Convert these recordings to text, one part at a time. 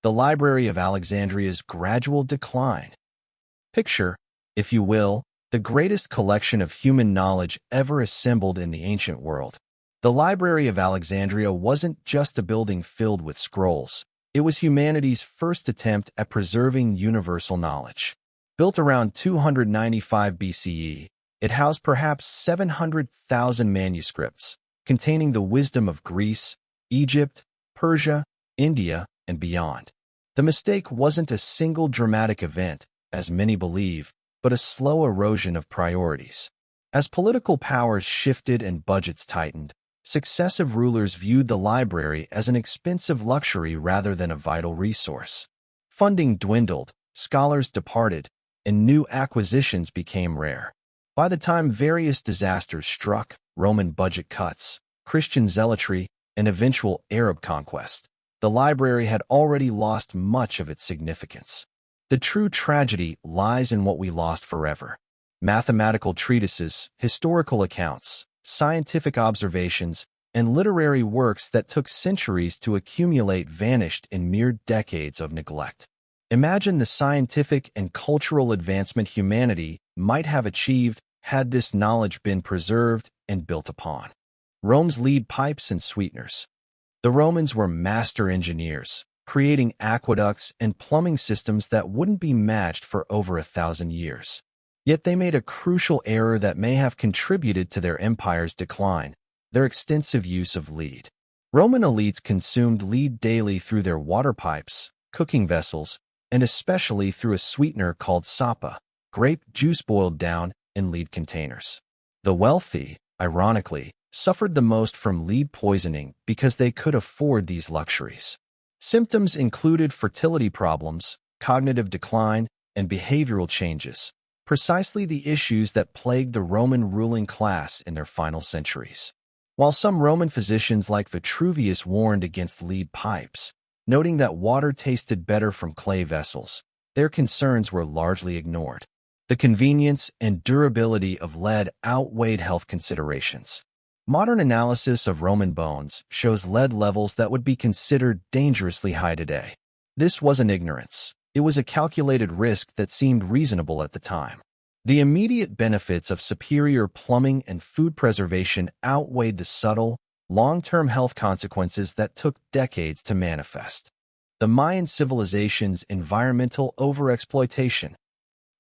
the Library of Alexandria's gradual decline. Picture, if you will, the greatest collection of human knowledge ever assembled in the ancient world. The Library of Alexandria wasn't just a building filled with scrolls. It was humanity's first attempt at preserving universal knowledge. Built around 295 BCE, it housed perhaps 700,000 manuscripts, containing the wisdom of Greece, Egypt, Persia, India, and beyond. The mistake wasn't a single dramatic event, as many believe, but a slow erosion of priorities. As political powers shifted and budgets tightened, successive rulers viewed the library as an expensive luxury rather than a vital resource. Funding dwindled, scholars departed, and new acquisitions became rare. By the time various disasters struck, Roman budget cuts, Christian zealotry, and eventual Arab conquest, the library had already lost much of its significance. The true tragedy lies in what we lost forever. Mathematical treatises, historical accounts, scientific observations, and literary works that took centuries to accumulate vanished in mere decades of neglect. Imagine the scientific and cultural advancement humanity might have achieved had this knowledge been preserved and built upon. Rome's lead pipes and sweeteners. The Romans were master engineers, creating aqueducts and plumbing systems that wouldn't be matched for over 1,000 years. Yet they made a crucial error that may have contributed to their empire's decline: their extensive use of lead. Roman elites consumed lead daily through their water pipes, cooking vessels, and especially through a sweetener called sapa, grape juice boiled down in lead containers. The wealthy, ironically, suffered the most from lead poisoning because they could afford these luxuries. Symptoms included fertility problems, cognitive decline, and behavioral changes, precisely the issues that plagued the Roman ruling class in their final centuries. While some Roman physicians like Vitruvius warned against lead pipes, noting that water tasted better from clay vessels, their concerns were largely ignored. The convenience and durability of lead outweighed health considerations. Modern analysis of Roman bones shows lead levels that would be considered dangerously high today. This wasn't ignorance. It was a calculated risk that seemed reasonable at the time. The immediate benefits of superior plumbing and food preservation outweighed the subtle, long-term health consequences that took decades to manifest. The Mayan civilization's environmental overexploitation.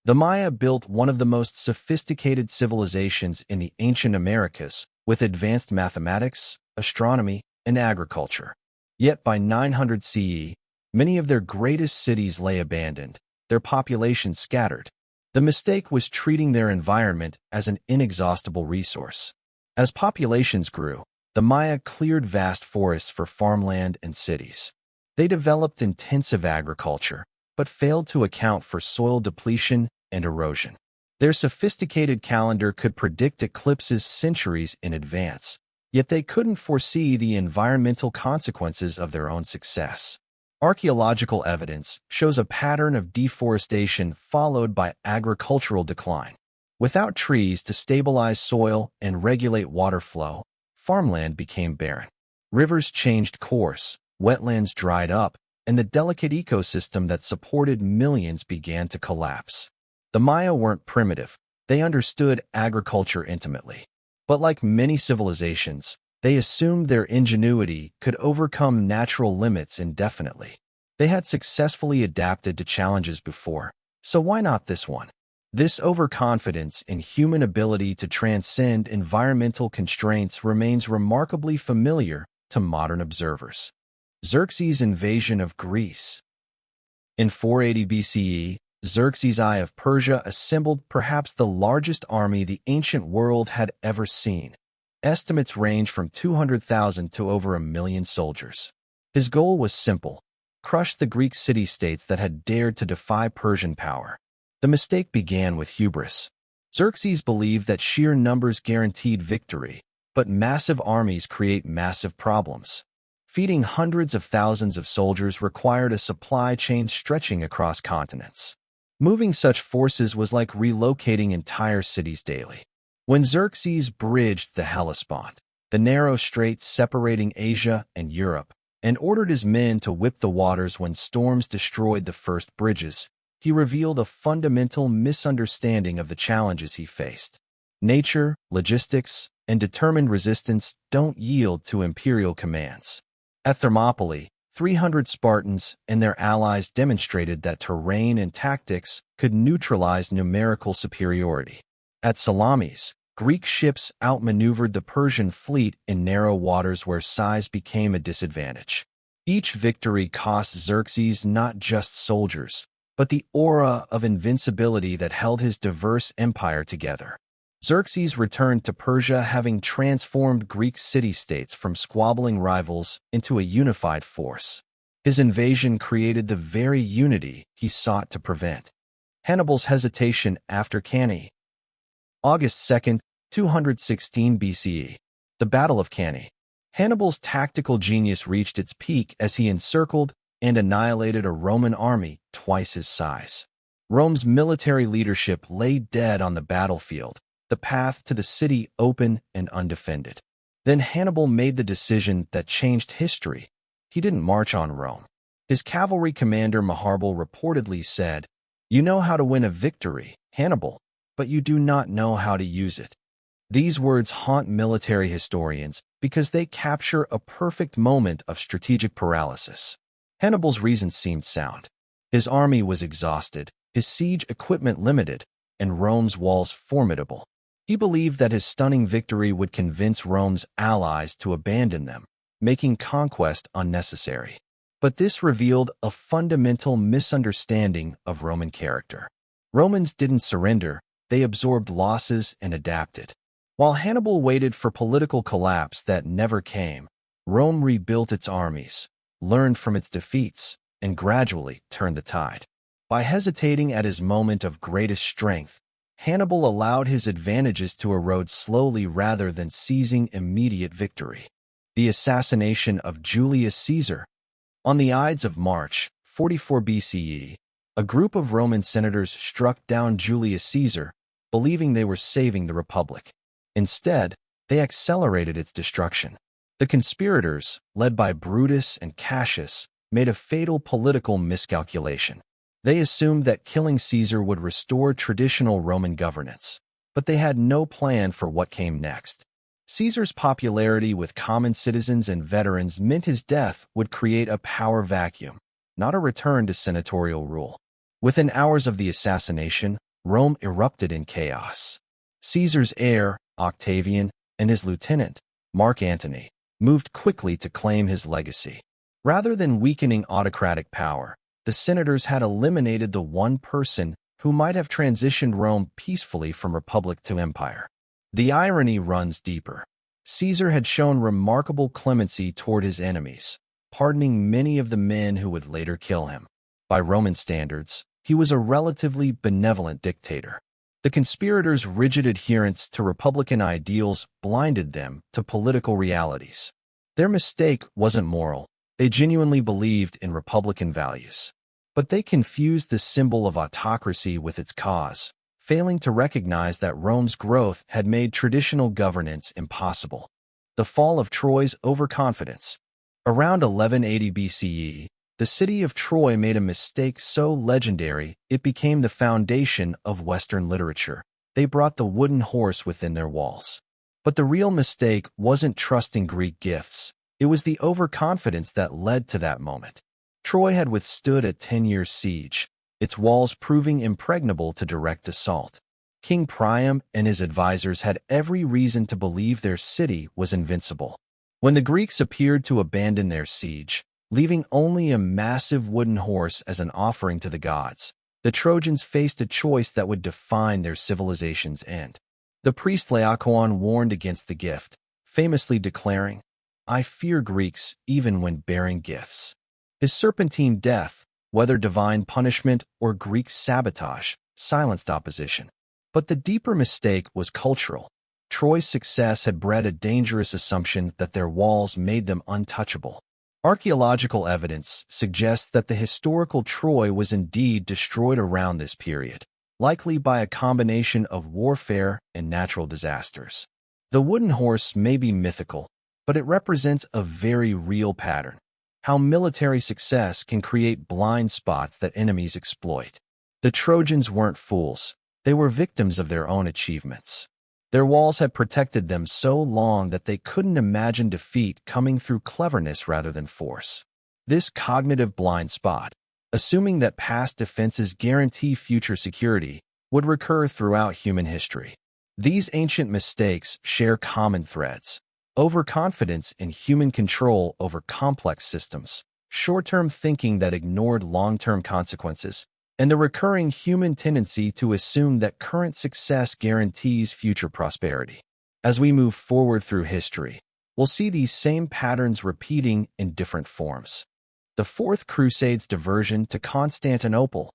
The Maya built one of the most sophisticated civilizations in the ancient Americas, with advanced mathematics, astronomy, and agriculture. Yet by 900 CE, many of their greatest cities lay abandoned, their population scattered. The mistake was treating their environment as an inexhaustible resource. As populations grew, the Maya cleared vast forests for farmland and cities. They developed intensive agriculture, but failed to account for soil depletion and erosion. Their sophisticated calendar could predict eclipses centuries in advance, yet they couldn't foresee the environmental consequences of their own success. Archaeological evidence shows a pattern of deforestation followed by agricultural decline. Without trees to stabilize soil and regulate water flow, farmland became barren. Rivers changed course, wetlands dried up, and the delicate ecosystem that supported millions began to collapse. The Maya weren't primitive. They understood agriculture intimately. But like many civilizations, they assumed their ingenuity could overcome natural limits indefinitely. They had successfully adapted to challenges before, so why not this one? This overconfidence in human ability to transcend environmental constraints remains remarkably familiar to modern observers. Xerxes' invasion of Greece. In 480 BCE, Xerxes I of Persia assembled perhaps the largest army the ancient world had ever seen. Estimates range from 200,000 to over 1,000,000 soldiers. His goal was simple: crush the Greek city-states that had dared to defy Persian power. The mistake began with hubris. Xerxes believed that sheer numbers guaranteed victory, but massive armies create massive problems. Feeding hundreds of thousands of soldiers required a supply chain stretching across continents. Moving such forces was like relocating entire cities daily. When Xerxes bridged the Hellespont, the narrow straits separating Asia and Europe, and ordered his men to whip the waters when storms destroyed the first bridges. He revealed a fundamental misunderstanding of the challenges he faced. Nature, logistics, and determined resistance don't yield to imperial commands. At Thermopylae, 300 Spartans and their allies demonstrated that terrain and tactics could neutralize numerical superiority. At Salamis, Greek ships outmaneuvered the Persian fleet in narrow waters where size became a disadvantage. Each victory cost Xerxes not just soldiers, but the aura of invincibility that held his diverse empire together. Xerxes returned to Persia having transformed Greek city-states from squabbling rivals into a unified force. His invasion created the very unity he sought to prevent. Hannibal's hesitation after Cannae. August 2, 216 BCE. The Battle of Cannae. Hannibal's tactical genius reached its peak as he encircled and annihilated a Roman army twice his size. Rome's military leadership lay dead on the battlefield, the path to the city open and undefended. Then Hannibal made the decision that changed history. He didn't march on Rome. His cavalry commander Maharbal reportedly said, "You know how to win a victory, Hannibal, but you do not know how to use it." These words haunt military historians because they capture a perfect moment of strategic paralysis. Hannibal's reasons seemed sound. His army was exhausted, his siege equipment limited, and Rome's walls formidable. He believed that his stunning victory would convince Rome's allies to abandon them, making conquest unnecessary. But this revealed a fundamental misunderstanding of Roman character. Romans didn't surrender, they absorbed losses and adapted. While Hannibal waited for political collapse that never came, Rome rebuilt its armies, learned from its defeats, and gradually turned the tide. By hesitating at his moment of greatest strength, Hannibal allowed his advantages to erode slowly rather than seizing immediate victory. The assassination of Julius Caesar. On the Ides of March, 44 BCE, a group of Roman senators struck down Julius Caesar, believing they were saving the Republic. Instead, they accelerated its destruction. The conspirators, led by Brutus and Cassius, made a fatal political miscalculation. They assumed that killing Caesar would restore traditional Roman governance, but they had no plan for what came next. Caesar's popularity with common citizens and veterans meant his death would create a power vacuum, not a return to senatorial rule. Within hours of the assassination, Rome erupted in chaos. Caesar's heir, Octavian, and his lieutenant, Mark Antony, moved quickly to claim his legacy. Rather than weakening autocratic power, the senators had eliminated the one person who might have transitioned Rome peacefully from republic to empire. The irony runs deeper. Caesar had shown remarkable clemency toward his enemies, pardoning many of the men who would later kill him. By Roman standards, he was a relatively benevolent dictator. The conspirators' rigid adherence to republican ideals blinded them to political realities. Their mistake wasn't moral. They genuinely believed in republican values. But they confused the symbol of autocracy with its cause, failing to recognize that Rome's growth had made traditional governance impossible. The fall of Troy's overconfidence. Around 1180 BCE, the city of Troy made a mistake so legendary it became the foundation of Western literature. They brought the wooden horse within their walls. But the real mistake wasn't trusting Greek gifts. It was the overconfidence that led to that moment. Troy had withstood a 10-year siege, its walls proving impregnable to direct assault. King Priam and his advisors had every reason to believe their city was invincible. When the Greeks appeared to abandon their siege, leaving only a massive wooden horse as an offering to the gods, the Trojans faced a choice that would define their civilization's end. The priest Laocoon warned against the gift, famously declaring, "I fear Greeks even when bearing gifts." His serpentine death, whether divine punishment or Greek sabotage, silenced opposition. But the deeper mistake was cultural. Troy's success had bred a dangerous assumption that their walls made them untouchable. Archaeological evidence suggests that the historical Troy was indeed destroyed around this period, likely by a combination of warfare and natural disasters. The wooden horse may be mythical, but it represents a very real pattern. how military success can create blind spots that enemies exploit. The Trojans weren't fools. They were victims of their own achievements. Their walls had protected them so long that they couldn't imagine defeat coming through cleverness rather than force. This cognitive blind spot, assuming that past defenses guarantee future security, would recur throughout human history. These ancient mistakes share common threads: overconfidence in human control over complex systems, short-term thinking that ignored long-term consequences, and the recurring human tendency to assume that current success guarantees future prosperity. As we move forward through history, we'll see these same patterns repeating in different forms. The Fourth Crusade's diversion to Constantinople.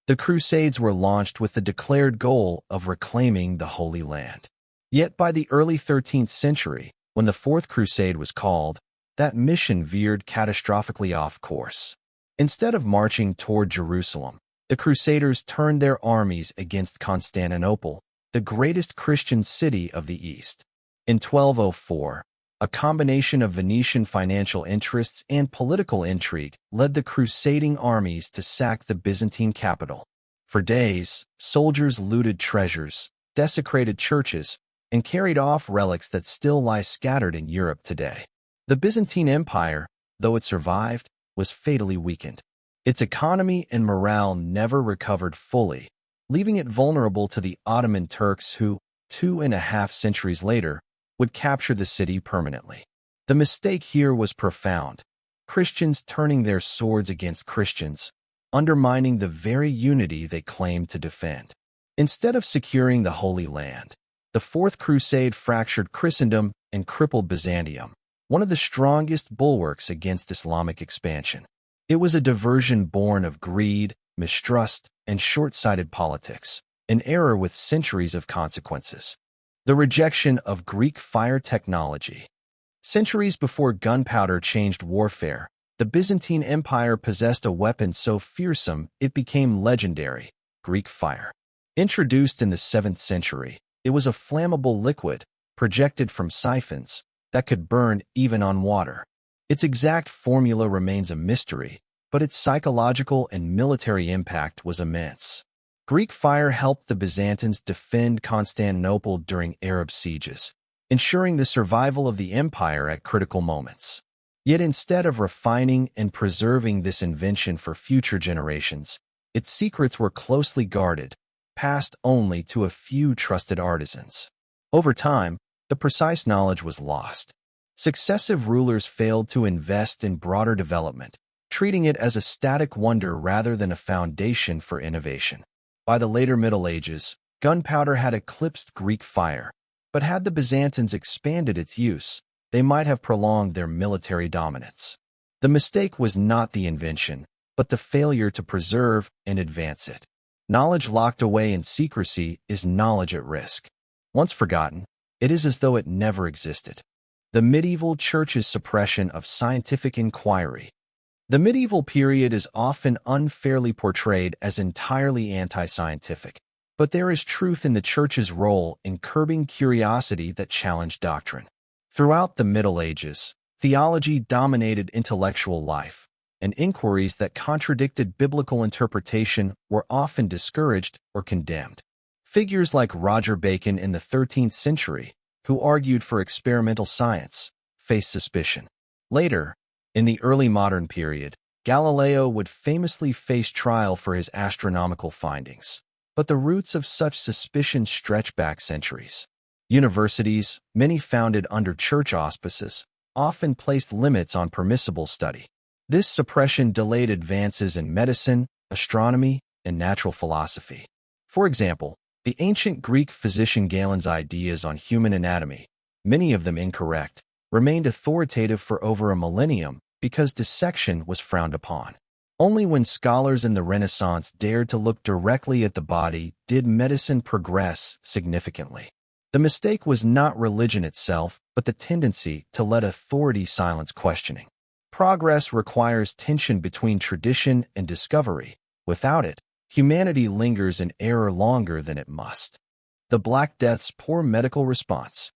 The Crusades were launched with the declared goal of reclaiming the Holy Land. Yet by the early 13th century, when the Fourth Crusade was called, that mission veered catastrophically off course. Instead of marching toward Jerusalem, the Crusaders turned their armies against Constantinople, the greatest Christian city of the East. In 1204, a combination of Venetian financial interests and political intrigue led the crusading armies to sack the Byzantine capital. For days, soldiers looted treasures, desecrated churches, and carried off relics that still lie scattered in Europe today. The Byzantine Empire, though it survived, was fatally weakened. Its economy and morale never recovered fully, leaving it vulnerable to the Ottoman Turks who, 2.5 centuries later, would capture the city permanently. The mistake here was profound: Christians turning their swords against Christians, undermining the very unity they claimed to defend. Instead of securing the Holy Land, the Fourth Crusade fractured Christendom and crippled Byzantium, one of the strongest bulwarks against Islamic expansion. It was a diversion born of greed, mistrust, and short-sighted politics, an error with centuries of consequences. The rejection of Greek fire technology. Centuries before gunpowder changed warfare, the Byzantine Empire possessed a weapon so fearsome it became legendary: Greek fire. Introduced in the 7th century, it was a flammable liquid, projected from siphons, that could burn even on water. Its exact formula remains a mystery, but its psychological and military impact was immense. Greek fire helped the Byzantines defend Constantinople during Arab sieges, ensuring the survival of the empire at critical moments. Yet instead of refining and preserving this invention for future generations, its secrets were closely guarded, passed only to a few trusted artisans. Over time, the precise knowledge was lost. Successive rulers failed to invest in broader development, treating it as a static wonder rather than a foundation for innovation. By the later Middle Ages, gunpowder had eclipsed Greek fire, but had the Byzantines expanded its use, they might have prolonged their military dominance. The mistake was not the invention, but the failure to preserve and advance it. Knowledge locked away in secrecy is knowledge at risk. Once forgotten, it is as though it never existed. The medieval church's suppression of scientific inquiry. The medieval period is often unfairly portrayed as entirely anti-scientific, but there is truth in the church's role in curbing curiosity that challenged doctrine. Throughout the Middle Ages, theology dominated intellectual life, and inquiries that contradicted biblical interpretation were often discouraged or condemned. Figures like Roger Bacon in the 13th century, who argued for experimental science, faced suspicion. Later, in the early modern period, Galileo would famously face trial for his astronomical findings, but the roots of such suspicion stretch back centuries. Universities, many founded under church auspices, often placed limits on permissible study. This suppression delayed advances in medicine, astronomy, and natural philosophy. For example, the ancient Greek physician Galen's ideas on human anatomy, many of them incorrect, remained authoritative for over a millennium because dissection was frowned upon. Only when scholars in the Renaissance dared to look directly at the body did medicine progress significantly. The mistake was not religion itself, but the tendency to let authority silence questioning. Progress requires tension between tradition and discovery. Without it, humanity lingers in error longer than it must. The Black Death's poor medical response.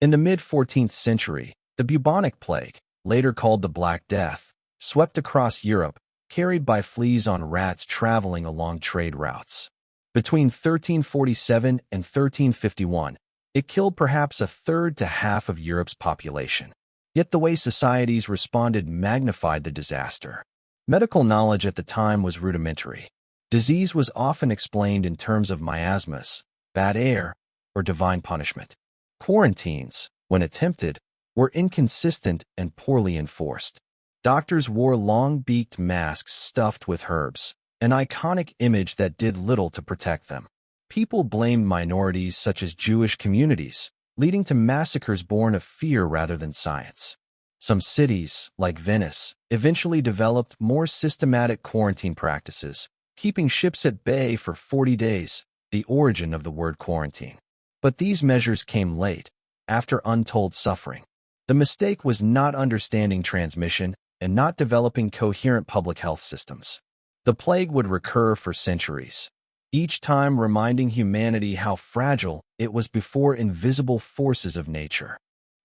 In the mid-14th century, the bubonic plague, later called the Black Death, swept across Europe, carried by fleas on rats traveling along trade routes. Between 1347 and 1351, it killed perhaps a third to half of Europe's population. Yet the way societies responded magnified the disaster. Medical knowledge at the time was rudimentary. Disease was often explained in terms of miasmas, bad air, or divine punishment. Quarantines, when attempted, were inconsistent and poorly enforced. Doctors wore long-beaked masks stuffed with herbs, an iconic image that did little to protect them. People blamed minorities such as Jewish communities, leading to massacres born of fear rather than science. Some cities, like Venice, eventually developed more systematic quarantine practices, keeping ships at bay for 40 days, the origin of the word quarantine. But these measures came late, after untold suffering. The mistake was not understanding transmission and not developing coherent public health systems. The plague would recur for centuries, each time reminding humanity how fragile it was before invisible forces of nature.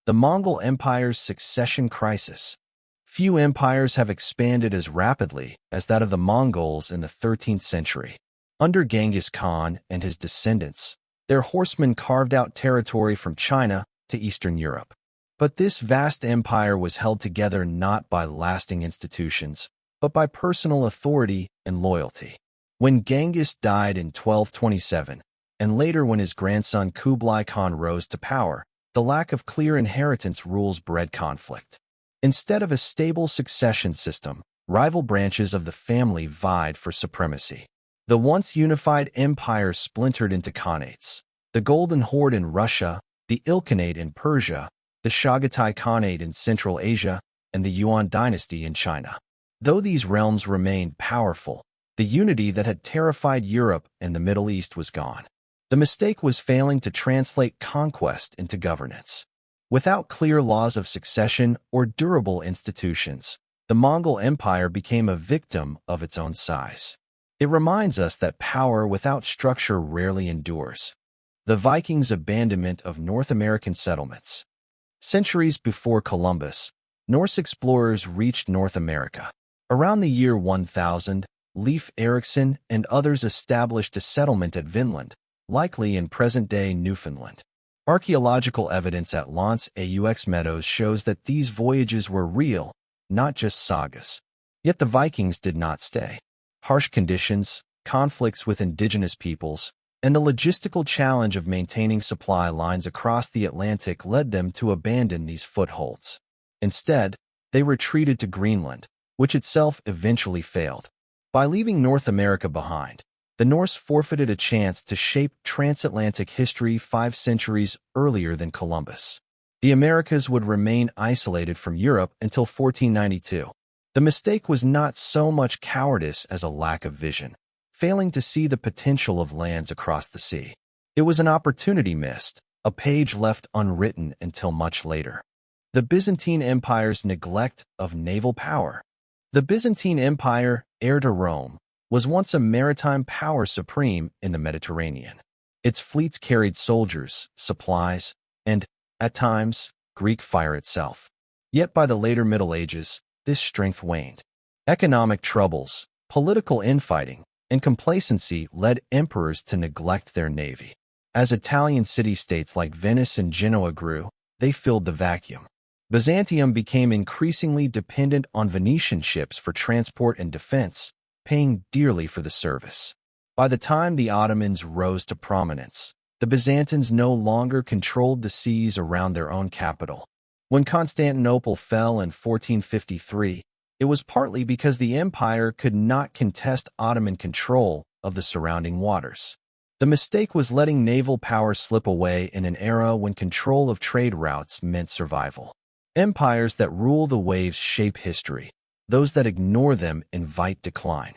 The Mongol Empire's succession crisis. Few empires have expanded as rapidly as that of the Mongols in the 13th century. Under Genghis Khan and his descendants, their horsemen carved out territory from China to Eastern Europe. But this vast empire was held together not by lasting institutions, but by personal authority and loyalty. When Genghis died in 1227, and later when his grandson Kublai Khan rose to power, the lack of clear inheritance rules bred conflict. Instead of a stable succession system, rival branches of the family vied for supremacy. The once unified empire splintered into khanates: the Golden Horde in Russia, the Ilkhanate in Persia, the Chagatai Khanate in Central Asia, and the Yuan dynasty in China. Though these realms remained powerful, the unity that had terrified Europe and the Middle East was gone. The mistake was failing to translate conquest into governance. Without clear laws of succession or durable institutions, the Mongol Empire became a victim of its own size. It reminds us that power without structure rarely endures. The Vikings' abandonment of North American settlements. Centuries before Columbus, Norse explorers reached North America. Around the year 1000, Leif Erikson and others established a settlement at Vinland, likely in present-day Newfoundland. Archaeological evidence at L'Anse aux Meadows shows that these voyages were real, not just sagas. Yet the Vikings did not stay. Harsh conditions, conflicts with indigenous peoples, and the logistical challenge of maintaining supply lines across the Atlantic led them to abandon these footholds. Instead, they retreated to Greenland, which itself eventually failed. By leaving North America behind, the Norse forfeited a chance to shape transatlantic history 5 centuries earlier than Columbus. The Americas would remain isolated from Europe until 1492. The mistake was not so much cowardice as a lack of vision, failing to see the potential of lands across the sea. It was an opportunity missed, a page left unwritten until much later. The Byzantine Empire's neglect of naval power. The Byzantine Empire, heir to Rome, was once a maritime power supreme in the Mediterranean. Its fleets carried soldiers, supplies, and, at times, Greek fire itself. Yet by the later Middle Ages, this strength waned. Economic troubles, political infighting, and complacency led emperors to neglect their navy. As Italian city-states like Venice and Genoa grew, they filled the vacuum. Byzantium became increasingly dependent on Venetian ships for transport and defense, paying dearly for the service. By the time the Ottomans rose to prominence, the Byzantines no longer controlled the seas around their own capital. When Constantinople fell in 1453, it was partly because the empire could not contest Ottoman control of the surrounding waters. The mistake was letting naval power slip away in an era when control of trade routes meant survival. Empires that rule the waves shape history. Those that ignore them invite decline.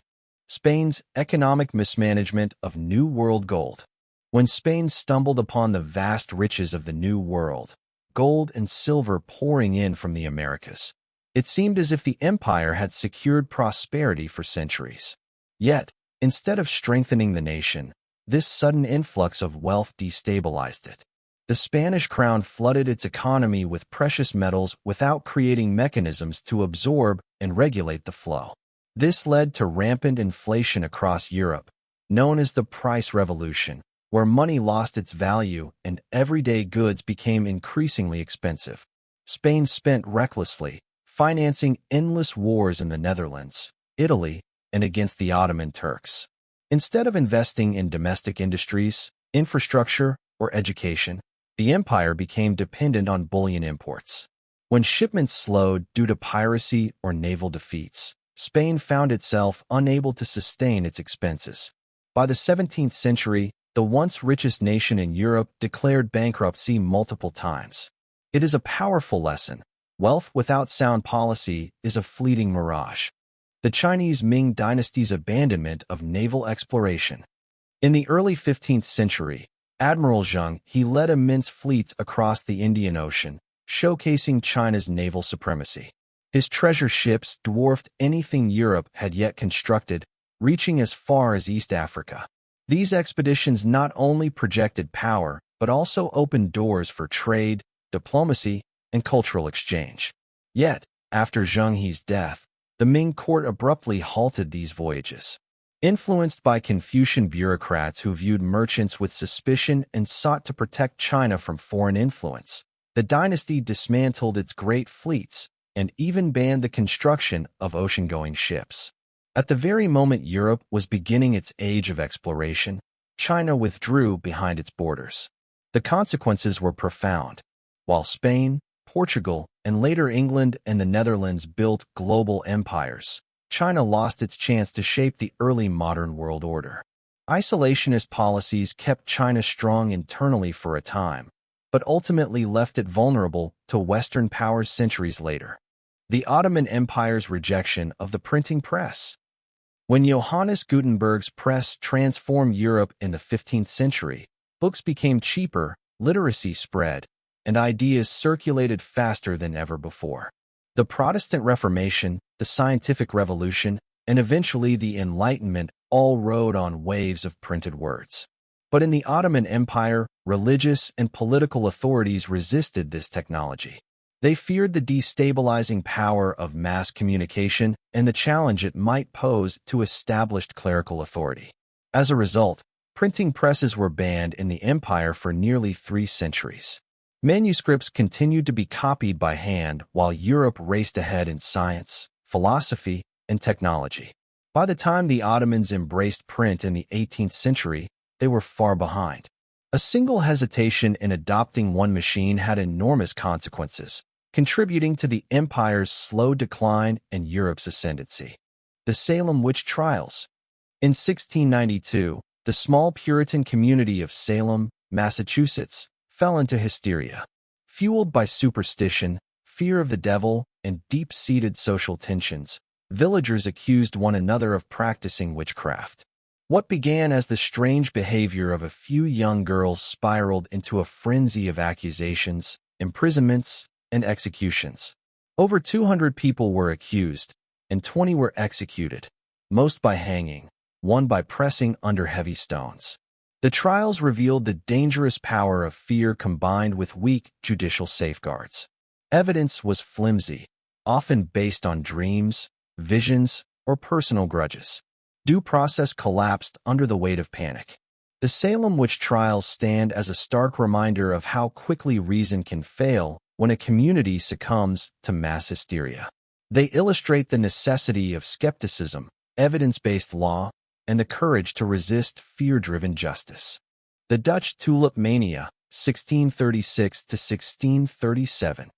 Spain's economic mismanagement of New World gold. When Spain stumbled upon the vast riches of the New World, gold and silver pouring in from the Americas, it seemed as if the empire had secured prosperity for centuries. Yet, instead of strengthening the nation, this sudden influx of wealth destabilized it. The Spanish crown flooded its economy with precious metals without creating mechanisms to absorb and regulate the flow. This led to rampant inflation across Europe, known as the price revolution, where money lost its value and everyday goods became increasingly expensive. Spain spent recklessly, financing endless wars in the Netherlands, Italy, and against the Ottoman Turks. Instead of investing in domestic industries, infrastructure, or education, the empire became dependent on bullion imports. When shipments slowed due to piracy or naval defeats, Spain found itself unable to sustain its expenses. By the 17th century, the once richest nation in Europe declared bankruptcy multiple times. It is a powerful lesson. Wealth without sound policy is a fleeting mirage. The Chinese Ming dynasty's abandonment of naval exploration. In the early 15th century, Admiral Zheng He led immense fleets across the Indian Ocean, showcasing China's naval supremacy. His treasure ships dwarfed anything Europe had yet constructed, reaching as far as East Africa. These expeditions not only projected power, but also opened doors for trade, diplomacy, and cultural exchange. Yet, after Zheng He's death, the Ming court abruptly halted these voyages. Influenced by Confucian bureaucrats who viewed merchants with suspicion and sought to protect China from foreign influence, the dynasty dismantled its great fleets and even banned the construction of ocean-going ships. At the very moment Europe was beginning its age of exploration, China withdrew behind its borders. The consequences were profound. While Spain, Portugal, and later England and the Netherlands built global empires, China lost its chance to shape the early modern world order. Isolationist policies kept China strong internally for a time, but ultimately left it vulnerable to Western powers centuries later. The Ottoman Empire's rejection of the printing press. When Johannes Gutenberg's press transformed Europe in the 15th century, books became cheaper, literacy spread, and ideas circulated faster than ever before. The Protestant Reformation, the Scientific Revolution, and eventually the Enlightenment all rode on waves of printed words. But in the Ottoman Empire, religious and political authorities resisted this technology. They feared the destabilizing power of mass communication and the challenge it might pose to established clerical authority. As a result, printing presses were banned in the empire for nearly 3 centuries. Manuscripts continued to be copied by hand while Europe raced ahead in science, philosophy, and technology. By the time the Ottomans embraced print in the 18th century, they were far behind. A single hesitation in adopting one machine had enormous consequences, contributing to the empire's slow decline and Europe's ascendancy. The Salem witch trials. In 1692, the small Puritan community of Salem, Massachusetts, fell into hysteria. Fueled by superstition, fear of the devil, and deep-seated social tensions, villagers accused one another of practicing witchcraft. What began as the strange behavior of a few young girls spiraled into a frenzy of accusations, imprisonments, and executions. Over 200 people were accused, and 20 were executed, most by hanging, one by pressing under heavy stones. The trials revealed the dangerous power of fear combined with weak judicial safeguards. Evidence was flimsy, often based on dreams, visions, or personal grudges. Due process collapsed under the weight of panic. The Salem witch trials stand as a stark reminder of how quickly reason can fail when a community succumbs to mass hysteria. They illustrate the necessity of skepticism, evidence-based law, and the courage to resist fear-driven justice. The Dutch tulip mania, 1636 to 1637.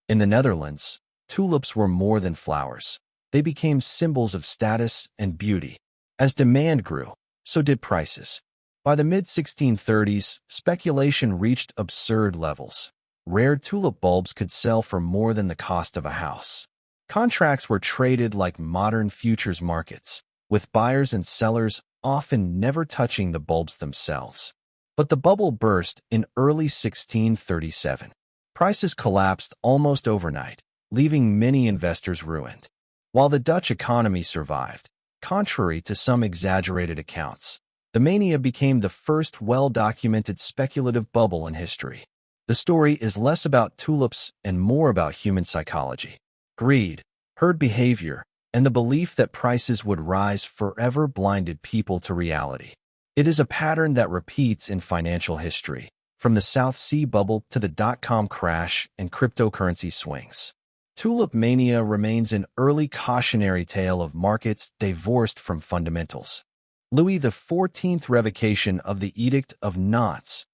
In the Netherlands, tulips were more than flowers. They became symbols of status and beauty. As demand grew, so did prices. By the mid-1630s, speculation reached absurd levels. Rare tulip bulbs could sell for more than the cost of a house. Contracts were traded like modern futures markets, with buyers and sellers often never touching the bulbs themselves. But the bubble burst in early 1637. Prices collapsed almost overnight, leaving many investors ruined. While the Dutch economy survived, contrary to some exaggerated accounts, the mania became the first well-documented speculative bubble in history. The story is less about tulips and more about human psychology. Greed, herd behavior, and the belief that prices would rise forever blinded people to reality. It is a pattern that repeats in financial history, from the South Sea bubble to the dot-com crash and cryptocurrency swings. Tulip mania remains an early cautionary tale of markets divorced from fundamentals. Louis XIV revocation of the Edict of Nantes.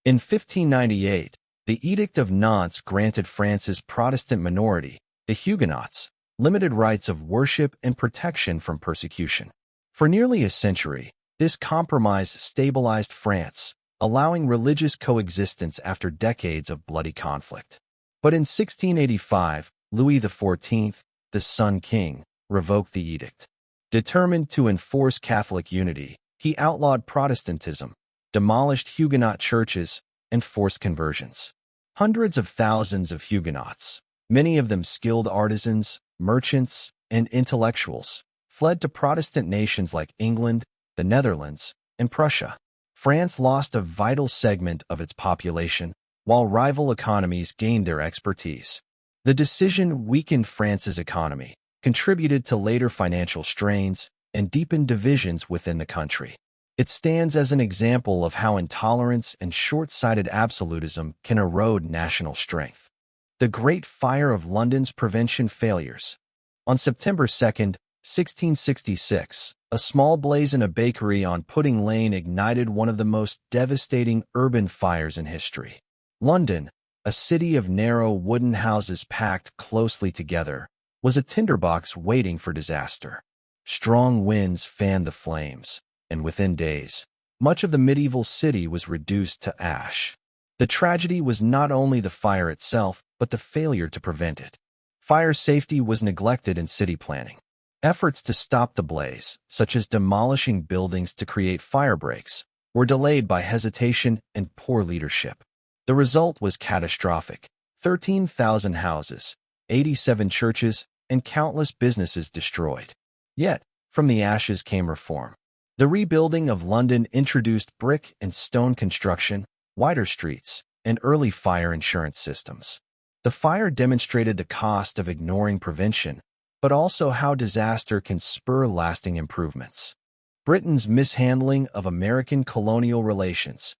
In 1598, the Edict of Nantes granted France's Protestant minority, the Huguenots, limited rights of worship and protection from persecution. For nearly a century, this compromise stabilized France, allowing religious coexistence after decades of bloody conflict. But in 1685, Louis XIV, the Sun King, revoked the edict. Determined to enforce Catholic unity, he outlawed Protestantism, demolished Huguenot churches, and forced conversions. Hundreds of thousands of Huguenots, many of them skilled artisans, merchants, and intellectuals, fled to Protestant nations like England, the Netherlands, and Prussia. France lost a vital segment of its population, while rival economies gained their expertise. The decision weakened France's economy, contributed to later financial strains, and deepened divisions within the country. It stands as an example of how intolerance and short-sighted absolutism can erode national strength. The Great Fire of London's prevention failures. On September 2, 1666, a small blaze in a bakery on Pudding Lane ignited one of the most devastating urban fires in history. London, a city of narrow wooden houses packed closely together, was a tinderbox waiting for disaster. Strong winds fanned the flames, and within days, much of the medieval city was reduced to ash. The tragedy was not only the fire itself, but the failure to prevent it. Fire safety was neglected in city planning. Efforts to stop the blaze, such as demolishing buildings to create fire breaks, were delayed by hesitation and poor leadership. The result was catastrophic: 13,000 houses, 87 churches, and countless businesses destroyed. Yet, from the ashes came reform. The rebuilding of London introduced brick and stone construction, wider streets, and early fire insurance systems. The fire demonstrated the cost of ignoring prevention, but also how disaster can spur lasting improvements. Britain's mishandling of American colonial relations.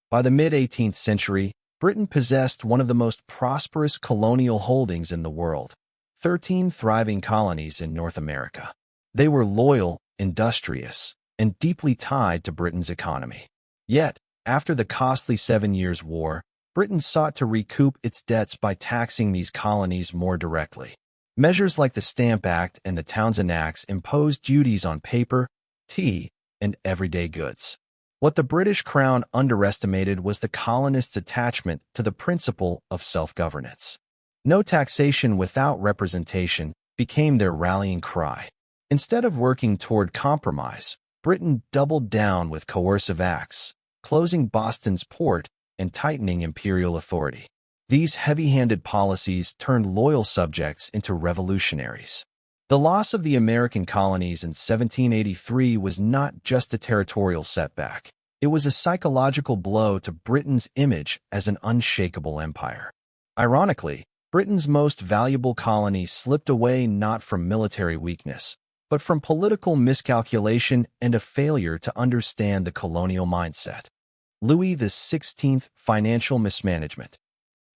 By the mid-18th century, Britain possessed one of the most prosperous colonial holdings in the world, 13 thriving colonies in North America. They were loyal, industrious, and deeply tied to Britain's economy. Yet, after the costly 7 Years' War, Britain sought to recoup its debts by taxing these colonies more directly. Measures like the Stamp Act and the Townshend Acts imposed duties on paper, tea, and everyday goods. What the British Crown underestimated was the colonists' attachment to the principle of self-governance. No taxation without representation became their rallying cry. Instead of working toward compromise, Britain doubled down with coercive acts, closing Boston's port and tightening imperial authority. These heavy-handed policies turned loyal subjects into revolutionaries. The loss of the American colonies in 1783 was not just a territorial setback. It was a psychological blow to Britain's image as an unshakable empire. Ironically, Britain's most valuable colony slipped away not from military weakness, but from political miscalculation and a failure to understand the colonial mindset. Louis XVI financial mismanagement.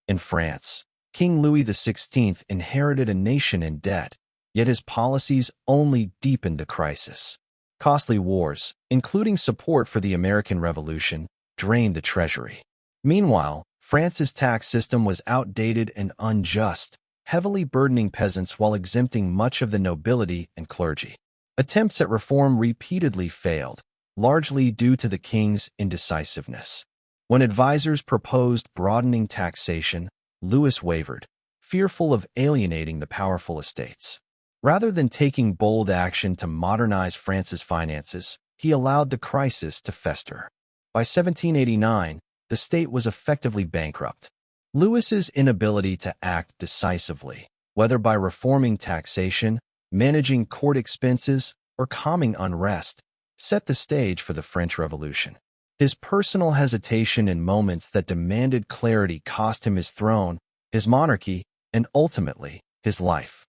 In France, King Louis XVI inherited a nation in debt, yet his policies only deepened the crisis. Costly wars, including support for the American Revolution, drained the treasury. Meanwhile, France's tax system was outdated and unjust, heavily burdening peasants while exempting much of the nobility and clergy. Attempts at reform repeatedly failed, largely due to the king's indecisiveness. When advisors proposed broadening taxation, Louis wavered, fearful of alienating the powerful estates. Rather than taking bold action to modernize France's finances, he allowed the crisis to fester. By 1789, the state was effectively bankrupt. Louis's inability to act decisively, whether by reforming taxation, managing court expenses, or calming unrest, set the stage for the French Revolution. His personal hesitation in moments that demanded clarity cost him his throne, his monarchy, and ultimately, his life.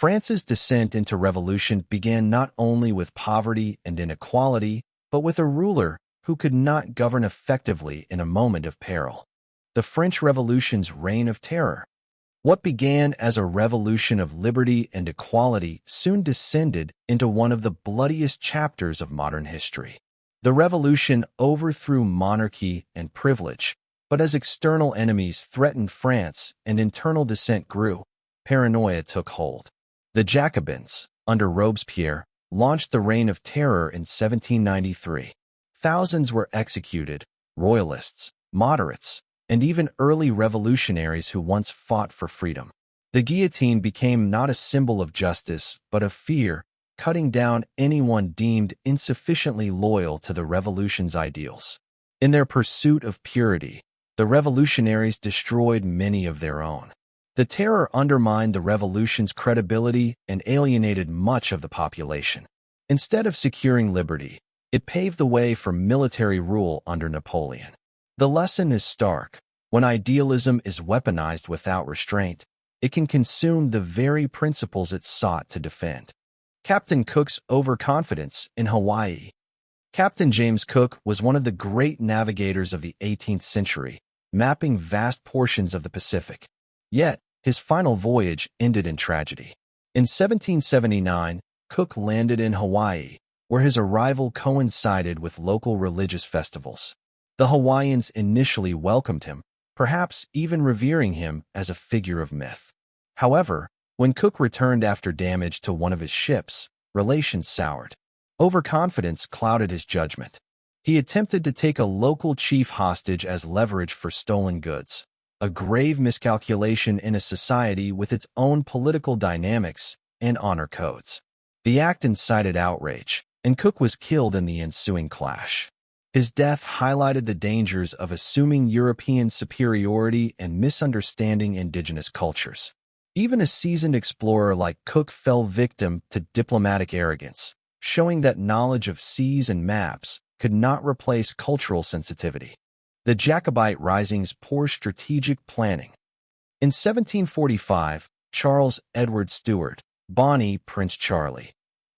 France's descent into revolution began not only with poverty and inequality, but with a ruler who could not govern effectively in a moment of peril. The French Revolution's reign of terror. What began as a revolution of liberty and equality soon descended into one of the bloodiest chapters of modern history. The revolution overthrew monarchy and privilege, but as external enemies threatened France and internal dissent grew, paranoia took hold. The Jacobins, under Robespierre, launched the Reign of Terror in 1793. Thousands were executed, royalists, moderates, and even early revolutionaries who once fought for freedom. The guillotine became not a symbol of justice, but of fear, cutting down anyone deemed insufficiently loyal to the revolution's ideals. In their pursuit of purity, the revolutionaries destroyed many of their own. The terror undermined the revolution's credibility and alienated much of the population. Instead of securing liberty, it paved the way for military rule under Napoleon. The lesson is stark. When idealism is weaponized without restraint, it can consume the very principles it sought to defend. Captain Cook's overconfidence in Hawaii. Captain James Cook was one of the great navigators of the 18th century, mapping vast portions of the Pacific. Yet, his final voyage ended in tragedy. In 1779, Cook landed in Hawaii, where his arrival coincided with local religious festivals. The Hawaiians initially welcomed him, perhaps even revering him as a figure of myth. However, when Cook returned after damage to one of his ships, relations soured. Overconfidence clouded his judgment. He attempted to take a local chief hostage as leverage for stolen goods, a grave miscalculation in a society with its own political dynamics and honor codes. The act incited outrage, and Cook was killed in the ensuing clash. His death highlighted the dangers of assuming European superiority and misunderstanding indigenous cultures. Even a seasoned explorer like Cook fell victim to diplomatic arrogance, showing that knowledge of seas and maps could not replace cultural sensitivity. The Jacobite Rising's poor strategic planning. In 1745, Charles Edward Stuart, Bonnie Prince Charlie,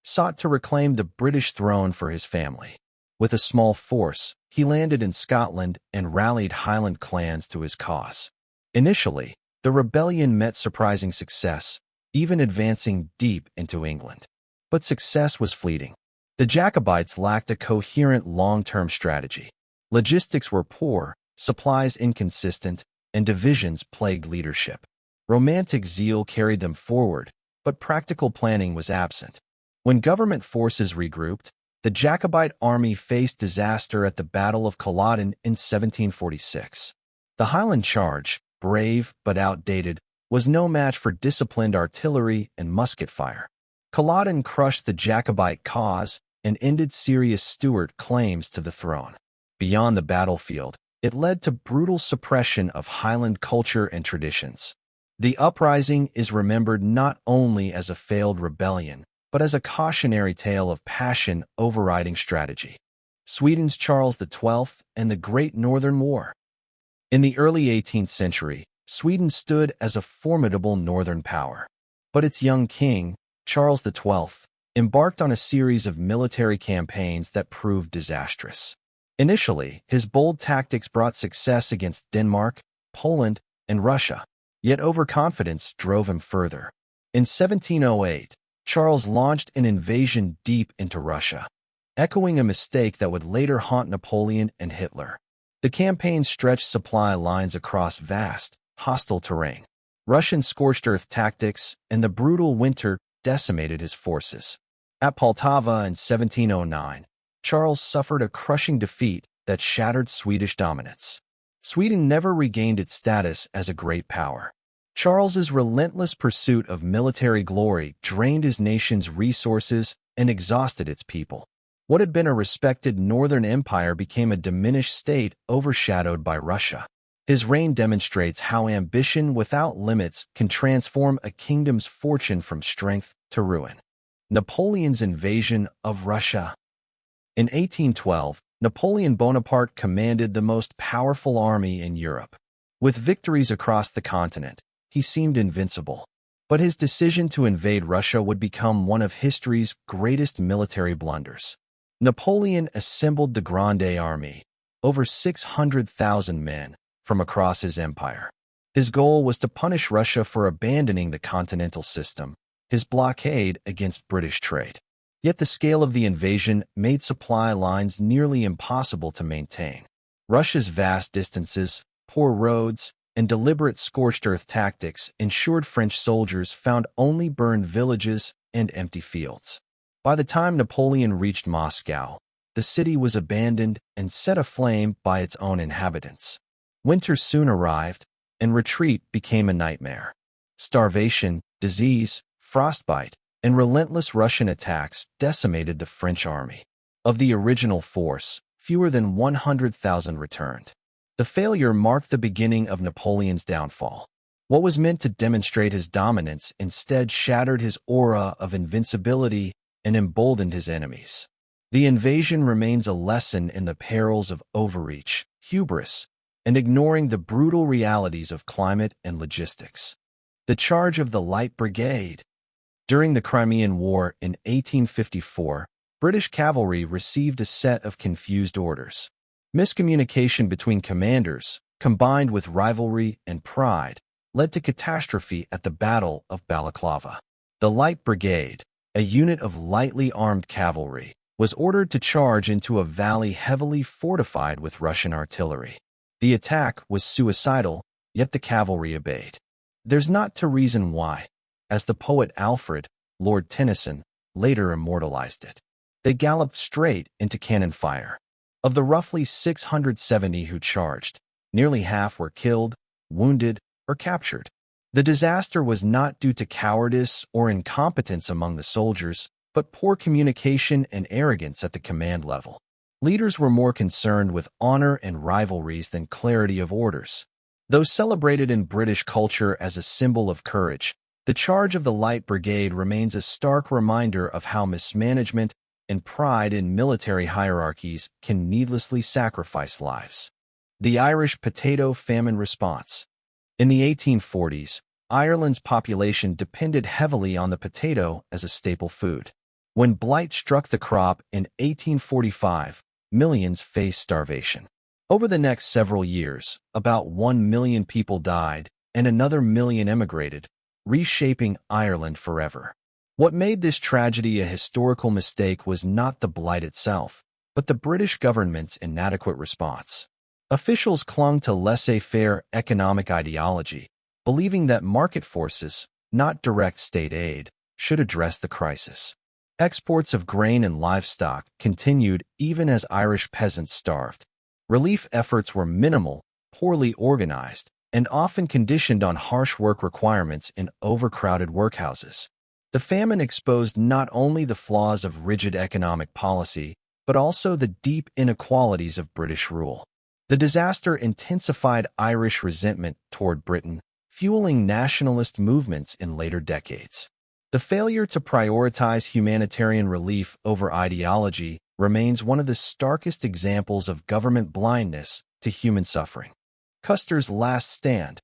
sought to reclaim the British throne for his family. With a small force, he landed in Scotland and rallied Highland clans to his cause. Initially, the rebellion met surprising success, even advancing deep into England. But success was fleeting. The Jacobites lacked a coherent long-term strategy. Logistics were poor, supplies inconsistent, and divisions plagued leadership. Romantic zeal carried them forward, but practical planning was absent. When government forces regrouped, the Jacobite army faced disaster at the Battle of Culloden in 1746. The Highland Charge, brave but outdated, was no match for disciplined artillery and musket fire. Culloden crushed the Jacobite cause and ended serious Stuart claims to the throne. Beyond the battlefield, it led to brutal suppression of Highland culture and traditions. The uprising is remembered not only as a failed rebellion, but as a cautionary tale of passion overriding strategy. Sweden's Charles XII and the Great Northern War. In the early 18th century, Sweden stood as a formidable northern power. But its young king, Charles XII, embarked on a series of military campaigns that proved disastrous. Initially, his bold tactics brought success against Denmark, Poland, and Russia, yet overconfidence drove him further. In 1708, Charles launched an invasion deep into Russia, echoing a mistake that would later haunt Napoleon and Hitler. The campaign stretched supply lines across vast, hostile terrain. Russian scorched earth tactics and the brutal winter decimated his forces. At Poltava in 1709, Charles suffered a crushing defeat that shattered Swedish dominance. Sweden never regained its status as a great power. Charles's relentless pursuit of military glory drained his nation's resources and exhausted its people. What had been a respected northern empire became a diminished state overshadowed by Russia. His reign demonstrates how ambition without limits can transform a kingdom's fortune from strength to ruin. Napoleon's invasion of Russia. In 1812, Napoleon Bonaparte commanded the most powerful army in Europe. With victories across the continent, he seemed invincible. But his decision to invade Russia would become one of history's greatest military blunders. Napoleon assembled the Grande Armée, over 600,000 men, from across his empire. His goal was to punish Russia for abandoning the continental system, his blockade against British trade. Yet the scale of the invasion made supply lines nearly impossible to maintain. Russia's vast distances, poor roads, and deliberate scorched-earth tactics ensured French soldiers found only burned villages and empty fields. By the time Napoleon reached Moscow, the city was abandoned and set aflame by its own inhabitants. Winter soon arrived, and retreat became a nightmare. Starvation, disease, frostbite, and relentless Russian attacks decimated the French army. Of the original force, fewer than 100,000 returned. The failure marked the beginning of Napoleon's downfall. What was meant to demonstrate his dominance instead shattered his aura of invincibility and emboldened his enemies. The invasion remains a lesson in the perils of overreach, hubris, and ignoring the brutal realities of climate and logistics. The charge of the Light Brigade. During the Crimean War in 1854, British cavalry received a set of confused orders. Miscommunication between commanders, combined with rivalry and pride, led to catastrophe at the Battle of Balaclava. The Light Brigade, a unit of lightly armed cavalry, was ordered to charge into a valley heavily fortified with Russian artillery. The attack was suicidal, yet the cavalry obeyed. There's not to reason why, as the poet Alfred, Lord Tennyson, later immortalized it. They galloped straight into cannon fire. Of the roughly 670 who charged, nearly half were killed, wounded, or captured. The disaster was not due to cowardice or incompetence among the soldiers, but poor communication and arrogance at the command level. Leaders were more concerned with honor and rivalries than clarity of orders. Though celebrated in British culture as a symbol of courage, the charge of the Light Brigade remains a stark reminder of how mismanagement and pride in military hierarchies can needlessly sacrifice lives. The Irish potato famine response. In the 1840s, Ireland's population depended heavily on the potato as a staple food. When blight struck the crop in 1845, millions faced starvation. Over the next several years, about 1 million people died and another million emigrated, reshaping Ireland forever. What made this tragedy a historical mistake was not the blight itself, but the British government's inadequate response. Officials clung to laissez-faire economic ideology, believing that market forces, not direct state aid, should address the crisis. Exports of grain and livestock continued even as Irish peasants starved. Relief efforts were minimal, poorly organized, and often conditioned on harsh work requirements in overcrowded workhouses. The famine exposed not only the flaws of rigid economic policy, but also the deep inequalities of British rule. The disaster intensified Irish resentment toward Britain, fueling nationalist movements in later decades. The failure to prioritize humanitarian relief over ideology remains one of the starkest examples of government blindness to human suffering. Custer's last stand.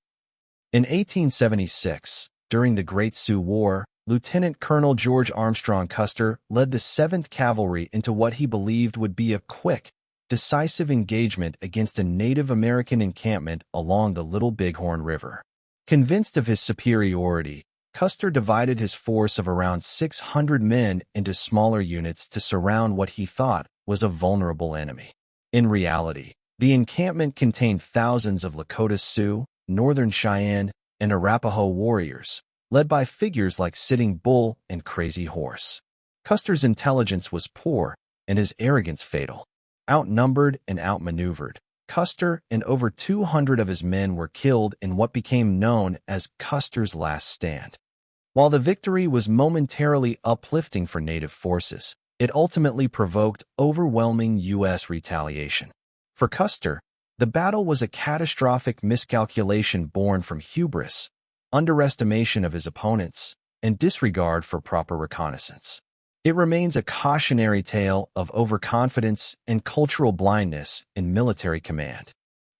In 1876, during the Great Sioux War, Lieutenant Colonel George Armstrong Custer led the 7th Cavalry into what he believed would be a quick, decisive engagement against a Native American encampment along the Little Bighorn River. Convinced of his superiority, Custer divided his force of around 600 men into smaller units to surround what he thought was a vulnerable enemy. In reality, the encampment contained thousands of Lakota Sioux, Northern Cheyenne, and Arapaho warriors, led by figures like Sitting Bull and Crazy Horse. Custer's intelligence was poor and his arrogance fatal. Outnumbered and outmaneuvered, Custer and over 200 of his men were killed in what became known as Custer's Last Stand. While the victory was momentarily uplifting for Native forces, it ultimately provoked overwhelming U.S. retaliation. For Custer, the battle was a catastrophic miscalculation born from hubris, underestimation of his opponents, and disregard for proper reconnaissance. It remains a cautionary tale of overconfidence and cultural blindness in military command.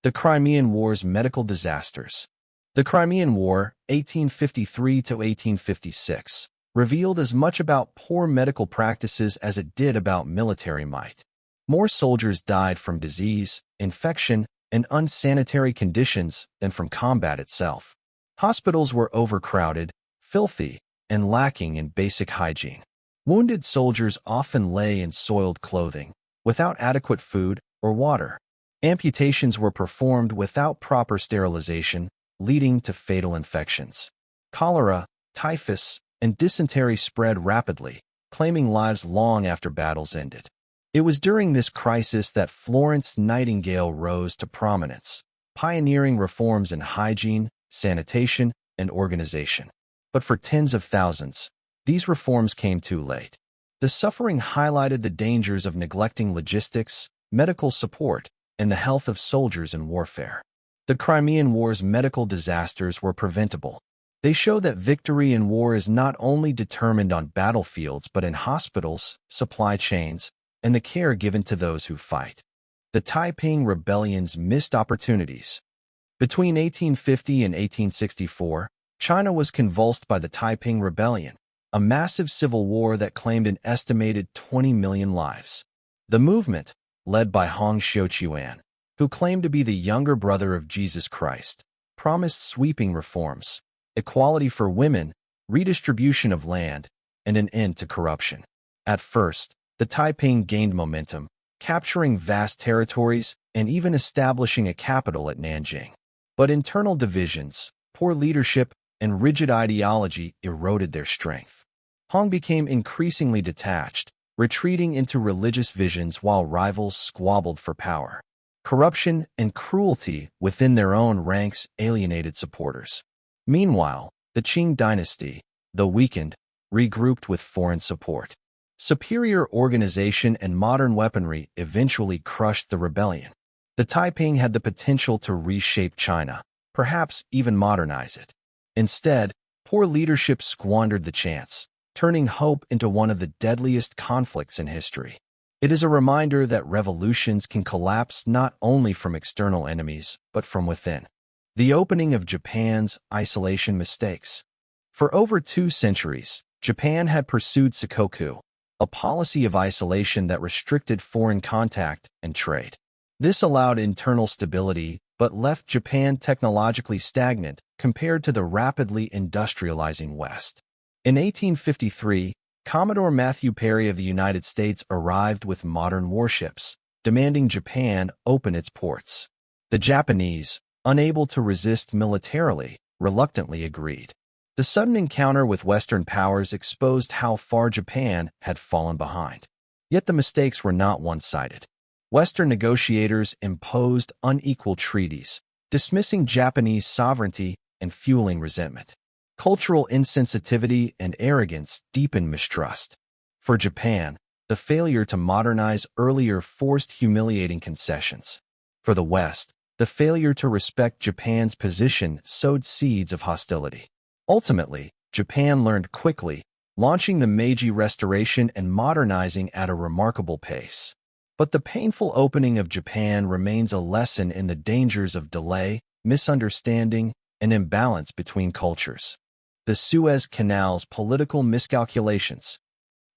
The Crimean War's medical disasters. The Crimean War, 1853 to 1856, revealed as much about poor medical practices as it did about military might. More soldiers died from disease, infection, and unsanitary conditions than from combat itself. Hospitals were overcrowded, filthy, and lacking in basic hygiene. Wounded soldiers often lay in soiled clothing, without adequate food or water. Amputations were performed without proper sterilization, leading to fatal infections. Cholera, typhus, and dysentery spread rapidly, claiming lives long after battles ended. It was during this crisis that Florence Nightingale rose to prominence, pioneering reforms in hygiene, sanitation, and organization. But for tens of thousands, these reforms came too late. The suffering highlighted the dangers of neglecting logistics, medical support, and the health of soldiers in warfare. The Crimean War's medical disasters were preventable. They show that victory in war is not only determined on battlefields but in hospitals, supply chains, and the care given to those who fight. The Taiping Rebellion's missed opportunities. Between 1850 and 1864, China was convulsed by the Taiping Rebellion, a massive civil war that claimed an estimated 20 million lives. The movement, led by Hong Xiuquan, who claimed to be the younger brother of Jesus Christ, promised sweeping reforms, equality for women, redistribution of land, and an end to corruption. At first, the Taiping gained momentum, capturing vast territories and even establishing a capital at Nanjing. But internal divisions, poor leadership, and rigid ideology eroded their strength. Hong became increasingly detached, retreating into religious visions while rivals squabbled for power. Corruption and cruelty within their own ranks alienated supporters. Meanwhile, the Qing dynasty, though weakened, regrouped with foreign support. Superior organization and modern weaponry eventually crushed the rebellion. The Taiping had the potential to reshape China, perhaps even modernize it. Instead, poor leadership squandered the chance, turning hope into one of the deadliest conflicts in history. It is a reminder that revolutions can collapse not only from external enemies, but from within. The opening of Japan's isolation mistakes. For over 2 centuries, Japan had pursued Sakoku, a policy of isolation that restricted foreign contact and trade. This allowed internal stability, but left Japan technologically stagnant compared to the rapidly industrializing West. In 1853, Commodore Matthew Perry of the United States arrived with modern warships, demanding Japan open its ports. The Japanese, unable to resist militarily, reluctantly agreed. The sudden encounter with Western powers exposed how far Japan had fallen behind. Yet the mistakes were not one-sided. Western negotiators imposed unequal treaties, dismissing Japanese sovereignty and fueling resentment. Cultural insensitivity and arrogance deepened mistrust. For Japan, the failure to modernize earlier forced humiliating concessions. For the West, the failure to respect Japan's position sowed seeds of hostility. Ultimately, Japan learned quickly, launching the Meiji Restoration and modernizing at a remarkable pace. But the painful opening of Japan remains a lesson in the dangers of delay, misunderstanding, and imbalance between cultures. The Suez Canal's political miscalculations.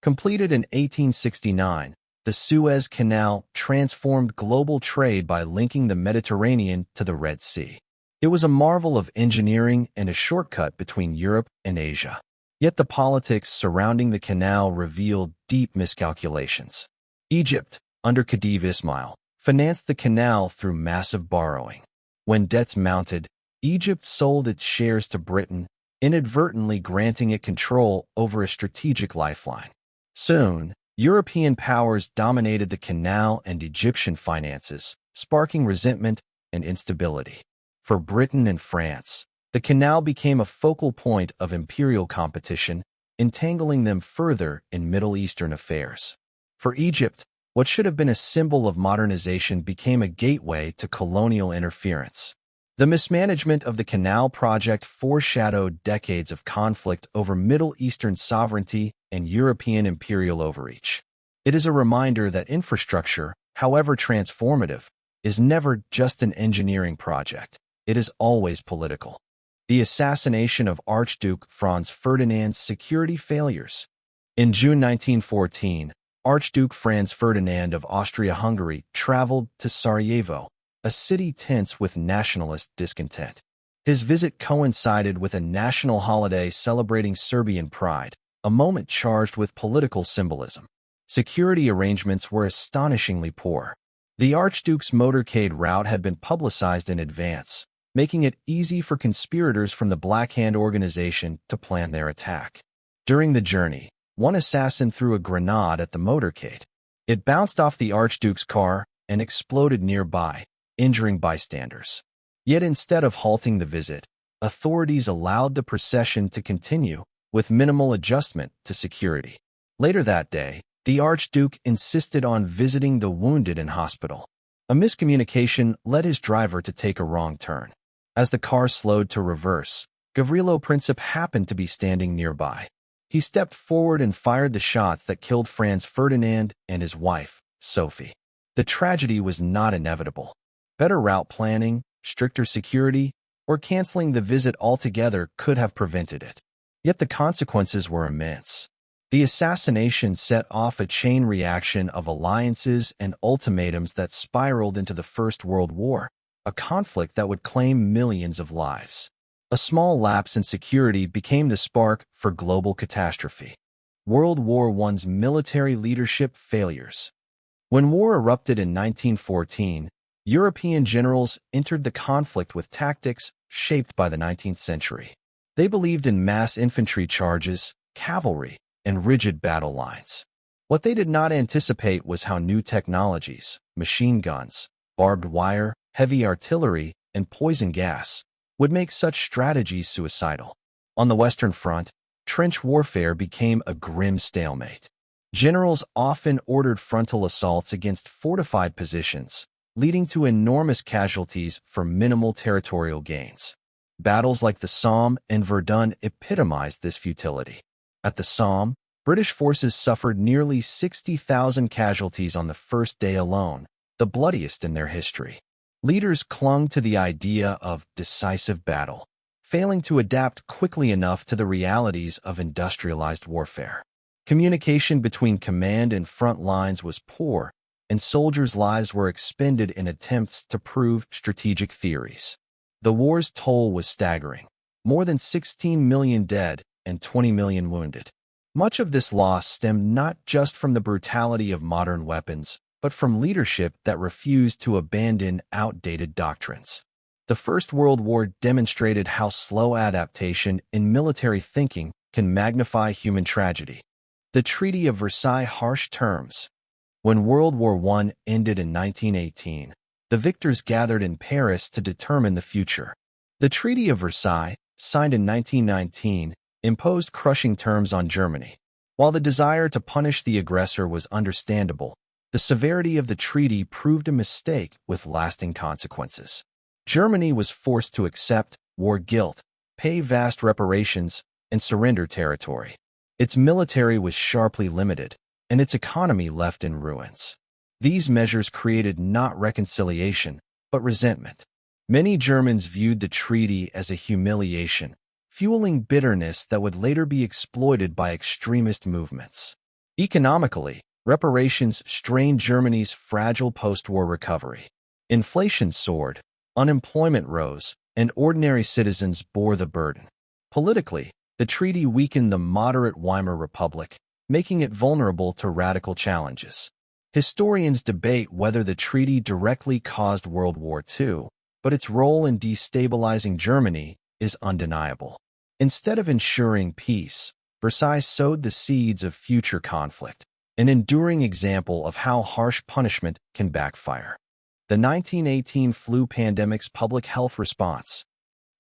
Completed in 1869, the Suez Canal transformed global trade by linking the Mediterranean to the Red Sea. It was a marvel of engineering and a shortcut between Europe and Asia. Yet the politics surrounding the canal revealed deep miscalculations. Egypt, under Khedive Ismail, financed the canal through massive borrowing. When debts mounted, Egypt sold its shares to Britain, inadvertently granting it control over a strategic lifeline. Soon, European powers dominated the canal and Egyptian finances, sparking resentment and instability. For Britain and France, the canal became a focal point of imperial competition, entangling them further in Middle Eastern affairs. For Egypt, what should have been a symbol of modernization became a gateway to colonial interference. The mismanagement of the canal project foreshadowed decades of conflict over Middle Eastern sovereignty and European imperial overreach. It is a reminder that infrastructure, however transformative, is never just an engineering project. It is always political. The assassination of Archduke Franz Ferdinand's security failures. In June 1914, Archduke Franz Ferdinand of Austria-Hungary traveled to Sarajevo, a city tense with nationalist discontent. His visit coincided with a national holiday celebrating Serbian pride, a moment charged with political symbolism. Security arrangements were astonishingly poor. The Archduke's motorcade route had been publicized in advance, making it easy for conspirators from the Black Hand organization to plan their attack. During the journey, one assassin threw a grenade at the motorcade. It bounced off the Archduke's car and exploded nearby, injuring bystanders. Yet instead of halting the visit, authorities allowed the procession to continue, with minimal adjustment to security. Later that day, the Archduke insisted on visiting the wounded in hospital. A miscommunication led his driver to take a wrong turn. As the car slowed to reverse, Gavrilo Princip happened to be standing nearby. He stepped forward and fired the shots that killed Franz Ferdinand and his wife, Sophie. The tragedy was not inevitable. Better route planning, stricter security, or canceling the visit altogether could have prevented it. Yet the consequences were immense. The assassination set off a chain reaction of alliances and ultimatums that spiraled into the First World War, a conflict that would claim millions of lives. A small lapse in security became the spark for global catastrophe. World War I's military leadership failures. When war erupted in 1914, European generals entered the conflict with tactics shaped by the 19th century. They believed in mass infantry charges, cavalry, and rigid battle lines. What they did not anticipate was how new technologies, machine guns, barbed wire, heavy artillery, and poison gas would make such strategies suicidal. On the Western Front, trench warfare became a grim stalemate. Generals often ordered frontal assaults against fortified positions, leading to enormous casualties for minimal territorial gains. Battles like the Somme and Verdun epitomized this futility. At the Somme, British forces suffered nearly 60,000 casualties on the first day alone, the bloodiest in their history. Leaders clung to the idea of decisive battle, failing to adapt quickly enough to the realities of industrialized warfare. Communication between command and front lines was poor, and soldiers' lives were expended in attempts to prove strategic theories. The war's toll was staggering: more than 16 million dead and 20 million wounded. Much of this loss stemmed not just from the brutality of modern weapons, but from leadership that refused to abandon outdated doctrines. The First World War demonstrated how slow adaptation in military thinking can magnify human tragedy. The Treaty of Versailles. Harsh terms. When World War I ended in 1918, the victors gathered in Paris to determine the future. The Treaty of Versailles, signed in 1919, imposed crushing terms on Germany. While the desire to punish the aggressor was understandable, the severity of the treaty proved a mistake with lasting consequences. Germany was forced to accept war guilt, pay vast reparations, and surrender territory. Its military was sharply limited, and its economy left in ruins. These measures created not reconciliation, but resentment. Many Germans viewed the treaty as a humiliation, fueling bitterness that would later be exploited by extremist movements. Economically, reparations strained Germany's fragile post-war recovery. Inflation soared, unemployment rose, and ordinary citizens bore the burden. Politically, the treaty weakened the moderate Weimar Republic, making it vulnerable to radical challenges. Historians debate whether the treaty directly caused World War II, but its role in destabilizing Germany is undeniable. Instead of ensuring peace, Versailles sowed the seeds of future conflict, an enduring example of how harsh punishment can backfire. The 1918 flu pandemic's public health response.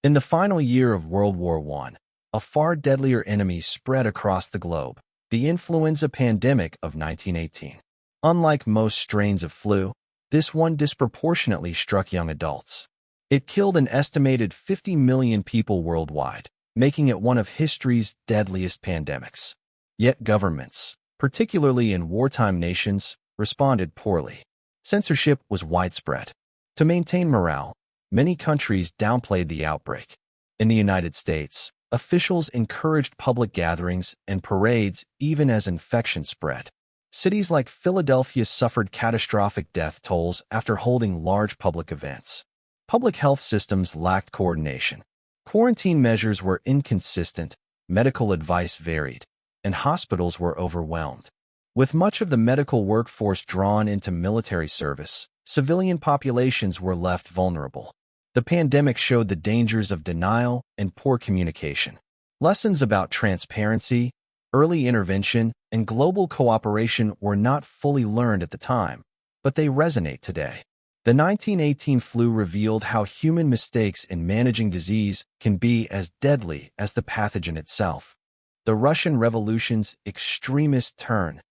In the final year of World War I, a far deadlier enemy spread across the globe: the influenza pandemic of 1918. Unlike most strains of flu, this one disproportionately struck young adults. It killed an estimated 50 million people worldwide, making it one of history's deadliest pandemics. Yet governments, particularly in wartime nations, responded poorly. Censorship was widespread. To maintain morale, many countries downplayed the outbreak. In the United States, officials encouraged public gatherings and parades even as infection spread. Cities like Philadelphia suffered catastrophic death tolls after holding large public events. Public health systems lacked coordination. Quarantine measures were inconsistent, medical advice varied, and hospitals were overwhelmed. With much of the medical workforce drawn into military service, civilian populations were left vulnerable. The pandemic showed the dangers of denial and poor communication. Lessons about transparency, early intervention, and global cooperation were not fully learned at the time, but they resonate today. The 1918 flu revealed how human mistakes in managing disease can be as deadly as the pathogen itself. The Russian Revolution's extremist turn.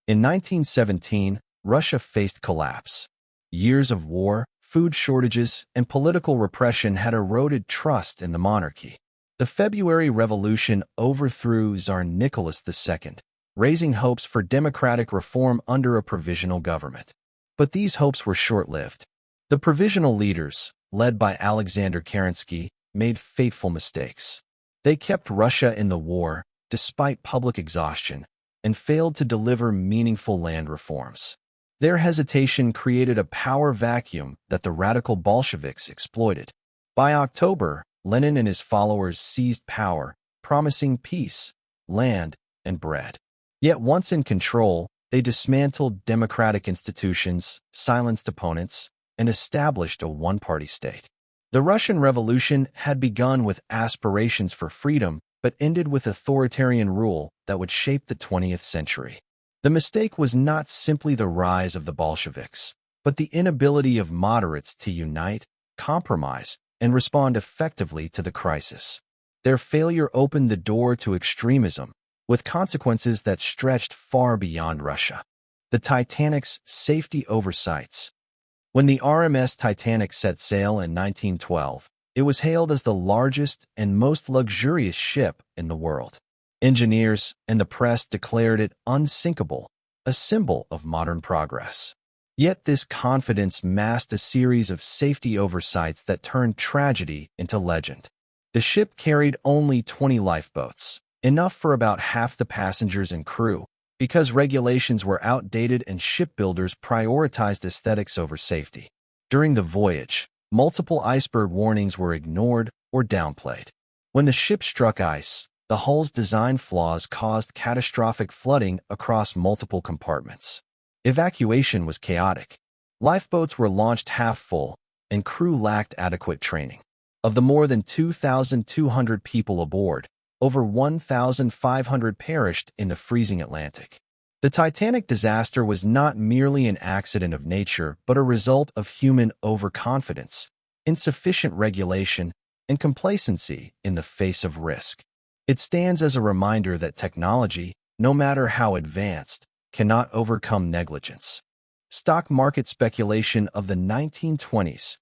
In 1917, Russia faced collapse. Years of war, food shortages, and political repression had eroded trust in the monarchy. The February Revolution overthrew Tsar Nicholas II, raising hopes for democratic reform under a provisional government. But these hopes were short-lived. The provisional leaders, led by Alexander Kerensky, made fateful mistakes. They kept Russia in the war, despite public exhaustion, and failed to deliver meaningful land reforms. Their hesitation created a power vacuum that the radical Bolsheviks exploited. By October, Lenin and his followers seized power, promising peace, land, and bread. Yet once in control, they dismantled democratic institutions, silenced opponents, and established a one-party state. The Russian Revolution had begun with aspirations for freedom, but ended with authoritarian rule that would shape the 20th century. The mistake was not simply the rise of the Bolsheviks, but the inability of moderates to unite, compromise, and respond effectively to the crisis. Their failure opened the door to extremism, with consequences that stretched far beyond Russia. The Titanic's safety oversights. When the RMS Titanic set sail in 1912, it was hailed as the largest and most luxurious ship in the world. Engineers and the press declared it unsinkable, a symbol of modern progress. Yet this confidence masked a series of safety oversights that turned tragedy into legend. The ship carried only 20 lifeboats, enough for about half the passengers and crew, because regulations were outdated and shipbuilders prioritized aesthetics over safety. During the voyage, multiple iceberg warnings were ignored or downplayed. When the ship struck ice, the hull's design flaws caused catastrophic flooding across multiple compartments. Evacuation was chaotic. Lifeboats were launched half full, and crew lacked adequate training. Of the more than 2,200 people aboard, over 1,500 perished in the freezing Atlantic. The Titanic disaster was not merely an accident of nature, but a result of human overconfidence, insufficient regulation, and complacency in the face of risk. It stands as a reminder that technology, no matter how advanced, cannot overcome negligence. Stock market speculation of the 1920s.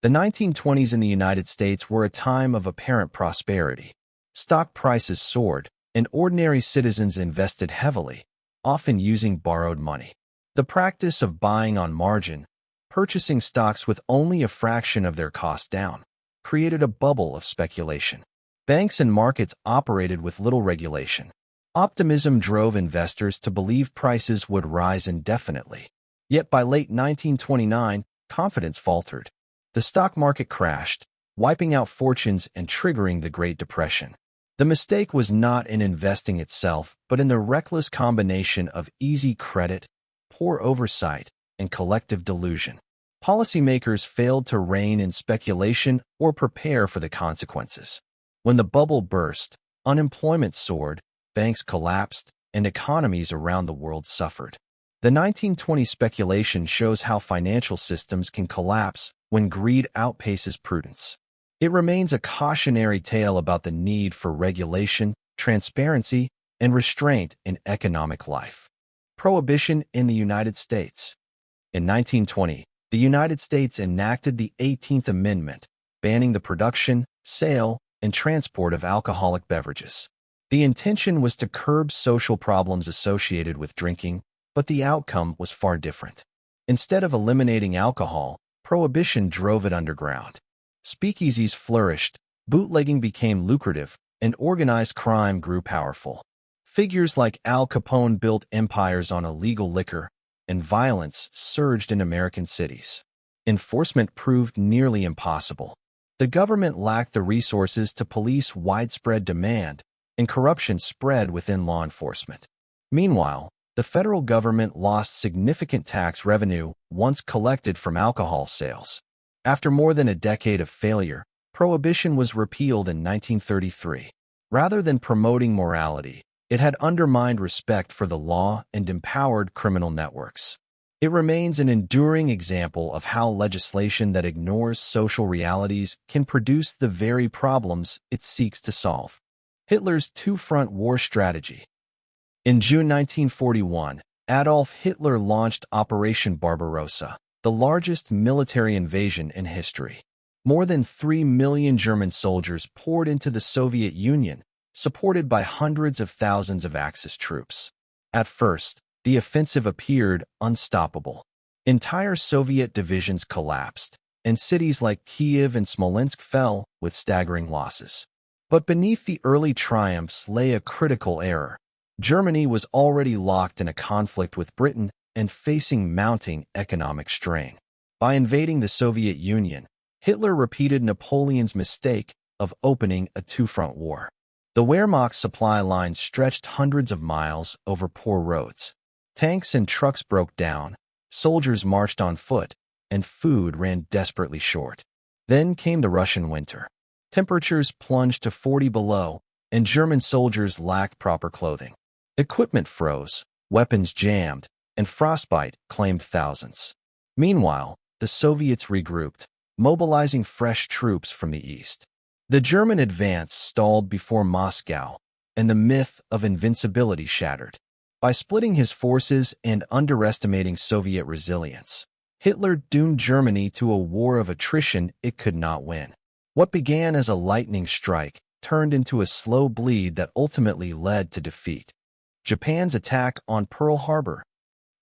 The 1920s in the United States were a time of apparent prosperity. Stock prices soared, and ordinary citizens invested heavily, often using borrowed money. The practice of buying on margin, purchasing stocks with only a fraction of their cost down, created a bubble of speculation. Banks and markets operated with little regulation. Optimism drove investors to believe prices would rise indefinitely. Yet by late 1929, confidence faltered. The stock market crashed, wiping out fortunes and triggering the Great Depression. The mistake was not in investing itself, but in the reckless combination of easy credit, poor oversight, and collective delusion. Policymakers failed to rein in speculation or prepare for the consequences. When the bubble burst, unemployment soared, banks collapsed, and economies around the world suffered. The 1920 speculation shows how financial systems can collapse when greed outpaces prudence. It remains a cautionary tale about the need for regulation, transparency, and restraint in economic life. Prohibition in the United States. In 1920, the United States enacted the 18th Amendment, banning the production, sale, and transport of alcoholic beverages. The intention was to curb social problems associated with drinking, but the outcome was far different. Instead of eliminating alcohol, prohibition drove it underground. Speakeasies flourished, Bootlegging became lucrative, and organized crime grew powerful. Figures like Al Capone built empires on illegal liquor, and violence surged in American cities. Enforcement proved nearly impossible. The government lacked the resources to police widespread demand, and corruption spread within law enforcement. Meanwhile, the federal government lost significant tax revenue once collected from alcohol sales. After more than a decade of failure, Prohibition was repealed in 1933. Rather than promoting morality, it had undermined respect for the law and empowered criminal networks. It remains an enduring example of how legislation that ignores social realities can produce the very problems it seeks to solve. Hitler's two-front war strategy. In June 1941, Adolf Hitler launched Operation Barbarossa, the largest military invasion in history. More than 3 million German soldiers poured into the Soviet Union, supported by hundreds of thousands of Axis troops. At first, the offensive appeared unstoppable. Entire Soviet divisions collapsed, and cities like Kiev and Smolensk fell with staggering losses. But beneath the early triumphs lay a critical error. Germany was already locked in a conflict with Britain and facing mounting economic strain. By invading the Soviet Union, Hitler repeated Napoleon's mistake of opening a two-front war. The Wehrmacht's supply lines stretched hundreds of miles over poor roads. Tanks and trucks broke down, soldiers marched on foot, and food ran desperately short. Then came the Russian winter. Temperatures plunged to 40 below, and German soldiers lacked proper clothing. Equipment froze, weapons jammed, and frostbite claimed thousands. Meanwhile, the Soviets regrouped, mobilizing fresh troops from the east. The German advance stalled before Moscow, and the myth of invincibility shattered. By splitting his forces and underestimating Soviet resilience, Hitler doomed Germany to a war of attrition it could not win. What began as a lightning strike turned into a slow bleed that ultimately led to defeat. Japan's attack on Pearl Harbor.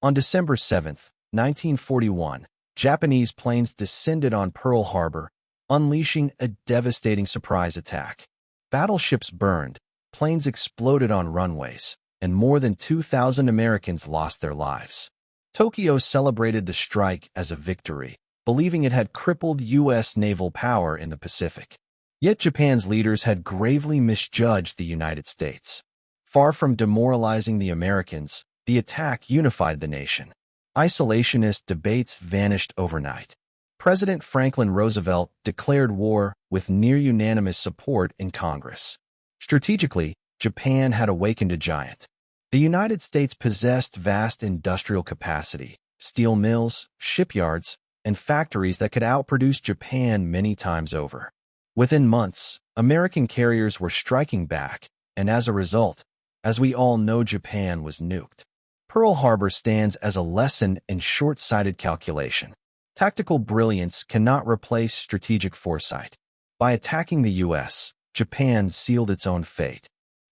On December 7, 1941, Japanese planes descended on Pearl Harbor, unleashing a devastating surprise attack. Battleships burned, planes exploded on runways, and more than 2,000 Americans lost their lives. Tokyo celebrated the strike as a victory, believing it had crippled U.S. naval power in the Pacific. Yet Japan's leaders had gravely misjudged the United States. Far from demoralizing the Americans, the attack unified the nation. Isolationist debates vanished overnight. President Franklin Roosevelt declared war with near-unanimous support in Congress. Strategically, Japan had awakened a giant. The United States possessed vast industrial capacity, steel mills, shipyards, and factories that could outproduce Japan many times over. Within months, American carriers were striking back, and as a result, as we all know, Japan was nuked. Pearl Harbor stands as a lesson in short-sighted calculation. Tactical brilliance cannot replace strategic foresight. By attacking the U.S., Japan sealed its own fate.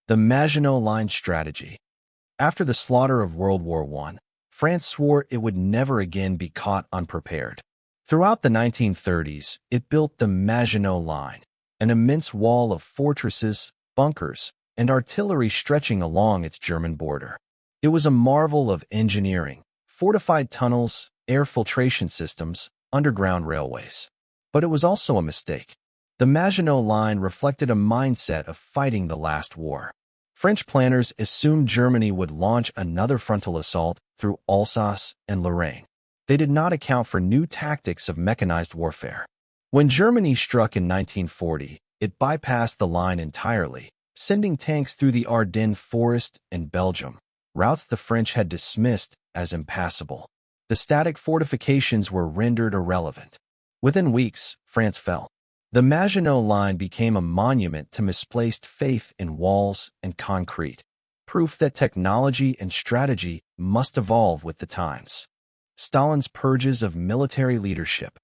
The Maginot Line strategy. After the slaughter of World War I, France swore it would never again be caught unprepared. Throughout the 1930s, it built the Maginot Line, an immense wall of fortresses, bunkers, and artillery stretching along its German border. It was a marvel of engineering, fortified tunnels, air filtration systems, underground railways. But it was also a mistake. The Maginot Line reflected a mindset of fighting the last war. French planners assumed Germany would launch another frontal assault through Alsace and Lorraine. They did not account for new tactics of mechanized warfare. When Germany struck in 1940, it bypassed the line entirely, sending tanks through the Ardennes forest and Belgium, routes the French had dismissed as impassable. The static fortifications were rendered irrelevant. Within weeks, France fell. The Maginot Line became a monument to misplaced faith in walls and concrete, proof that technology and strategy must evolve with the times. Stalin's purges of military leadership.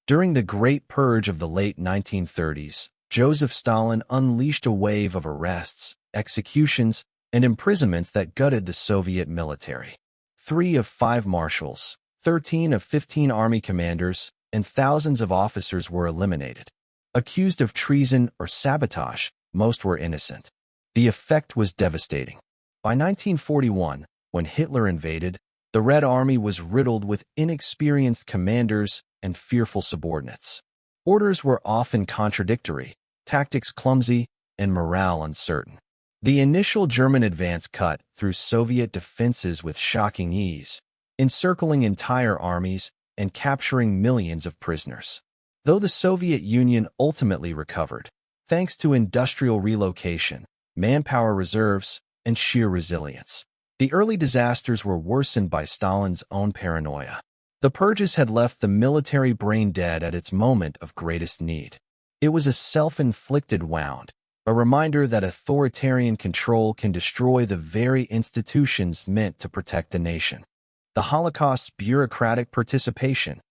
During the Great Purge of the late 1930s, Joseph Stalin unleashed a wave of arrests, executions, and imprisonments that gutted the Soviet military. 3 of 5 marshals, 13 of 15 army commanders, and thousands of officers were eliminated. Accused of treason or sabotage, most were innocent. The effect was devastating. By 1941, when Hitler invaded, the Red Army was riddled with inexperienced commanders and fearful subordinates. Orders were often contradictory, tactics clumsy, and morale uncertain. The initial German advance cut through Soviet defenses with shocking ease, encircling entire armies and capturing millions of prisoners. Though the Soviet Union ultimately recovered, thanks to industrial relocation, manpower reserves, and sheer resilience, the early disasters were worsened by Stalin's own paranoia. The purges had left the military brain dead at its moment of greatest need. It was a self-inflicted wound, a reminder that authoritarian control can destroy the very institutions meant to protect a nation. The Holocaust's bureaucratic participation.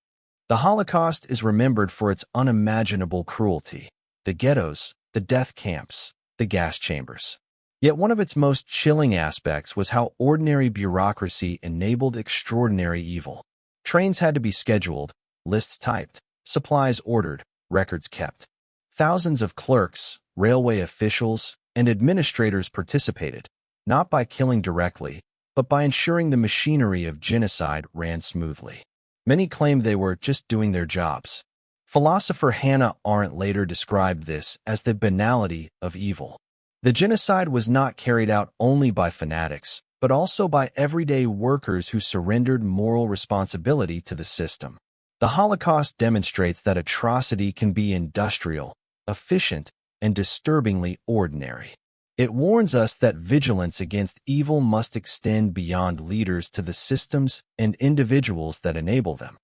The Holocaust is remembered for its unimaginable cruelty: the ghettos, the death camps, the gas chambers. Yet one of its most chilling aspects was how ordinary bureaucracy enabled extraordinary evil. Trains had to be scheduled, lists typed, supplies ordered, records kept. Thousands of clerks, railway officials, and administrators participated, not by killing directly, but by ensuring the machinery of genocide ran smoothly. Many claimed they were just doing their jobs. Philosopher Hannah Arendt later described this as the banality of evil. The genocide was not carried out only by fanatics, but also by everyday workers who surrendered moral responsibility to the system. The Holocaust demonstrates that atrocity can be industrial, efficient, and disturbingly ordinary. It warns us that vigilance against evil must extend beyond leaders to the systems and individuals that enable them.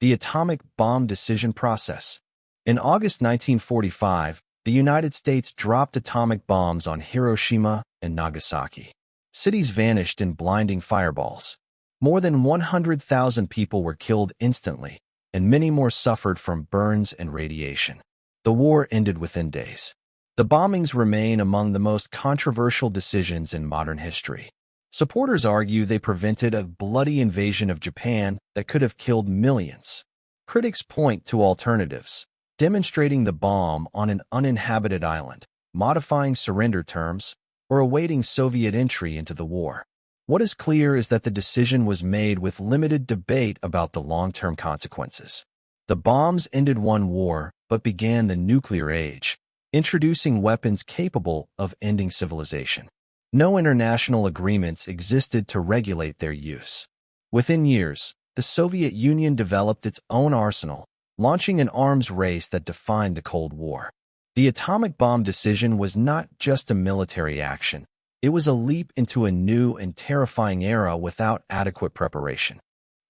The atomic bomb decision process. In August 1945, the United States dropped atomic bombs on Hiroshima and Nagasaki. Cities vanished in blinding fireballs. More than 100,000 people were killed instantly, and many more suffered from burns and radiation. The war ended within days. The bombings remain among the most controversial decisions in modern history. Supporters argue they prevented a bloody invasion of Japan that could have killed millions. Critics point to alternatives, demonstrating the bomb on an uninhabited island, modifying surrender terms, or awaiting Soviet entry into the war. What is clear is that the decision was made with limited debate about the long-term consequences. The bombs ended one war, but began the nuclear age, introducing weapons capable of ending civilization. No international agreements existed to regulate their use. Within years, the Soviet Union developed its own arsenal, launching an arms race that defined the Cold War. The atomic bomb decision was not just a military action. It was a leap into a new and terrifying era without adequate preparation.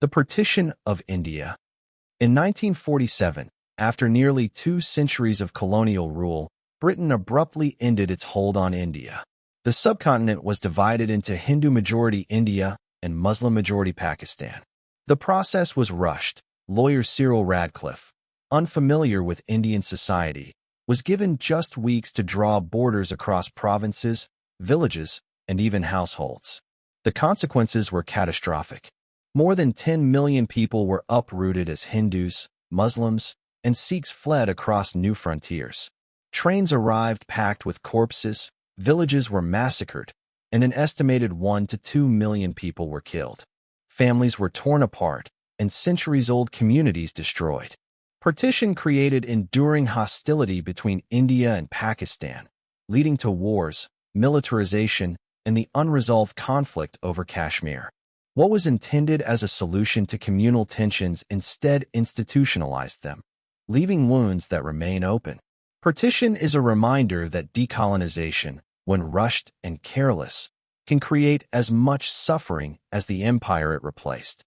The partition of India. In 1947, after nearly 2 centuries of colonial rule, Britain abruptly ended its hold on India. The subcontinent was divided into Hindu-majority India and Muslim-majority Pakistan. The process was rushed. Lawyer Cyril Radcliffe, unfamiliar with Indian society, was given just weeks to draw borders across provinces, villages, and even households. The consequences were catastrophic. More than 10 million people were uprooted as Hindus, Muslims, and Sikhs fled across new frontiers. Trains arrived packed with corpses, villages were massacred, and an estimated 1 to 2 million people were killed. Families were torn apart, and centuries-old communities destroyed. Partition created enduring hostility between India and Pakistan, leading to wars, militarization, and the unresolved conflict over Kashmir. What was intended as a solution to communal tensions instead institutionalized them, leaving wounds that remain open. Partition is a reminder that decolonization, when rushed and careless, can create as much suffering as the empire it replaced.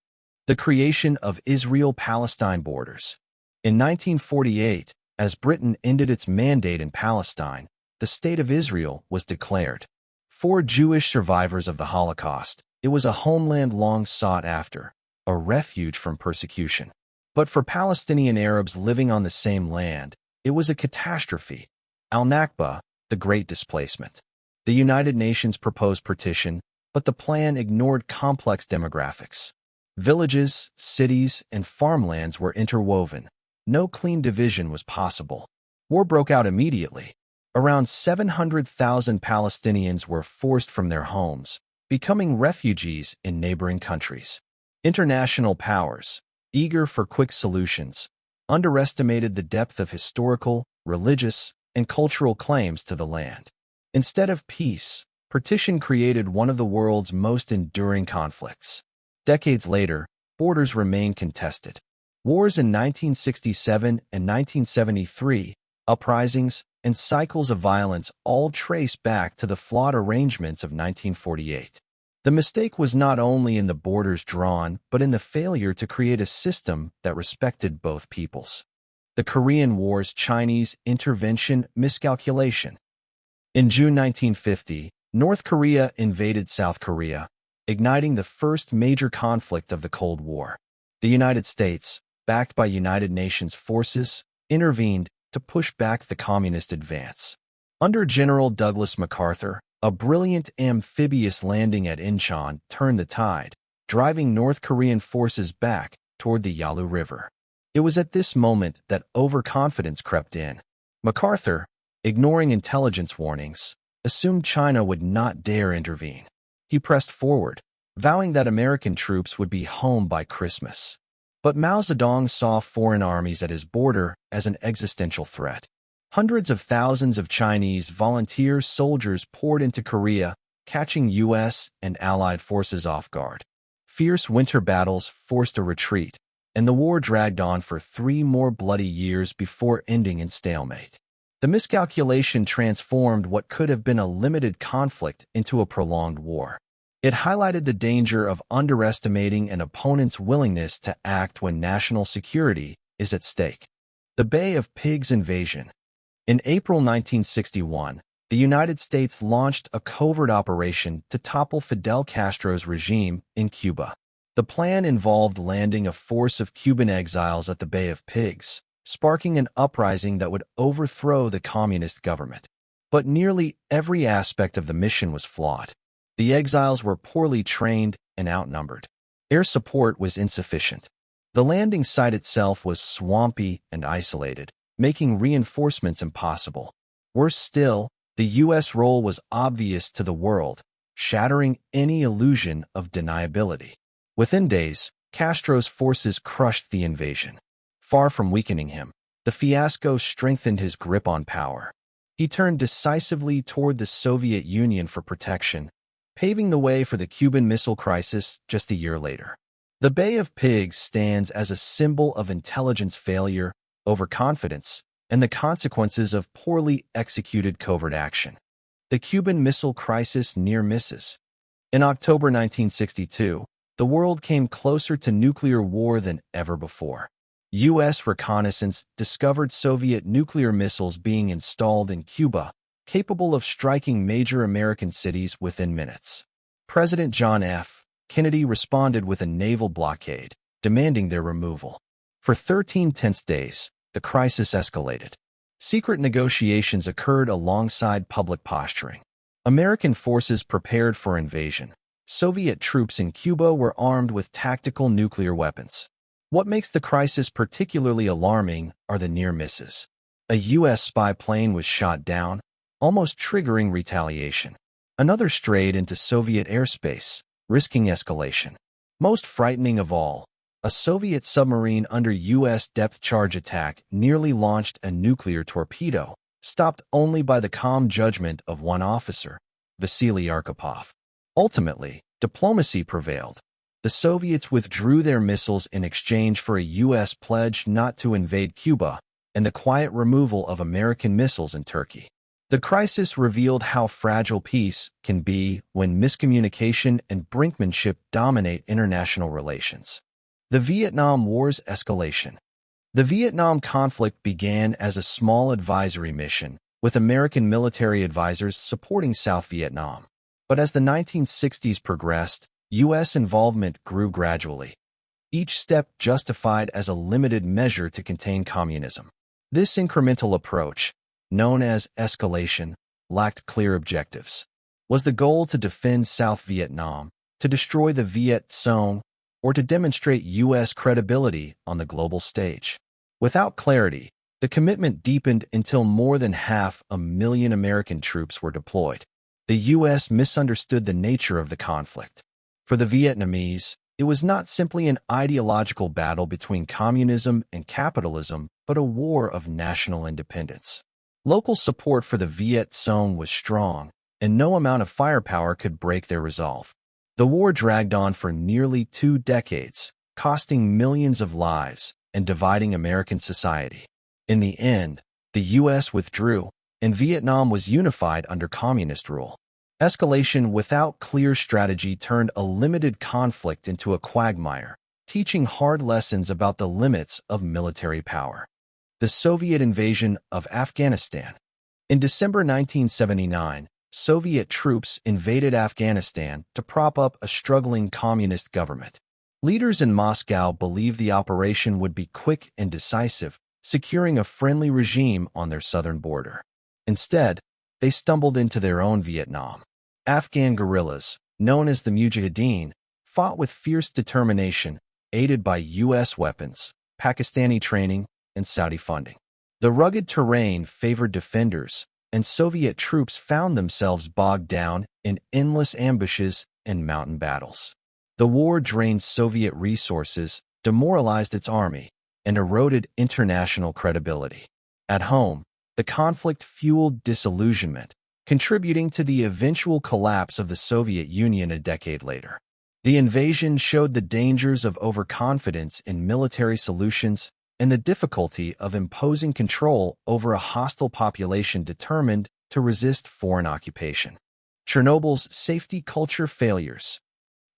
The creation of Israel-Palestine borders. In 1948, as Britain ended its mandate in Palestine, the State of Israel was declared. For Jewish survivors of the Holocaust, it was a homeland long sought after, a refuge from persecution. But for Palestinian Arabs living on the same land, it was a catastrophe. Al-Nakba, the Great Displacement. The United Nations proposed partition, but the plan ignored complex demographics. Villages, cities, and farmlands were interwoven. No clean division was possible. War broke out immediately. Around 700,000 Palestinians were forced from their homes, becoming refugees in neighboring countries. International powers, eager for quick solutions, underestimated the depth of historical, religious, and cultural claims to the land. Instead of peace, partition created one of the world's most enduring conflicts. Decades later, borders remain contested. Wars in 1967 and 1973, uprisings, and cycles of violence all trace back to the flawed arrangements of 1948. The mistake was not only in the borders drawn, but in the failure to create a system that respected both peoples. The Korean War's Chinese intervention miscalculation. In June 1950, North Korea invaded South Korea, igniting the first major conflict of the Cold War. The United States, backed by United Nations forces, intervened to push back the communist advance. Under General Douglas MacArthur, a brilliant amphibious landing at Incheon turned the tide, driving North Korean forces back toward the Yalu River. It was at this moment that overconfidence crept in. MacArthur, ignoring intelligence warnings, assumed China would not dare intervene. He pressed forward, vowing that American troops would be home by Christmas. But Mao Zedong saw foreign armies at his border as an existential threat. Hundreds of thousands of Chinese volunteer soldiers poured into Korea, catching U.S. and Allied forces off guard. Fierce winter battles forced a retreat, and the war dragged on for 3 more bloody years before ending in stalemate. The miscalculation transformed what could have been a limited conflict into a prolonged war. It highlighted the danger of underestimating an opponent's willingness to act when national security is at stake. The Bay of Pigs invasion. In April 1961, the United States launched a covert operation to topple Fidel Castro's regime in Cuba. The plan involved landing a force of Cuban exiles at the Bay of Pigs, sparking an uprising that would overthrow the communist government. But nearly every aspect of the mission was flawed. The exiles were poorly trained and outnumbered. Air support was insufficient. The landing site itself was swampy and isolated, making reinforcements impossible. Worse still, the U.S. role was obvious to the world, shattering any illusion of deniability. Within days, Castro's forces crushed the invasion. Far from weakening him, the fiasco strengthened his grip on power. He turned decisively toward the Soviet Union for protection, paving the way for the Cuban Missile Crisis just a year later. The Bay of Pigs stands as a symbol of intelligence failure, overconfidence, and the consequences of poorly executed covert action. The Cuban Missile Crisis near misses. In October 1962, the world came closer to nuclear war than ever before. U.S. reconnaissance discovered Soviet nuclear missiles being installed in Cuba, capable of striking major American cities within minutes. President John F. Kennedy responded with a naval blockade, demanding their removal. For 13 tense days, the crisis escalated. Secret negotiations occurred alongside public posturing. American forces prepared for invasion. Soviet troops in Cuba were armed with tactical nuclear weapons. What makes the crisis particularly alarming are the near misses. A U.S. spy plane was shot down, almost triggering retaliation. Another strayed into Soviet airspace, risking escalation. Most frightening of all, a Soviet submarine under U.S. depth charge attack nearly launched a nuclear torpedo, stopped only by the calm judgment of one officer, Vasily Arkhipov. Ultimately, diplomacy prevailed. The Soviets withdrew their missiles in exchange for a U.S. pledge not to invade Cuba and the quiet removal of American missiles in Turkey. The crisis revealed how fragile peace can be when miscommunication and brinkmanship dominate international relations. The Vietnam War's escalation. The Vietnam conflict began as a small advisory mission, with American military advisors supporting South Vietnam. But as the 1960s progressed, U.S. involvement grew gradually, each step justified as a limited measure to contain communism. This incremental approach, known as escalation, lacked clear objectives. Was the goal to defend South Vietnam, to destroy the Viet Cong, or to demonstrate U.S. credibility on the global stage? Without clarity, The commitment deepened until more than 500,000 American troops were deployed. The U.S. misunderstood the nature of the conflict. For the Vietnamese, it was not simply an ideological battle between communism and capitalism, but a war of national independence. Local support for the Viet Cong was strong, and no amount of firepower could break their resolve. The war dragged on for nearly 2 decades, costing millions of lives and dividing American society. In the end, the U.S. withdrew, and Vietnam was unified under communist rule. Escalation without clear strategy turned a limited conflict into a quagmire, teaching hard lessons about the limits of military power. The Soviet invasion of Afghanistan. In December 1979, Soviet troops invaded Afghanistan to prop up a struggling communist government. Leaders in Moscow believed the operation would be quick and decisive, securing a friendly regime on their southern border. Instead, they stumbled into their own Vietnam. Afghan guerrillas, known as the Mujahideen, fought with fierce determination, aided by U.S. weapons, Pakistani training, and Saudi funding. The rugged terrain favored defenders, and Soviet troops found themselves bogged down in endless ambushes and mountain battles. The war drained Soviet resources, demoralized its army, and eroded international credibility. At home, the conflict fueled disillusionment, contributing to the eventual collapse of the Soviet Union a decade later. The invasion showed the dangers of overconfidence in military solutions and the difficulty of imposing control over a hostile population determined to resist foreign occupation. Chernobyl's safety culture failures.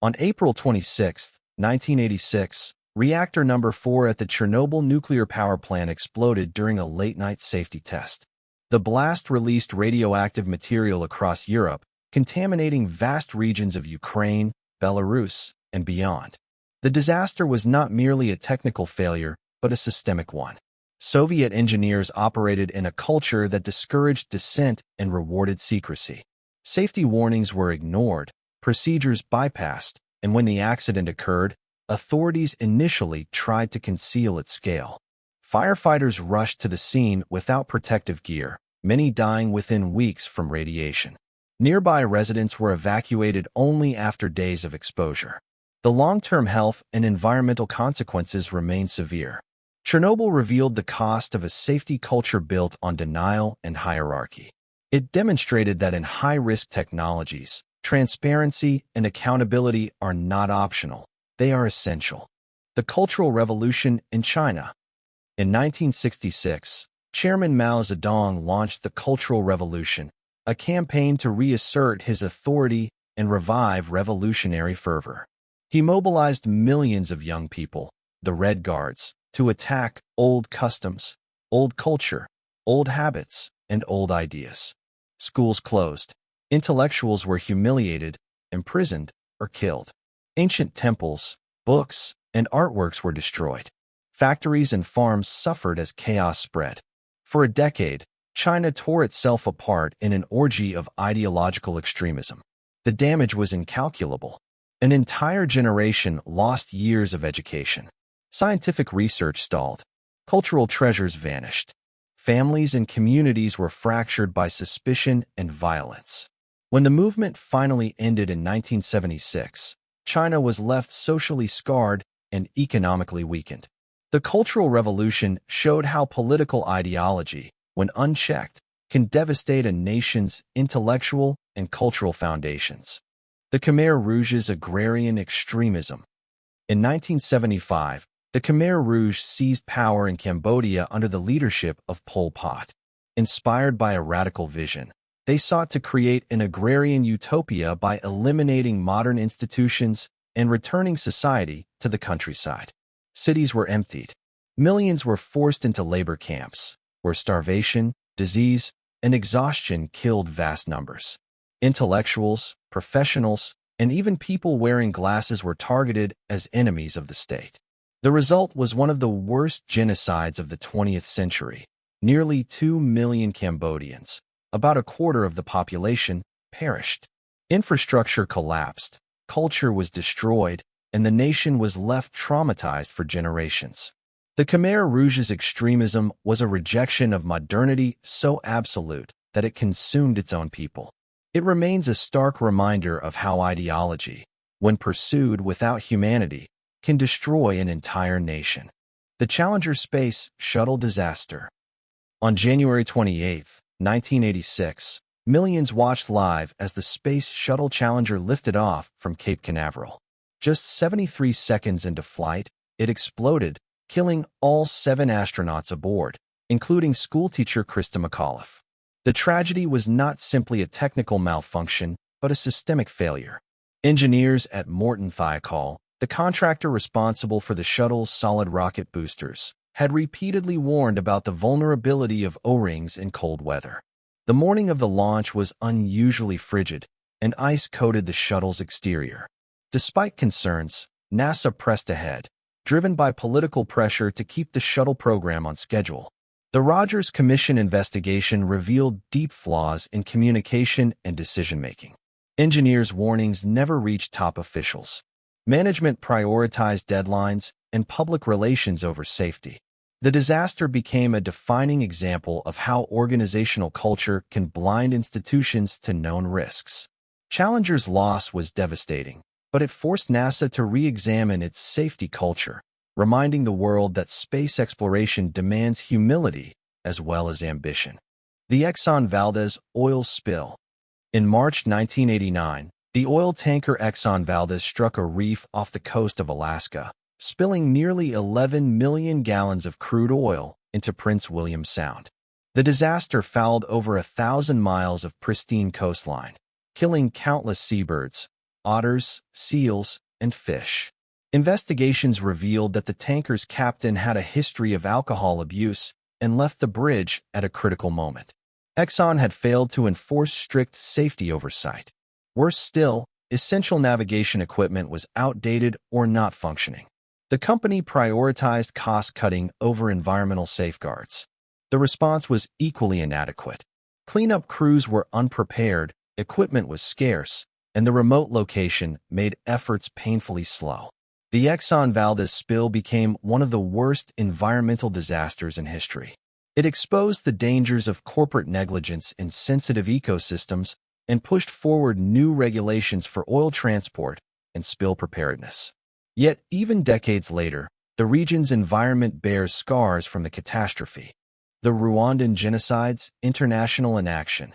On April 26, 1986, reactor number 4 at the Chernobyl nuclear power plant exploded during a late-night safety test. The blast released radioactive material across Europe, contaminating vast regions of Ukraine, Belarus, and beyond. The disaster was not merely a technical failure, but a systemic one. Soviet engineers operated in a culture that discouraged dissent and rewarded secrecy. Safety warnings were ignored, procedures bypassed, and when the accident occurred, authorities initially tried to conceal its scale. Firefighters rushed to the scene without protective gear, many dying within weeks from radiation. Nearby residents were evacuated only after days of exposure. The long-term health and environmental consequences remain severe. Chernobyl revealed the cost of a safety culture built on denial and hierarchy. It demonstrated that in high-risk technologies, transparency and accountability are not optional. They are essential. The Cultural Revolution in China. In 1966, Chairman Mao Zedong launched the Cultural Revolution, a campaign to reassert his authority and revive revolutionary fervor. He mobilized millions of young people, the Red Guards, to attack old customs, old culture, old habits, and old ideas. Schools closed. Intellectuals were humiliated, imprisoned, or killed. Ancient temples, books, and artworks were destroyed. Factories and farms suffered as chaos spread. For a decade, China tore itself apart in an orgy of ideological extremism. The damage was incalculable. An entire generation lost years of education. Scientific research stalled. Cultural treasures vanished. Families and communities were fractured by suspicion and violence. When the movement finally ended in 1976, China was left socially scarred and economically weakened. The Cultural Revolution showed how political ideology, when unchecked, can devastate a nation's intellectual and cultural foundations. The Khmer Rouge's agrarian extremism. In 1975, the Khmer Rouge seized power in Cambodia under the leadership of Pol Pot. Inspired by a radical vision, they sought to create an agrarian utopia by eliminating modern institutions and returning society to the countryside. Cities were emptied. Millions were forced into labor camps, where starvation, disease, and exhaustion killed vast numbers. Intellectuals, professionals, and even people wearing glasses were targeted as enemies of the state. The result was one of the worst genocides of the 20th century. Nearly 2 million Cambodians, about a quarter of the population, perished. Infrastructure collapsed, culture was destroyed, and the nation was left traumatized for generations. The The Khmer Rouge's extremism was a rejection of modernity so absolute that it consumed its own people. It remains a stark reminder of how ideology, when pursued without humanity, can destroy an entire nation. The Challenger Space Shuttle disaster. On January 28, 1986, millions watched live as the Space Shuttle Challenger lifted off from Cape Canaveral. Just 73 seconds into flight, it exploded, killing all 7 astronauts aboard, including schoolteacher Christa McAuliffe. The tragedy was not simply a technical malfunction, but a systemic failure. Engineers at Morton Thiokol, the contractor responsible for the shuttle's solid rocket boosters, had repeatedly warned about the vulnerability of O-rings in cold weather. The morning of the launch was unusually frigid, and ice coated the shuttle's exterior. Despite concerns, NASA pressed ahead, driven by political pressure to keep the shuttle program on schedule. The Rogers Commission investigation revealed deep flaws in communication and decision-making. Engineers' warnings never reached top officials. Management prioritized deadlines and public relations over safety. The disaster became a defining example of how organizational culture can blind institutions to known risks. Challenger's loss was devastating, but it forced NASA to re-examine its safety culture, reminding the world that space exploration demands humility as well as ambition. The Exxon Valdez oil spill. In March 1989, the oil tanker Exxon Valdez struck a reef off the coast of Alaska, spilling nearly 11 million gallons of crude oil into Prince William Sound. The disaster fouled over 1,000 miles of pristine coastline, killing countless seabirds, otters, seals, and fish. Investigations revealed that the tanker's captain had a history of alcohol abuse and left the bridge at a critical moment. Exxon had failed to enforce strict safety oversight. Worse still, essential navigation equipment was outdated or not functioning. The company prioritized cost-cutting over environmental safeguards. The response was equally inadequate. Cleanup crews were unprepared, equipment was scarce, and the remote location made efforts painfully slow. The Exxon Valdez spill became one of the worst environmental disasters in history. It exposed the dangers of corporate negligence in sensitive ecosystems and pushed forward new regulations for oil transport and spill preparedness. Yet, even decades later, the region's environment bears scars from the catastrophe. The Rwandan genocides, international inaction.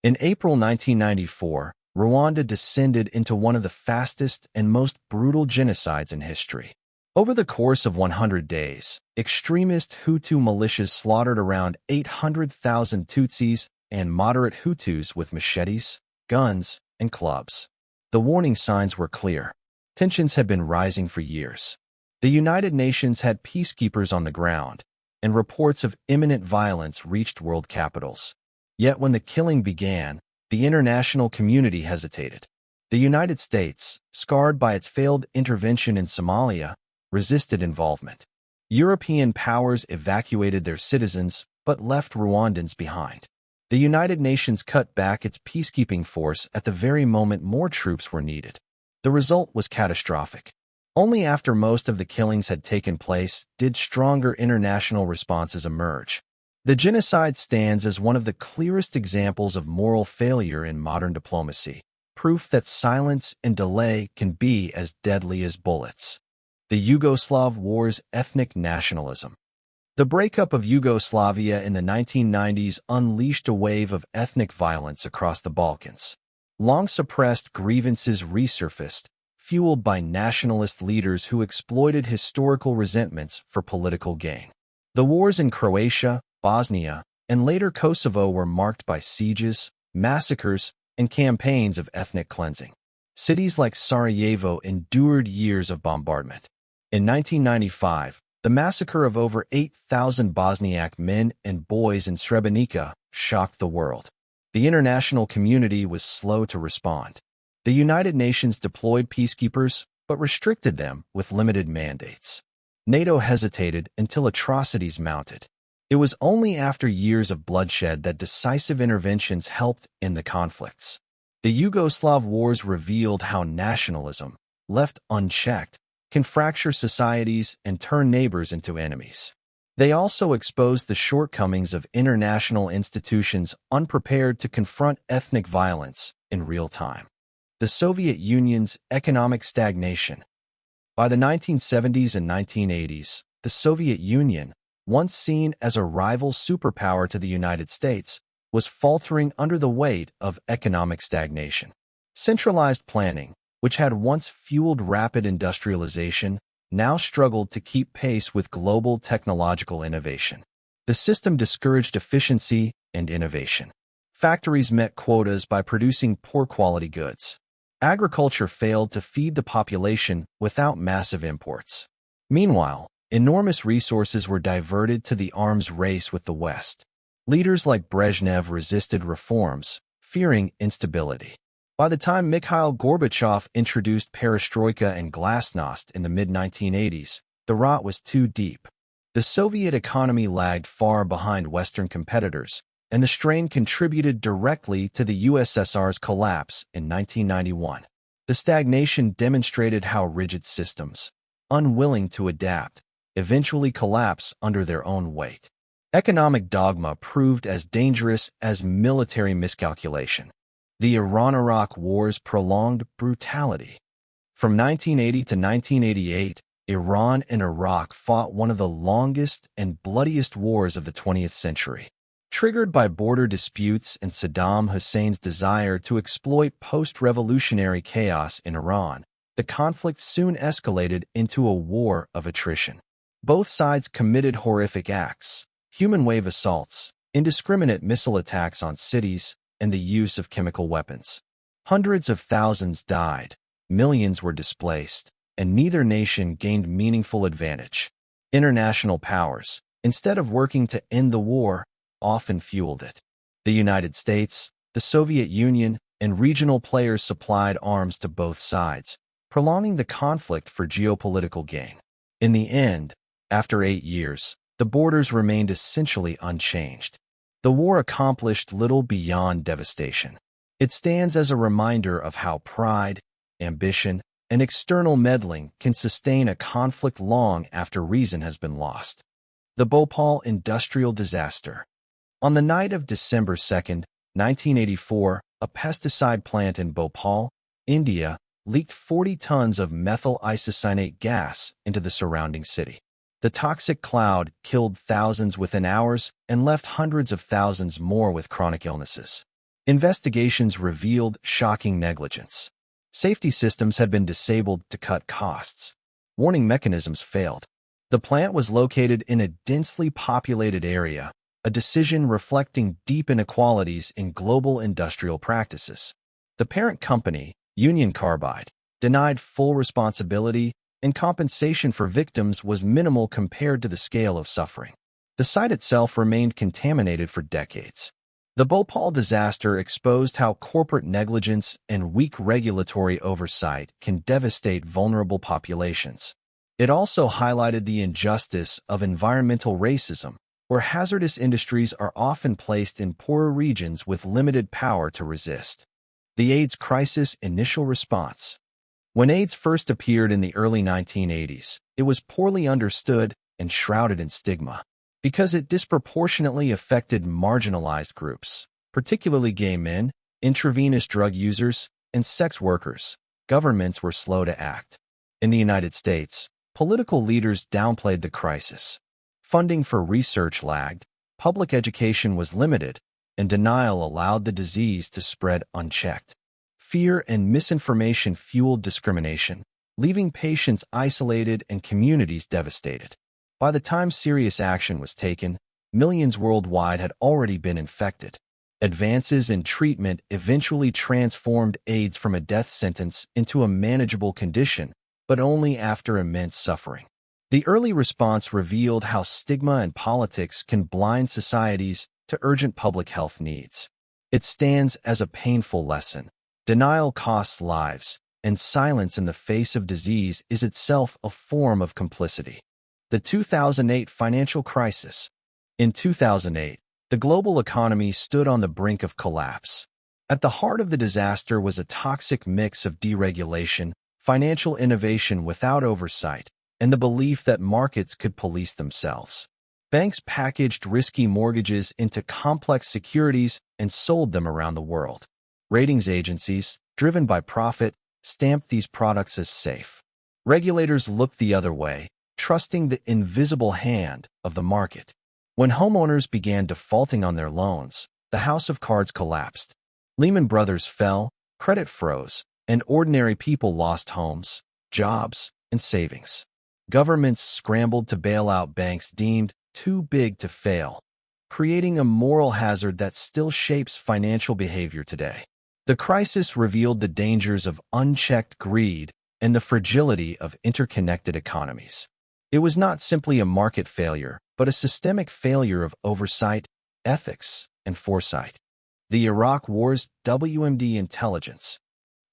In April 1994, Rwanda descended into one of the fastest and most brutal genocides in history. Over the course of 100 days, extremist Hutu militias slaughtered around 800,000 Tutsis and moderate Hutus with machetes, guns, and clubs. The warning signs were clear. Tensions had been rising for years. The United Nations had peacekeepers on the ground, and reports of imminent violence reached world capitals. Yet when the killing began, the international community hesitated. The United States, scarred by its failed intervention in Somalia, resisted involvement. European powers evacuated their citizens but left Rwandans behind. The United Nations cut back its peacekeeping force at the very moment more troops were needed. The result was catastrophic. Only after most of the killings had taken place did stronger international responses emerge. The genocide stands as one of the clearest examples of moral failure in modern diplomacy, proof that silence and delay can be as deadly as bullets. The Yugoslav War's ethnic nationalism. The breakup of Yugoslavia in the 1990s unleashed a wave of ethnic violence across the Balkans. Long-suppressed grievances resurfaced, fueled by nationalist leaders who exploited historical resentments for political gain. The wars in Croatia, Bosnia, and later Kosovo were marked by sieges, massacres, and campaigns of ethnic cleansing. Cities like Sarajevo endured years of bombardment. In 1995, the massacre of over 8,000 Bosniak men and boys in Srebrenica shocked the world. The international community was slow to respond. The United Nations deployed peacekeepers, but restricted them with limited mandates. NATO hesitated until atrocities mounted. It was only after years of bloodshed that decisive interventions helped end the conflicts. The Yugoslav wars revealed how nationalism, left unchecked, can fracture societies and turn neighbors into enemies. They also expose the shortcomings of international institutions unprepared to confront ethnic violence in real time. The Soviet Union's economic stagnation. By the 1970s and 1980s, the Soviet Union, once seen as a rival superpower to the United States, was faltering under the weight of economic stagnation. Centralized planning, which had once fueled rapid industrialization, now struggled to keep pace with global technological innovation. The system discouraged efficiency and innovation. Factories met quotas by producing poor-quality goods. Agriculture failed to feed the population without massive imports. Meanwhile, enormous resources were diverted to the arms race with the West. Leaders like Brezhnev resisted reforms, fearing instability. By the time Mikhail Gorbachev introduced perestroika and glasnost in the mid-1980s, the rot was too deep. The Soviet economy lagged far behind Western competitors, and the strain contributed directly to the USSR's collapse in 1991. The stagnation demonstrated how rigid systems, unwilling to adapt, eventually collapse under their own weight. Economic dogma proved as dangerous as military miscalculation. The Iran-Iraq War's prolonged brutality. From 1980 to 1988, Iran and Iraq fought one of the longest and bloodiest wars of the 20th century. Triggered by border disputes and Saddam Hussein's desire to exploit post-revolutionary chaos in Iran, the conflict soon escalated into a war of attrition. Both sides committed horrific acts: human wave assaults, indiscriminate missile attacks on cities, and the use of chemical weapons. Hundreds of thousands died, millions were displaced, and neither nation gained meaningful advantage. International powers, instead of working to end the war, often fueled it. The United States, the Soviet Union, and regional players supplied arms to both sides, prolonging the conflict for geopolitical gain. In the end, after 8 years, the borders remained essentially unchanged. The war accomplished little beyond devastation. It stands as a reminder of how pride, ambition, and external meddling can sustain a conflict long after reason has been lost. The Bhopal industrial disaster. On the night of December 2, 1984, a pesticide plant in Bhopal, India, leaked 40 tons of methyl isocyanate gas into the surrounding city. The toxic cloud killed thousands within hours and left hundreds of thousands more with chronic illnesses. Investigations revealed shocking negligence. Safety systems had been disabled to cut costs. Warning mechanisms failed. The plant was located in a densely populated area, a decision reflecting deep inequalities in global industrial practices. The parent company, Union Carbide, denied full responsibility, and compensation for victims was minimal compared to the scale of suffering. The site itself remained contaminated for decades. The Bhopal disaster exposed how corporate negligence and weak regulatory oversight can devastate vulnerable populations. It also highlighted the injustice of environmental racism, where hazardous industries are often placed in poorer regions with limited power to resist. The AIDS crisis initial response. When AIDS first appeared in the early 1980s, it was poorly understood and shrouded in stigma. Because it disproportionately affected marginalized groups, particularly gay men, intravenous drug users, and sex workers, governments were slow to act. In the United States, political leaders downplayed the crisis. Funding for research lagged, public education was limited, and denial allowed the disease to spread unchecked. Fear and misinformation fueled discrimination, leaving patients isolated and communities devastated. By the time serious action was taken, millions worldwide had already been infected. Advances in treatment eventually transformed AIDS from a death sentence into a manageable condition, but only after immense suffering. The early response revealed how stigma and politics can blind societies to urgent public health needs. It stands as a painful lesson. Denial costs lives, and silence in the face of disease is itself a form of complicity. The 2008 financial crisis. In 2008, the global economy stood on the brink of collapse. At the heart of the disaster was a toxic mix of deregulation, financial innovation without oversight, and the belief that markets could police themselves. Banks packaged risky mortgages into complex securities and sold them around the world. Ratings agencies, driven by profit, stamped these products as safe. Regulators looked the other way, trusting the invisible hand of the market. When homeowners began defaulting on their loans, the house of cards collapsed. Lehman Brothers fell, credit froze, and ordinary people lost homes, jobs, and savings. Governments scrambled to bail out banks deemed too big to fail, creating a moral hazard that still shapes financial behavior today. The crisis revealed the dangers of unchecked greed and the fragility of interconnected economies. It was not simply a market failure, but a systemic failure of oversight, ethics, and foresight. The Iraq War's WMD intelligence.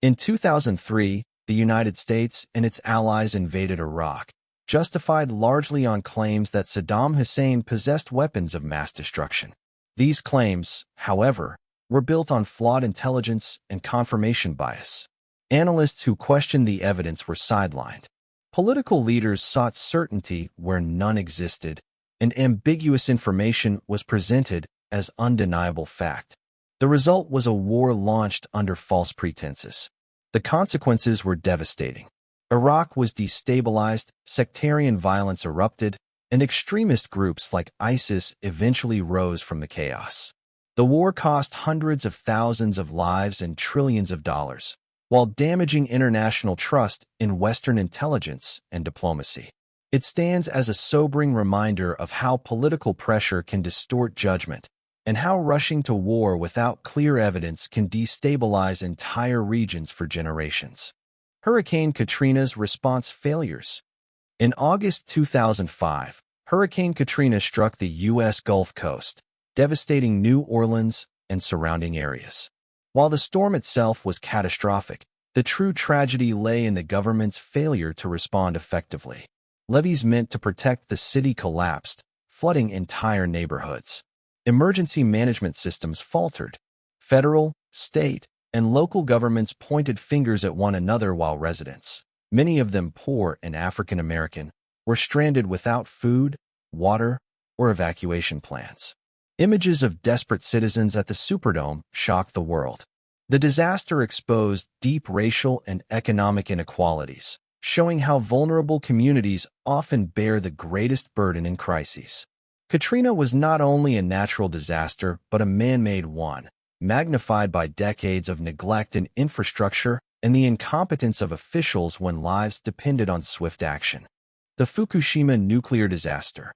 In 2003, the United States and its allies invaded Iraq, justified largely on claims that Saddam Hussein possessed weapons of mass destruction. These claims, however, were built on flawed intelligence and confirmation bias. Analysts who questioned the evidence were sidelined. Political leaders sought certainty where none existed, and ambiguous information was presented as undeniable fact. The result was a war launched under false pretenses. The consequences were devastating. Iraq was destabilized, sectarian violence erupted, and extremist groups like ISIS eventually rose from the chaos. The war cost hundreds of thousands of lives and trillions of dollars, while damaging international trust in Western intelligence and diplomacy. It stands as a sobering reminder of how political pressure can distort judgment, and how rushing to war without clear evidence can destabilize entire regions for generations. Hurricane Katrina's response failures. In August 2005, Hurricane Katrina struck the U.S. Gulf Coast, devastating New Orleans and surrounding areas. While the storm itself was catastrophic, the true tragedy lay in the government's failure to respond effectively. Levees meant to protect the city collapsed, flooding entire neighborhoods. Emergency management systems faltered. Federal, state, and local governments pointed fingers at one another while residents, many of them poor and African American, were stranded without food, water, or evacuation plans. Images of desperate citizens at the Superdome shocked the world. The disaster exposed deep racial and economic inequalities, showing how vulnerable communities often bear the greatest burden in crises. Katrina was not only a natural disaster, but a man-made one, magnified by decades of neglect in infrastructure and the incompetence of officials when lives depended on swift action. The Fukushima nuclear disaster.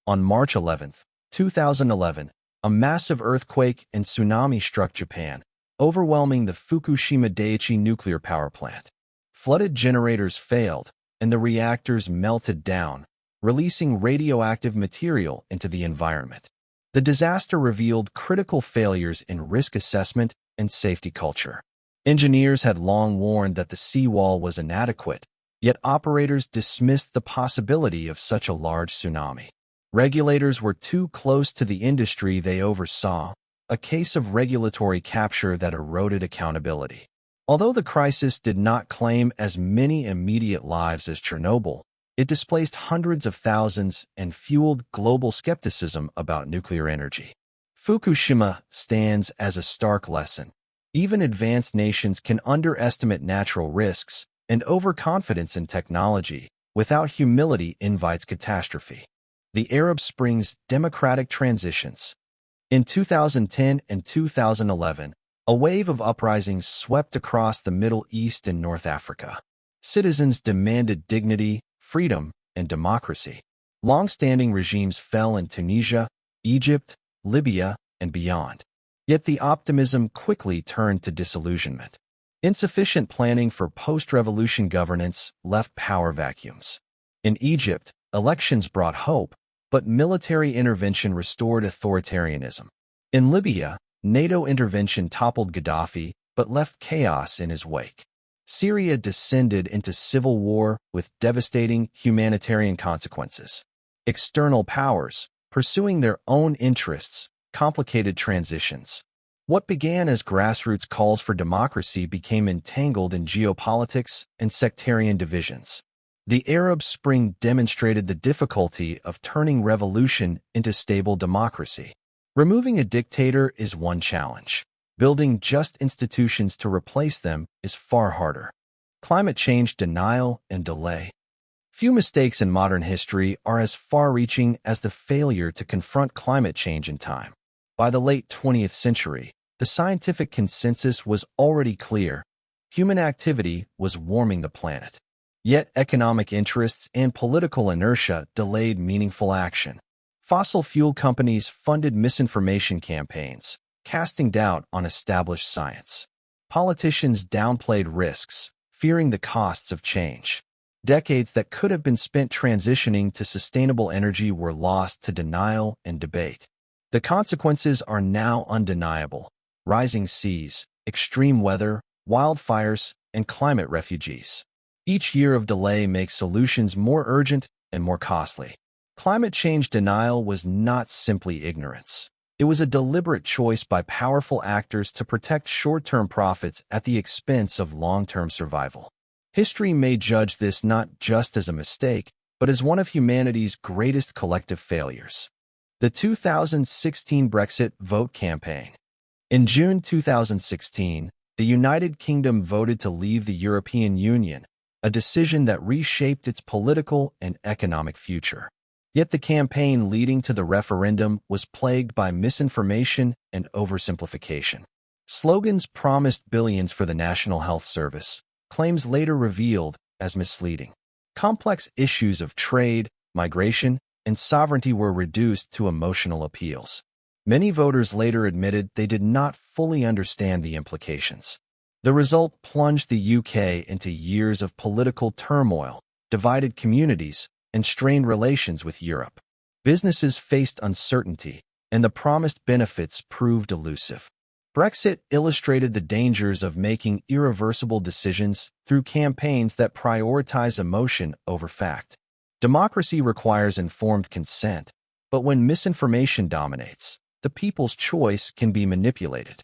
On March 11, 2011, a massive earthquake and tsunami struck Japan, overwhelming the Fukushima Daiichi nuclear power plant. Flooded generators failed, and the reactors melted down, releasing radioactive material into the environment. The disaster revealed critical failures in risk assessment and safety culture. Engineers had long warned that the seawall was inadequate, yet operators dismissed the possibility of such a large tsunami. Regulators were too close to the industry they oversaw, a case of regulatory capture that eroded accountability. Although the crisis did not claim as many immediate lives as Chernobyl, it displaced hundreds of thousands and fueled global skepticism about nuclear energy. Fukushima stands as a stark lesson. Even advanced nations can underestimate natural risks, and overconfidence in technology, without humility, invites catastrophe. The Arab Spring's democratic transitions. In 2010 and 2011, a wave of uprisings swept across the Middle East and North Africa. Citizens demanded dignity, freedom, and democracy. Long-standing regimes fell in Tunisia, Egypt, Libya, and beyond. Yet the optimism quickly turned to disillusionment. Insufficient planning for post-revolution governance left power vacuums. In Egypt, elections brought hope, but military intervention restored authoritarianism. In Libya, NATO intervention toppled Gaddafi, but left chaos in his wake. Syria descended into civil war with devastating humanitarian consequences. External powers, pursuing their own interests, complicated transitions. What began as grassroots calls for democracy became entangled in geopolitics and sectarian divisions. The Arab Spring demonstrated the difficulty of turning revolution into stable democracy. Removing a dictator is one challenge. Building just institutions to replace them is far harder. Climate change denial and delay. Few mistakes in modern history are as far-reaching as the failure to confront climate change in time. By the late 20th century, the scientific consensus was already clear. Human activity was warming the planet. Yet economic interests and political inertia delayed meaningful action. Fossil fuel companies funded misinformation campaigns, casting doubt on established science. Politicians downplayed risks, fearing the costs of change. Decades that could have been spent transitioning to sustainable energy were lost to denial and debate. The consequences are now undeniable: rising seas, extreme weather, wildfires, and climate refugees. Each year of delay makes solutions more urgent and more costly. Climate change denial was not simply ignorance. It was a deliberate choice by powerful actors to protect short-term profits at the expense of long-term survival. History may judge this not just as a mistake, but as one of humanity's greatest collective failures. The 2016 Brexit vote campaign. In June 2016, the United Kingdom voted to leave the European Union, a decision that reshaped its political and economic future. Yet the campaign leading to the referendum was plagued by misinformation and oversimplification. Slogans promised billions for the National Health Service, claims later revealed as misleading. Complex issues of trade, migration, and sovereignty were reduced to emotional appeals. Many voters later admitted they did not fully understand the implications. The result plunged the UK into years of political turmoil, divided communities, and strained relations with Europe. Businesses faced uncertainty, and the promised benefits proved elusive. Brexit illustrated the dangers of making irreversible decisions through campaigns that prioritize emotion over fact. Democracy requires informed consent, but when misinformation dominates, the people's choice can be manipulated.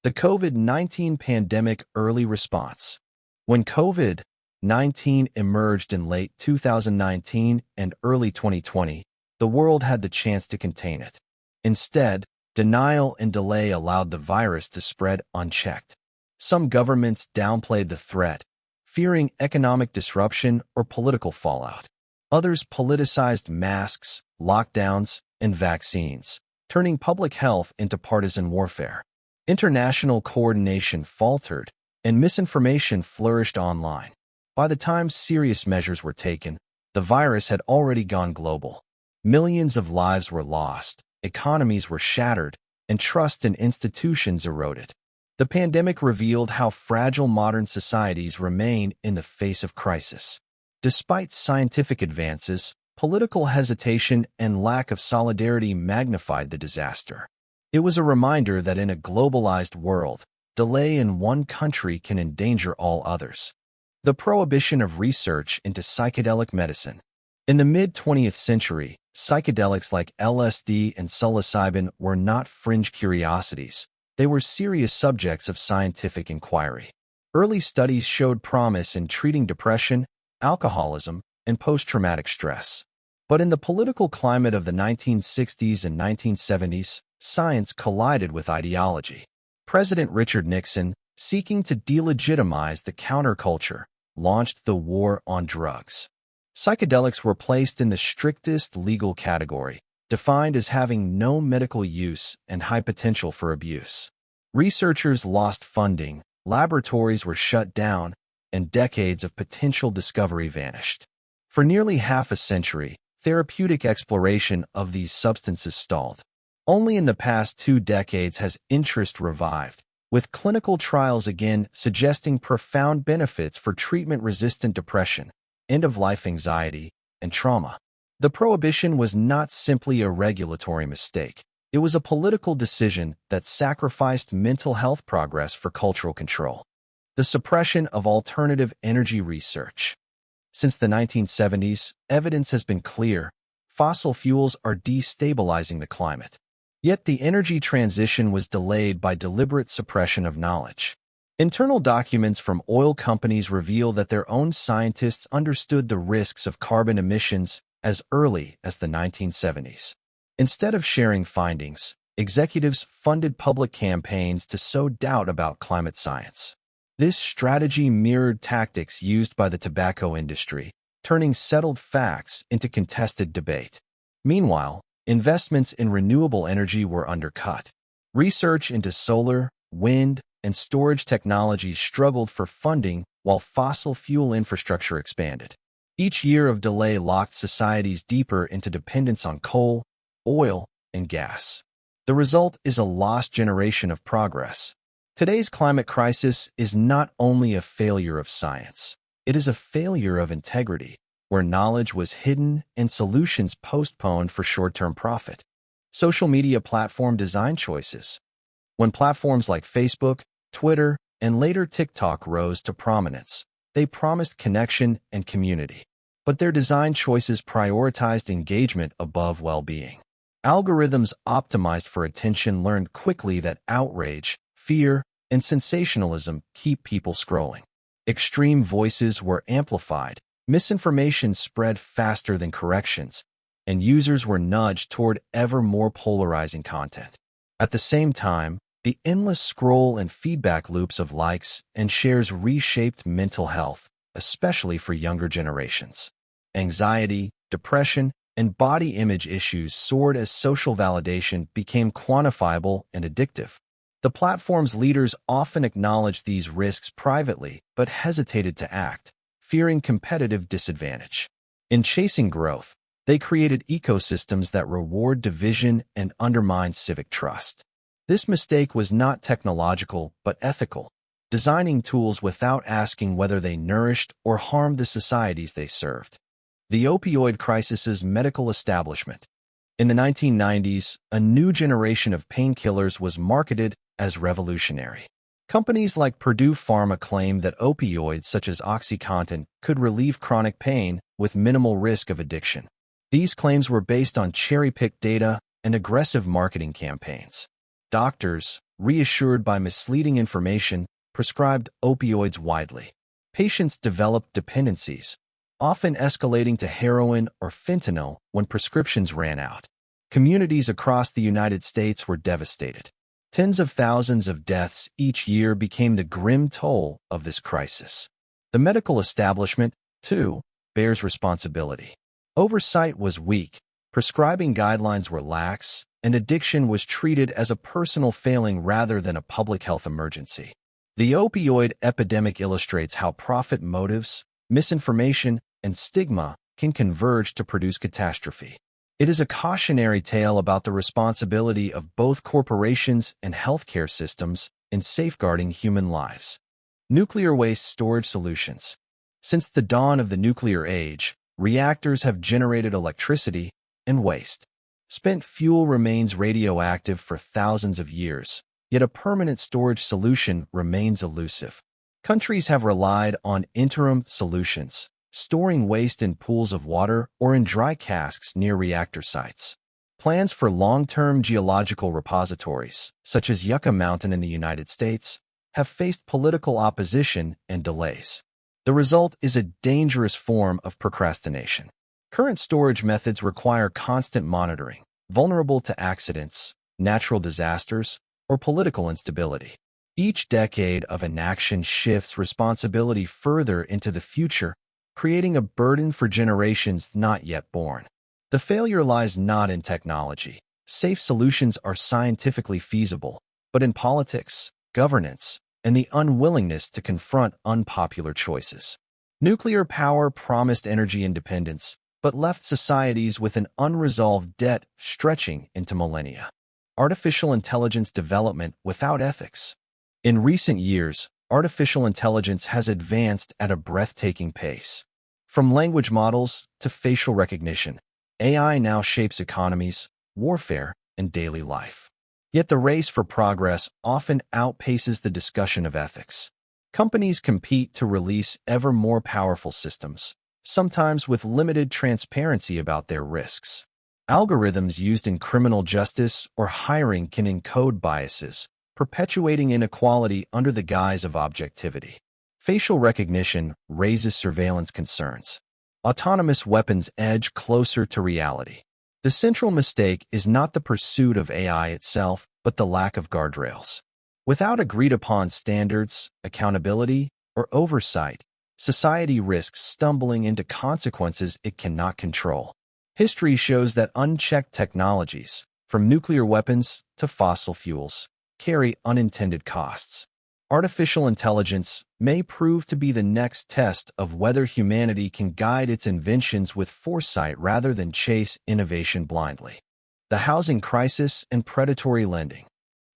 The COVID-19 pandemic early response. When COVID-19 emerged in late 2019 and early 2020, the world had the chance to contain it. Instead, denial and delay allowed the virus to spread unchecked. Some governments downplayed the threat, fearing economic disruption or political fallout. Others politicized masks, lockdowns, and vaccines, turning public health into partisan warfare. International coordination faltered, and misinformation flourished online. By the time serious measures were taken, the virus had already gone global. Millions of lives were lost, economies were shattered, and trust in institutions eroded. The pandemic revealed how fragile modern societies remain in the face of crisis. Despite scientific advances, political hesitation and lack of solidarity magnified the disaster. It was a reminder that in a globalized world, delay in one country can endanger all others. The prohibition of research into psychedelic medicine. In the mid-20th century, psychedelics like LSD and psilocybin were not fringe curiosities. They were serious subjects of scientific inquiry. Early studies showed promise in treating depression, alcoholism, and post-traumatic stress. But in the political climate of the 1960s and 1970s, science collided with ideology. President Richard Nixon, seeking to delegitimize the counterculture, launched the war on drugs. Psychedelics were placed in the strictest legal category, defined as having no medical use and high potential for abuse. Researchers lost funding, laboratories were shut down, and decades of potential discovery vanished. For nearly half a century, therapeutic exploration of these substances stalled. Only in the past 2 decades has interest revived, with clinical trials again suggesting profound benefits for treatment-resistant depression, end-of-life anxiety, and trauma. The prohibition was not simply a regulatory mistake. It was a political decision that sacrificed mental health progress for cultural control. The suppression of alternative energy research. Since the 1970s, evidence has been clear: fossil fuels are destabilizing the climate. Yet the energy transition was delayed by deliberate suppression of knowledge. Internal documents from oil companies reveal that their own scientists understood the risks of carbon emissions as early as the 1970s. Instead of sharing findings, executives funded public campaigns to sow doubt about climate science. This strategy mirrored tactics used by the tobacco industry, turning settled facts into contested debate. Meanwhile, investments in renewable energy were undercut. Research into solar, wind, and storage technologies struggled for funding while fossil fuel infrastructure expanded. Each year of delay locked societies deeper into dependence on coal, oil, and gas. The result is a lost generation of progress. Today's climate crisis is not only a failure of science, it is a failure of integrity, where knowledge was hidden and solutions postponed for short-term profit. Social media platform design choices. When platforms like Facebook, Twitter, and later TikTok rose to prominence, they promised connection and community. But their design choices prioritized engagement above well-being. Algorithms optimized for attention learned quickly that outrage, fear, and sensationalism keep people scrolling. Extreme voices were amplified, misinformation spread faster than corrections, and users were nudged toward ever more polarizing content. At the same time, the endless scroll and feedback loops of likes and shares reshaped mental health, especially for younger generations. Anxiety, depression, and body image issues soared as social validation became quantifiable and addictive. The platform's leaders often acknowledged these risks privately but hesitated to act, fearing competitive disadvantage. In chasing growth, they created ecosystems that reward division and undermine civic trust. This mistake was not technological but ethical, designing tools without asking whether they nourished or harmed the societies they served. The opioid crisis's medical establishment. In the 1990s, a new generation of painkillers was marketed as revolutionary. Companies like Purdue Pharma claimed that opioids such as OxyContin could relieve chronic pain with minimal risk of addiction. These claims were based on cherry-picked data and aggressive marketing campaigns. Doctors, reassured by misleading information, prescribed opioids widely. Patients developed dependencies, often escalating to heroin or fentanyl when prescriptions ran out. Communities across the United States were devastated. Tens of thousands of deaths each year became the grim toll of this crisis. The medical establishment, too, bears responsibility. Oversight was weak, prescribing guidelines were lax, and addiction was treated as a personal failing rather than a public health emergency. The opioid epidemic illustrates how profit motives, misinformation, and stigma can converge to produce catastrophe. It is a cautionary tale about the responsibility of both corporations and healthcare systems in safeguarding human lives. Nuclear waste storage solutions. Since the dawn of the nuclear age, reactors have generated electricity and waste. Spent fuel remains radioactive for thousands of years, yet a permanent storage solution remains elusive. Countries have relied on interim solutions, storing waste in pools of water or in dry casks near reactor sites. Plans for long-term geological repositories, such as Yucca Mountain in the United States, have faced political opposition and delays. The result is a dangerous form of procrastination. Current storage methods require constant monitoring, vulnerable to accidents, natural disasters, or political instability. Each decade of inaction shifts responsibility further into the future, creating a burden for generations not yet born. The failure lies not in technology. Safe solutions are scientifically feasible, but in politics, governance, and the unwillingness to confront unpopular choices. Nuclear power promised energy independence, but left societies with an unresolved debt stretching into millennia. Artificial intelligence development without ethics. In recent years, artificial intelligence has advanced at a breathtaking pace. From language models to facial recognition, AI now shapes economies, warfare, and daily life. Yet the race for progress often outpaces the discussion of ethics. Companies compete to release ever more powerful systems, sometimes with limited transparency about their risks. Algorithms used in criminal justice or hiring can encode biases, perpetuating inequality under the guise of objectivity. Facial recognition raises surveillance concerns. Autonomous weapons edge closer to reality. The central mistake is not the pursuit of AI itself, but the lack of guardrails. Without agreed-upon standards, accountability, or oversight, society risks stumbling into consequences it cannot control. History shows that unchecked technologies, from nuclear weapons to fossil fuels, carry unintended costs. Artificial intelligence may prove to be the next test of whether humanity can guide its inventions with foresight rather than chase innovation blindly. The housing crisis and predatory lending.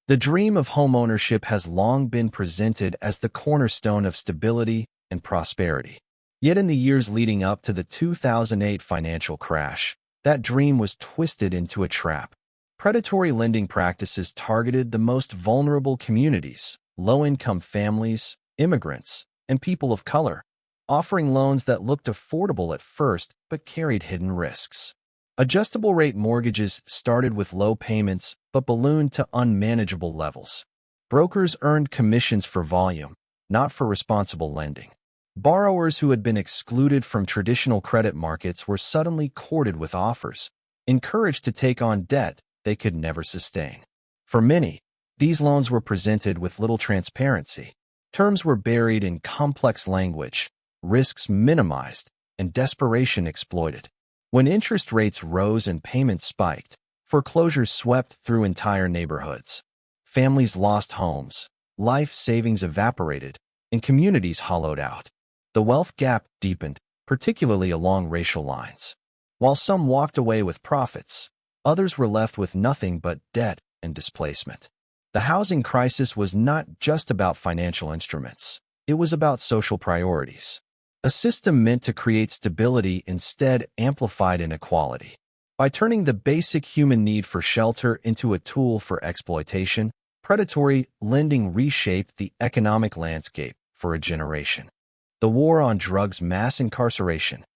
The dream of homeownership has long been presented as the cornerstone of stability and prosperity. Yet in the years leading up to the 2008 financial crash, that dream was twisted into a trap. Predatory lending practices targeted the most vulnerable communities, low-income families, immigrants, and people of color, offering loans that looked affordable at first but carried hidden risks. Adjustable-rate mortgages started with low payments but ballooned to unmanageable levels. Brokers earned commissions for volume, not for responsible lending. Borrowers who had been excluded from traditional credit markets were suddenly courted with offers, encouraged to take on debt they could never sustain. For many, these loans were presented with little transparency. Terms were buried in complex language, risks minimized, and desperation exploited. When interest rates rose and payments spiked, foreclosures swept through entire neighborhoods. Families lost homes, life savings evaporated, and communities hollowed out. The wealth gap deepened, particularly along racial lines. While some walked away with profits, others were left with nothing but debt and displacement. The housing crisis was not just about financial instruments. It was about social priorities. A system meant to create stability instead amplified inequality. By turning the basic human need for shelter into a tool for exploitation, predatory lending reshaped the economic landscape for a generation. The war on drugs, mass incarceration.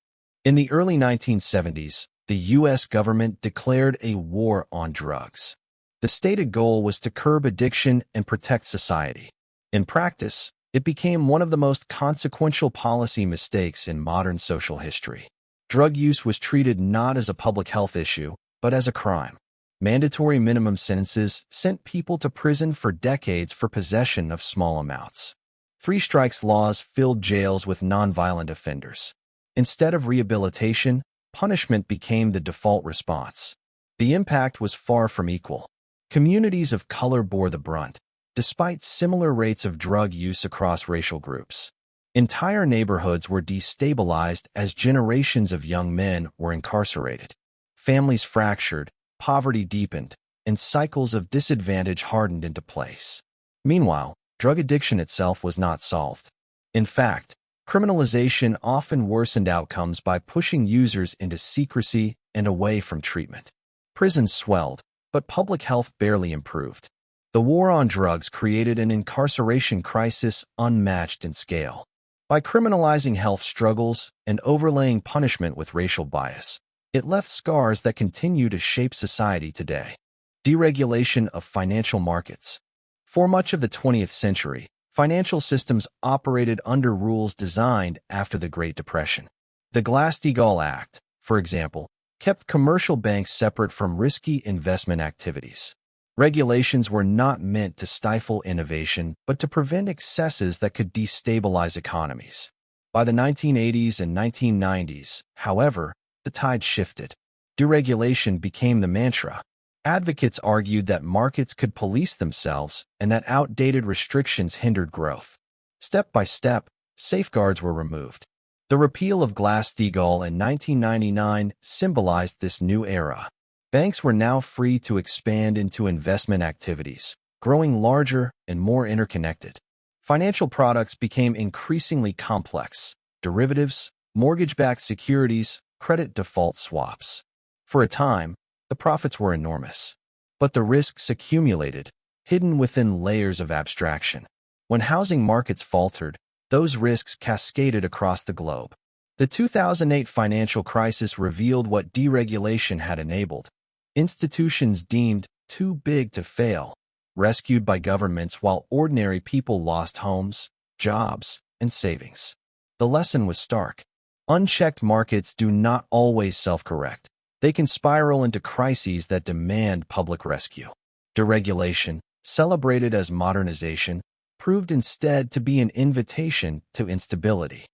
In the early 1970s, the U.S. government declared a war on drugs. The stated goal was to curb addiction and protect society. In practice, it became one of the most consequential policy mistakes in modern social history. Drug use was treated not as a public health issue, but as a crime. Mandatory minimum sentences sent people to prison for decades for possession of small amounts. Three strikes laws filled jails with nonviolent offenders. Instead of rehabilitation, punishment became the default response. The impact was far from equal. Communities of color bore the brunt, despite similar rates of drug use across racial groups. Entire neighborhoods were destabilized as generations of young men were incarcerated. Families fractured, poverty deepened, and cycles of disadvantage hardened into place. Meanwhile, drug addiction itself was not solved. In fact, criminalization often worsened outcomes by pushing users into secrecy and away from treatment. Prisons swelled, but public health barely improved. The war on drugs created an incarceration crisis unmatched in scale. By criminalizing health struggles and overlaying punishment with racial bias, it left scars that continue to shape society today. Deregulation of financial markets. For much of the 20th century, financial systems operated under rules designed after the Great Depression. The Glass-Steagall Act, for example, kept commercial banks separate from risky investment activities. Regulations were not meant to stifle innovation, but to prevent excesses that could destabilize economies. By the 1980s and 1990s, however, the tide shifted. Deregulation became the mantra. Advocates argued that markets could police themselves and that outdated restrictions hindered growth. Step by step, safeguards were removed. The repeal of Glass-Steagall in 1999 symbolized this new era. Banks were now free to expand into investment activities, growing larger and more interconnected. Financial products became increasingly complex: derivatives, mortgage-backed securities, credit default swaps. For a time, the profits were enormous, but the risks accumulated, hidden within layers of abstraction. When housing markets faltered, those risks cascaded across the globe. The 2008 financial crisis revealed what deregulation had enabled. Institutions deemed too big to fail, rescued by governments while ordinary people lost homes, jobs, and savings. The lesson was stark. Unchecked markets do not always self-correct. They can spiral into crises that demand public rescue. Deregulation, celebrated as modernization, proved instead to be an invitation to instability.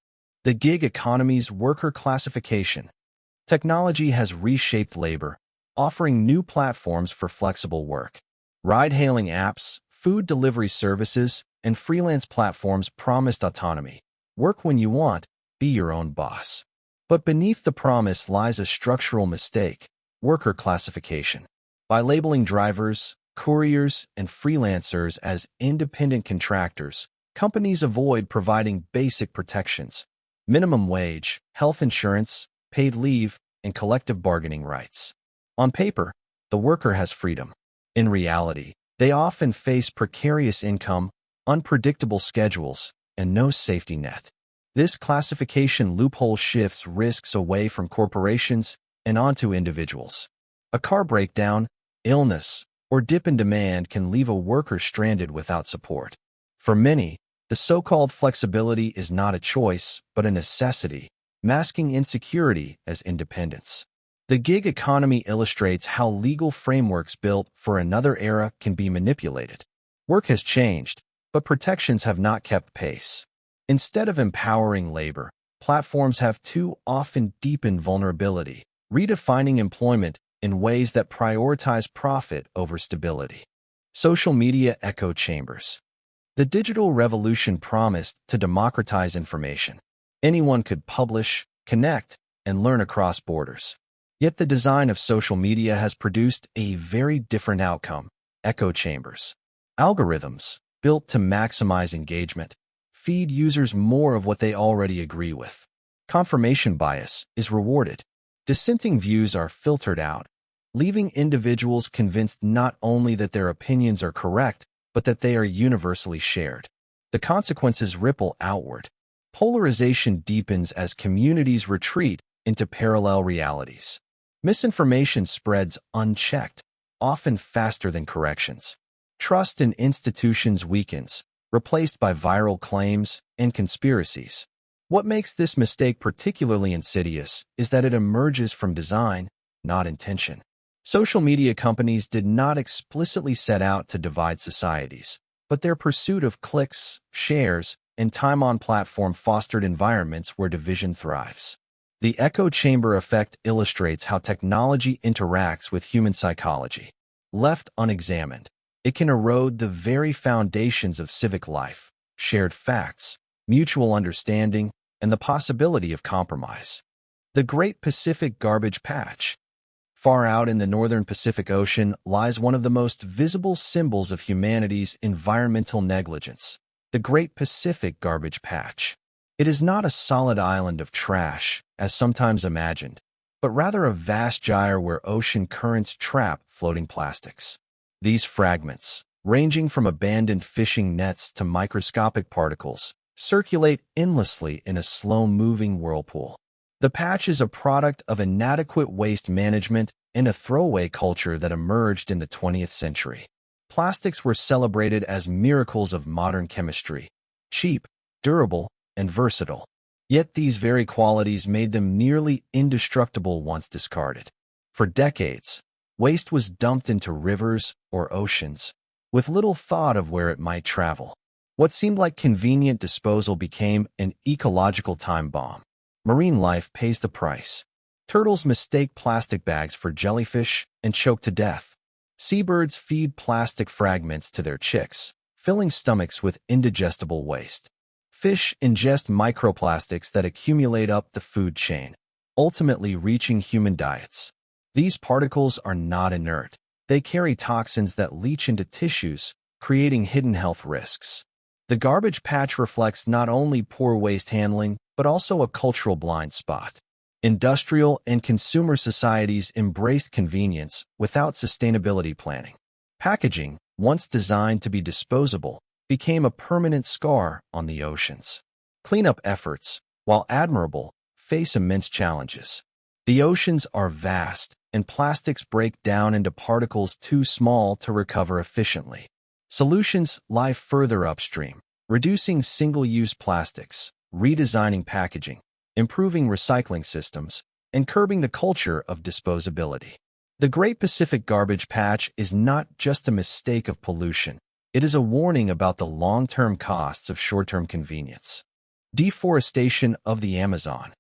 The gig economy's worker classification. Technology has reshaped labor, offering new platforms for flexible work. Ride-hailing apps, food delivery services, and freelance platforms promised autonomy. Work when you want, be your own boss. But beneath the promise lies a structural mistake: worker classification. By labeling drivers, couriers, and freelancers as independent contractors, companies avoid providing basic protections: minimum wage, health insurance, paid leave, and collective bargaining rights. On paper, the worker has freedom. In reality, they often face precarious income, unpredictable schedules, and no safety net. This classification loophole shifts risks away from corporations and onto individuals. A car breakdown, illness, or dip in demand can leave a worker stranded without support. For many, the so-called flexibility is not a choice, but a necessity, masking insecurity as independence. The gig economy illustrates how legal frameworks built for another era can be manipulated. Work has changed, but protections have not kept pace. Instead of empowering labor, platforms have too often deepened vulnerability, redefining employment in ways that prioritize profit over stability. Social media echo chambers. The digital revolution promised to democratize information. Anyone could publish, connect, and learn across borders. Yet the design of social media has produced a very different outcome: echo chambers. Algorithms, built to maximize engagement, feed users more of what they already agree with. Confirmation bias is rewarded. Dissenting views are filtered out, leaving individuals convinced not only that their opinions are correct, but that they are universally shared. The consequences ripple outward. Polarization deepens as communities retreat into parallel realities. Misinformation spreads unchecked, often faster than corrections. Trust in institutions weakens, replaced by viral claims and conspiracies. What makes this mistake particularly insidious is that it emerges from design, not intention. Social media companies did not explicitly set out to divide societies, but their pursuit of clicks, shares, and time on platform fostered environments where division thrives. The echo chamber effect illustrates how technology interacts with human psychology. Left unexamined, it can erode the very foundations of civic life: shared facts, mutual understanding, and the possibility of compromise. The Great Pacific Garbage Patch. Far out in the northern Pacific Ocean lies one of the most visible symbols of humanity's environmental negligence: the Great Pacific Garbage Patch. It is not a solid island of trash, as sometimes imagined, but rather a vast gyre where ocean currents trap floating plastics. These fragments, ranging from abandoned fishing nets to microscopic particles, circulate endlessly in a slow-moving whirlpool. The patch is a product of inadequate waste management and a throwaway culture that emerged in the 20th century. Plastics were celebrated as miracles of modern chemistry: cheap, durable, and versatile. Yet these very qualities made them nearly indestructible once discarded. For decades, waste was dumped into rivers or oceans, with little thought of where it might travel. What seemed like convenient disposal became an ecological time bomb. Marine life pays the price. Turtles mistake plastic bags for jellyfish and choke to death. Seabirds feed plastic fragments to their chicks, filling stomachs with indigestible waste. Fish ingest microplastics that accumulate up the food chain, ultimately reaching human diets. These particles are not inert. They carry toxins that leach into tissues, creating hidden health risks. The garbage patch reflects not only poor waste handling, but also a cultural blind spot. Industrial and consumer societies embraced convenience without sustainability planning. Packaging, once designed to be disposable, became a permanent scar on the oceans. Cleanup efforts, while admirable, face immense challenges. The oceans are vast, and plastics break down into particles too small to recover efficiently. Solutions lie further upstream, reducing single-use plastics, redesigning packaging, improving recycling systems, and curbing the culture of disposability. The Great Pacific Garbage Patch is not just a mistake of pollution. It is a warning about the long-term costs of short-term convenience. Deforestation of the Amazon.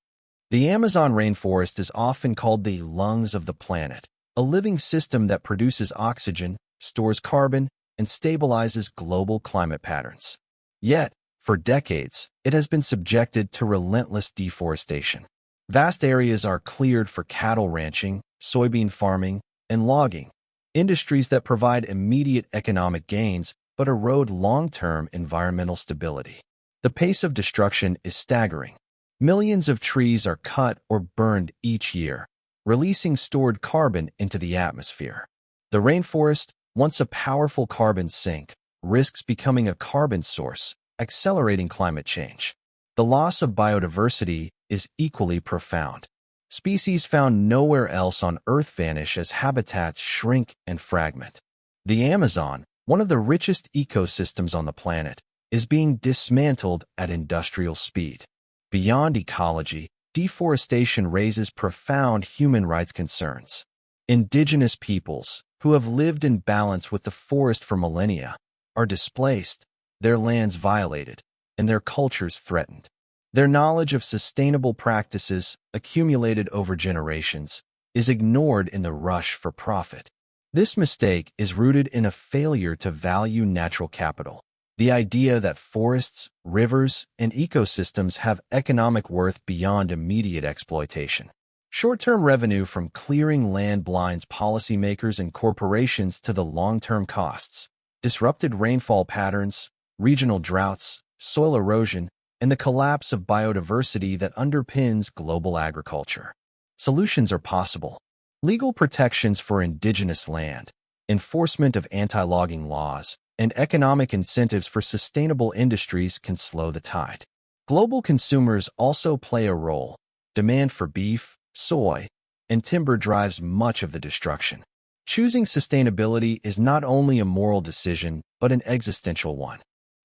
The Amazon rainforest is often called the lungs of the planet, a living system that produces oxygen, stores carbon, and stabilizes global climate patterns. Yet, for decades, it has been subjected to relentless deforestation. Vast areas are cleared for cattle ranching, soybean farming, and logging, industries that provide immediate economic gains but erode long-term environmental stability. The pace of destruction is staggering. Millions of trees are cut or burned each year, releasing stored carbon into the atmosphere. The rainforest, once a powerful carbon sink, risks becoming a carbon source, accelerating climate change. The loss of biodiversity is equally profound. Species found nowhere else on Earth vanish as habitats shrink and fragment. The Amazon, one of the richest ecosystems on the planet, is being dismantled at industrial speed. Beyond ecology, deforestation raises profound human rights concerns. Indigenous peoples, who have lived in balance with the forest for millennia, are displaced, their lands violated, and their cultures threatened. Their knowledge of sustainable practices, accumulated over generations, is ignored in the rush for profit. This mistake is rooted in a failure to value natural capital. The idea that forests, rivers, and ecosystems have economic worth beyond immediate exploitation. Short-term revenue from clearing land blinds policymakers and corporations to the long-term costs. Disrupted rainfall patterns, regional droughts, soil erosion, and the collapse of biodiversity that underpins global agriculture. Solutions are possible. Legal protections for indigenous land, enforcement of anti-logging laws, and economic incentives for sustainable industries can slow the tide. Global consumers also play a role. Demand for beef, soy, and timber drives much of the destruction. Choosing sustainability is not only a moral decision, but an existential one.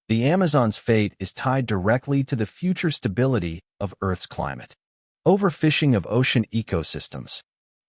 The Amazon's fate is tied directly to the future stability of Earth's climate. Overfishing of ocean ecosystems.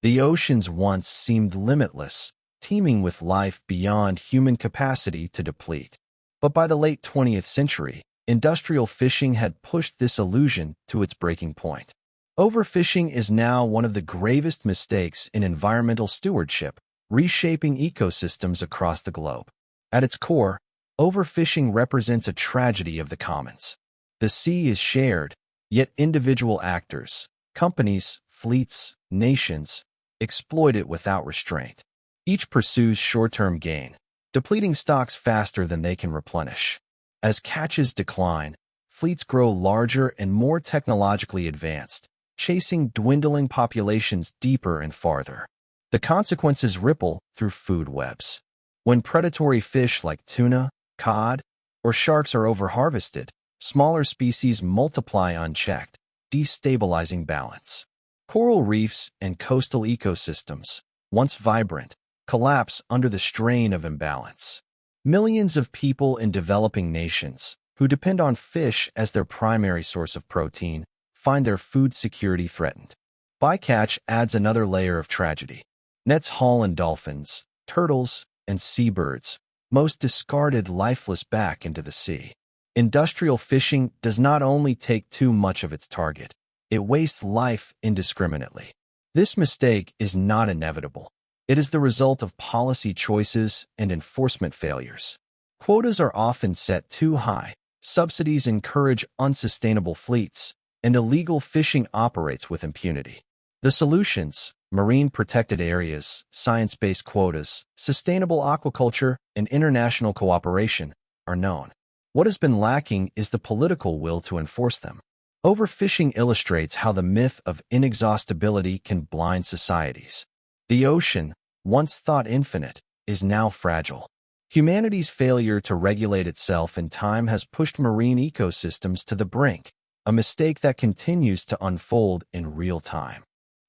The oceans once seemed limitless, teeming with life beyond human capacity to deplete. But by the late 20th century, industrial fishing had pushed this illusion to its breaking point. Overfishing is now one of the gravest mistakes in environmental stewardship, reshaping ecosystems across the globe. At its core, overfishing represents a tragedy of the commons. The sea is shared, yet individual actors, companies, fleets, nations, exploit it without restraint. Each pursues short-term gain, depleting stocks faster than they can replenish. As catches decline, fleets grow larger and more technologically advanced, chasing dwindling populations deeper and farther. The consequences ripple through food webs. When predatory fish like tuna, cod, or sharks are overharvested, smaller species multiply unchecked, destabilizing balance. Coral reefs and coastal ecosystems, once vibrant, collapse under the strain of imbalance. Millions of people in developing nations, who depend on fish as their primary source of protein, find their food security threatened. Bycatch adds another layer of tragedy. Nets haul in dolphins, turtles, and seabirds, most discarded lifeless back into the sea. Industrial fishing does not only take too much of its target, it wastes life indiscriminately. This mistake is not inevitable. It is the result of policy choices and enforcement failures. Quotas are often set too high, subsidies encourage unsustainable fleets, and illegal fishing operates with impunity. The solutions: marine protected areas, science-based quotas, sustainable aquaculture, and international cooperation, are known. What has been lacking is the political will to enforce them. Overfishing illustrates how the myth of inexhaustibility can blind societies. The ocean, once thought infinite, is now fragile. Humanity's failure to regulate itself in time has pushed marine ecosystems to the brink, a mistake that continues to unfold in real time.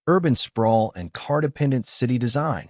Urban sprawl and car-dependent city design.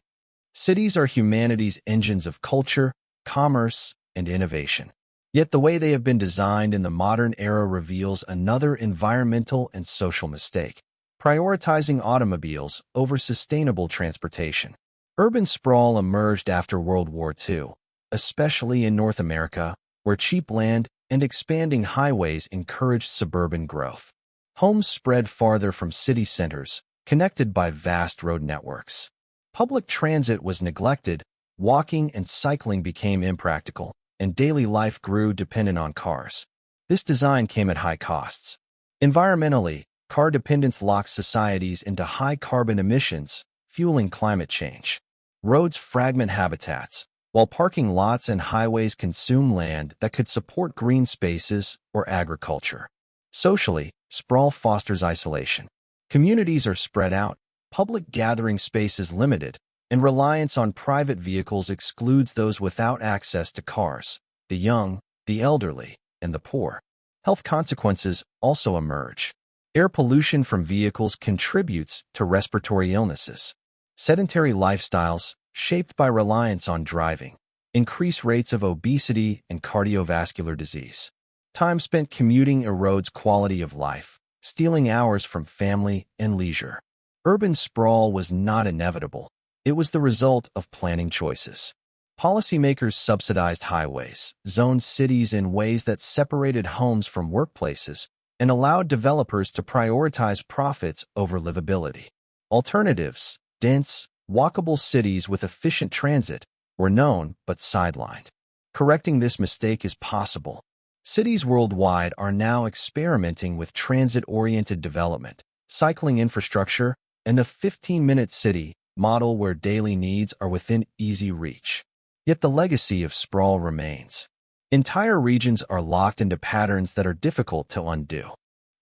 Cities are humanity's engines of culture, commerce, and innovation. Yet the way they have been designed in the modern era reveals another environmental and social mistake, prioritizing automobiles over sustainable transportation. Urban sprawl emerged after World War II, especially in North America, where cheap land and expanding highways encouraged suburban growth. Homes spread farther from city centers, connected by vast road networks. Public transit was neglected, walking and cycling became impractical, and daily life grew dependent on cars. This design came at high costs. Environmentally, car dependence locked societies into high carbon emissions, fueling climate change. Roads fragment habitats, while parking lots and highways consume land that could support green spaces or agriculture. Socially, sprawl fosters isolation. Communities are spread out, public gathering space is limited, and reliance on private vehicles excludes those without access to cars, the young, the elderly, and the poor. Health consequences also emerge. Air pollution from vehicles contributes to respiratory illnesses. Sedentary lifestyles, shaped by reliance on driving, increase rates of obesity and cardiovascular disease. Time spent commuting erodes quality of life, stealing hours from family and leisure. Urban sprawl was not inevitable. It was the result of planning choices. Policymakers subsidized highways, zoned cities in ways that separated homes from workplaces, and allowed developers to prioritize profits over livability. Alternatives, dense, walkable cities with efficient transit, were known but sidelined. Correcting this mistake is possible. Cities worldwide are now experimenting with transit-oriented development, cycling infrastructure, and the 15-minute city model where daily needs are within easy reach. Yet the legacy of sprawl remains. Entire regions are locked into patterns that are difficult to undo.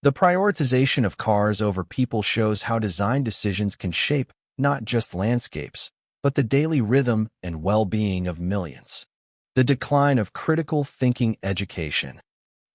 The prioritization of cars over people shows how design decisions can shape not just landscapes, but the daily rhythm and well-being of millions. The decline of critical thinking education.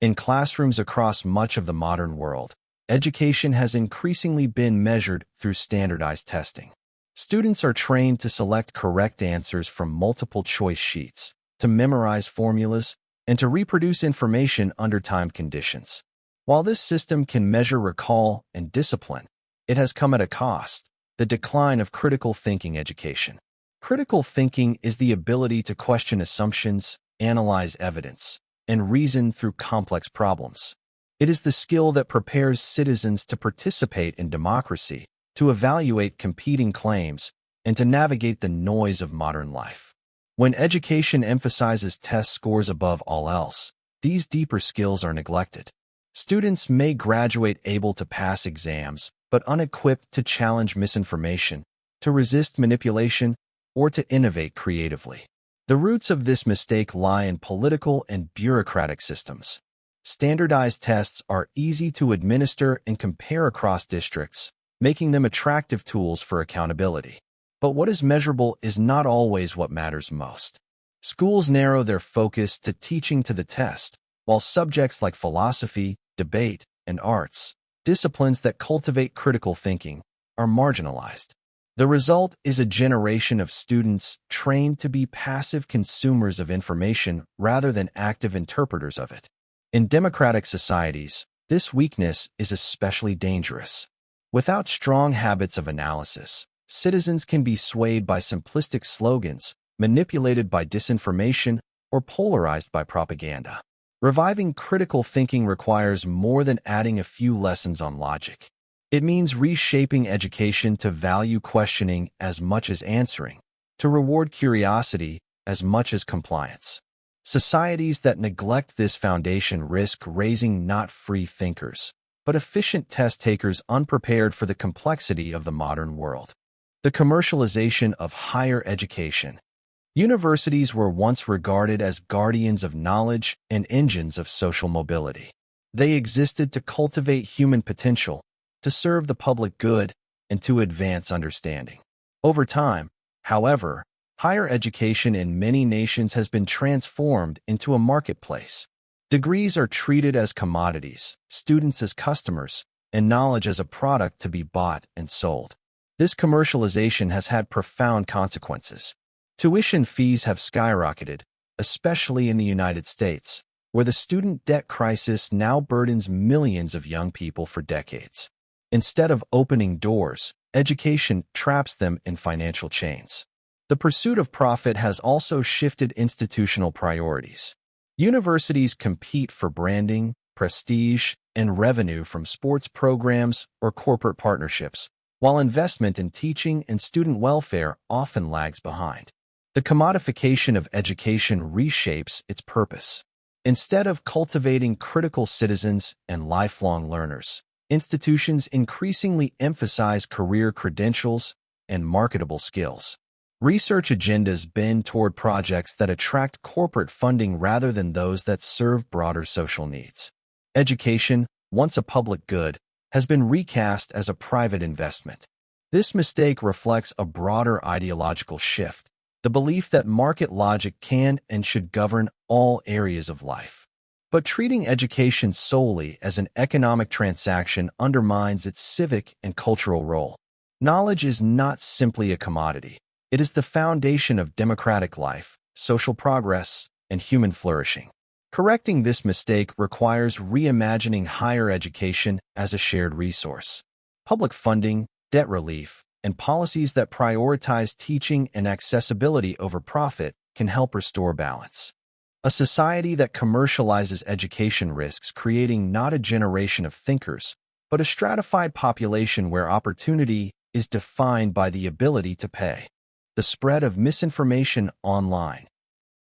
In classrooms across much of the modern world, education has increasingly been measured through standardized testing. Students are trained to select correct answers from multiple choice sheets, to memorize formulas, and to reproduce information under time conditions. While this system can measure recall and discipline, it has come at a cost: the decline of critical thinking education. Critical thinking is the ability to question assumptions, analyze evidence, and reason through complex problems. It is the skill that prepares citizens to participate in democracy, to evaluate competing claims, and to navigate the noise of modern life. When education emphasizes test scores above all else, these deeper skills are neglected. Students may graduate able to pass exams, but unequipped to challenge misinformation, to resist manipulation, or to innovate creatively. The roots of this mistake lie in political and bureaucratic systems. Standardized tests are easy to administer and compare across districts, making them attractive tools for accountability. But what is measurable is not always what matters most. Schools narrow their focus to teaching to the test, while subjects like philosophy, debate, and arts, disciplines that cultivate critical thinking, are marginalized. The result is a generation of students trained to be passive consumers of information rather than active interpreters of it. In democratic societies, this weakness is especially dangerous. Without strong habits of analysis, citizens can be swayed by simplistic slogans, manipulated by disinformation, or polarized by propaganda. Reviving critical thinking requires more than adding a few lessons on logic. It means reshaping education to value questioning as much as answering, to reward curiosity as much as compliance. Societies that neglect this foundation risk raising not free thinkers, but efficient test takers unprepared for the complexity of the modern world. The commercialization of higher education. Universities were once regarded as guardians of knowledge and engines of social mobility. They existed to cultivate human potential, to serve the public good, and to advance understanding. Over time, however, higher education in many nations has been transformed into a marketplace. Degrees are treated as commodities, students as customers, and knowledge as a product to be bought and sold. This commercialization has had profound consequences. Tuition fees have skyrocketed, especially in the United States, where the student debt crisis now burdens millions of young people for decades. Instead of opening doors, education traps them in financial chains. The pursuit of profit has also shifted institutional priorities. Universities compete for branding, prestige, and revenue from sports programs or corporate partnerships, while investment in teaching and student welfare often lags behind. The commodification of education reshapes its purpose. Instead of cultivating critical citizens and lifelong learners, institutions increasingly emphasize career credentials and marketable skills. Research agendas bend toward projects that attract corporate funding rather than those that serve broader social needs. Education, once a public good, has been recast as a private investment. This mistake reflects a broader ideological shift, the belief that market logic can and should govern all areas of life. But treating education solely as an economic transaction undermines its civic and cultural role. Knowledge is not simply a commodity. It is the foundation of democratic life, social progress, and human flourishing. Correcting this mistake requires reimagining higher education as a shared resource. Public funding, debt relief, and policies that prioritize teaching and accessibility over profit can help restore balance. A society that commercializes education risks creating not a generation of thinkers, but a stratified population where opportunity is defined by the ability to pay. The spread of misinformation online.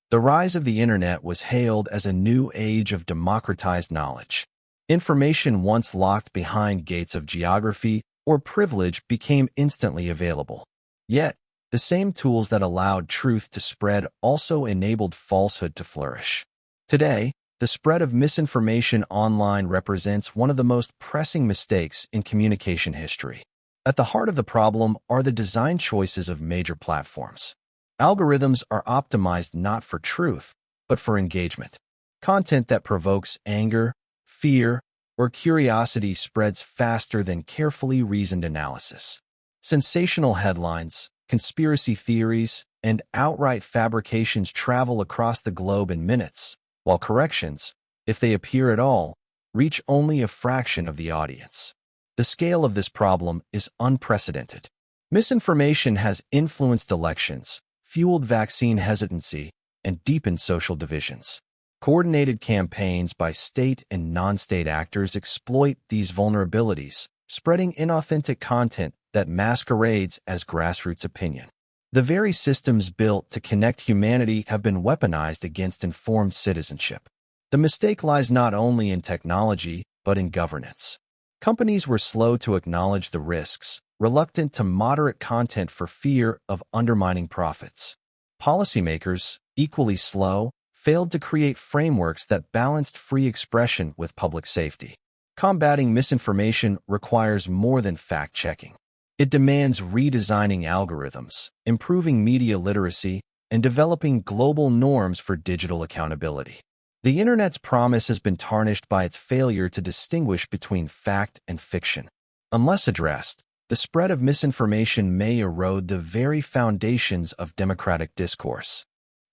The rise of the internet was hailed as a new age of democratized knowledge. Information once locked behind gates of geography or privilege became instantly available. Yet, the same tools that allowed truth to spread also enabled falsehood to flourish. Today, the spread of misinformation online represents one of the most pressing mistakes in communication history. At the heart of the problem are the design choices of major platforms. Algorithms are optimized not for truth, but for engagement. Content that provokes anger, fear, or curiosity spreads faster than carefully reasoned analysis. Sensational headlines, conspiracy theories, and outright fabrications travel across the globe in minutes, while corrections, if they appear at all, reach only a fraction of the audience. The scale of this problem is unprecedented. Misinformation has influenced elections, fueled vaccine hesitancy, and deepened social divisions. Coordinated campaigns by state and non-state actors exploit these vulnerabilities, spreading inauthentic content that masquerades as grassroots opinion. The very systems built to connect humanity have been weaponized against informed citizenship. The mistake lies not only in technology, but in governance. Companies were slow to acknowledge the risks, reluctant to moderate content for fear of undermining profits. Policymakers, equally slow, failed to create frameworks that balanced free expression with public safety. Combating misinformation requires more than fact-checking. It demands redesigning algorithms, improving media literacy, and developing global norms for digital accountability. The Internet's promise has been tarnished by its failure to distinguish between fact and fiction. Unless addressed, the spread of misinformation may erode the very foundations of democratic discourse.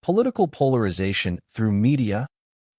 Political polarization through media.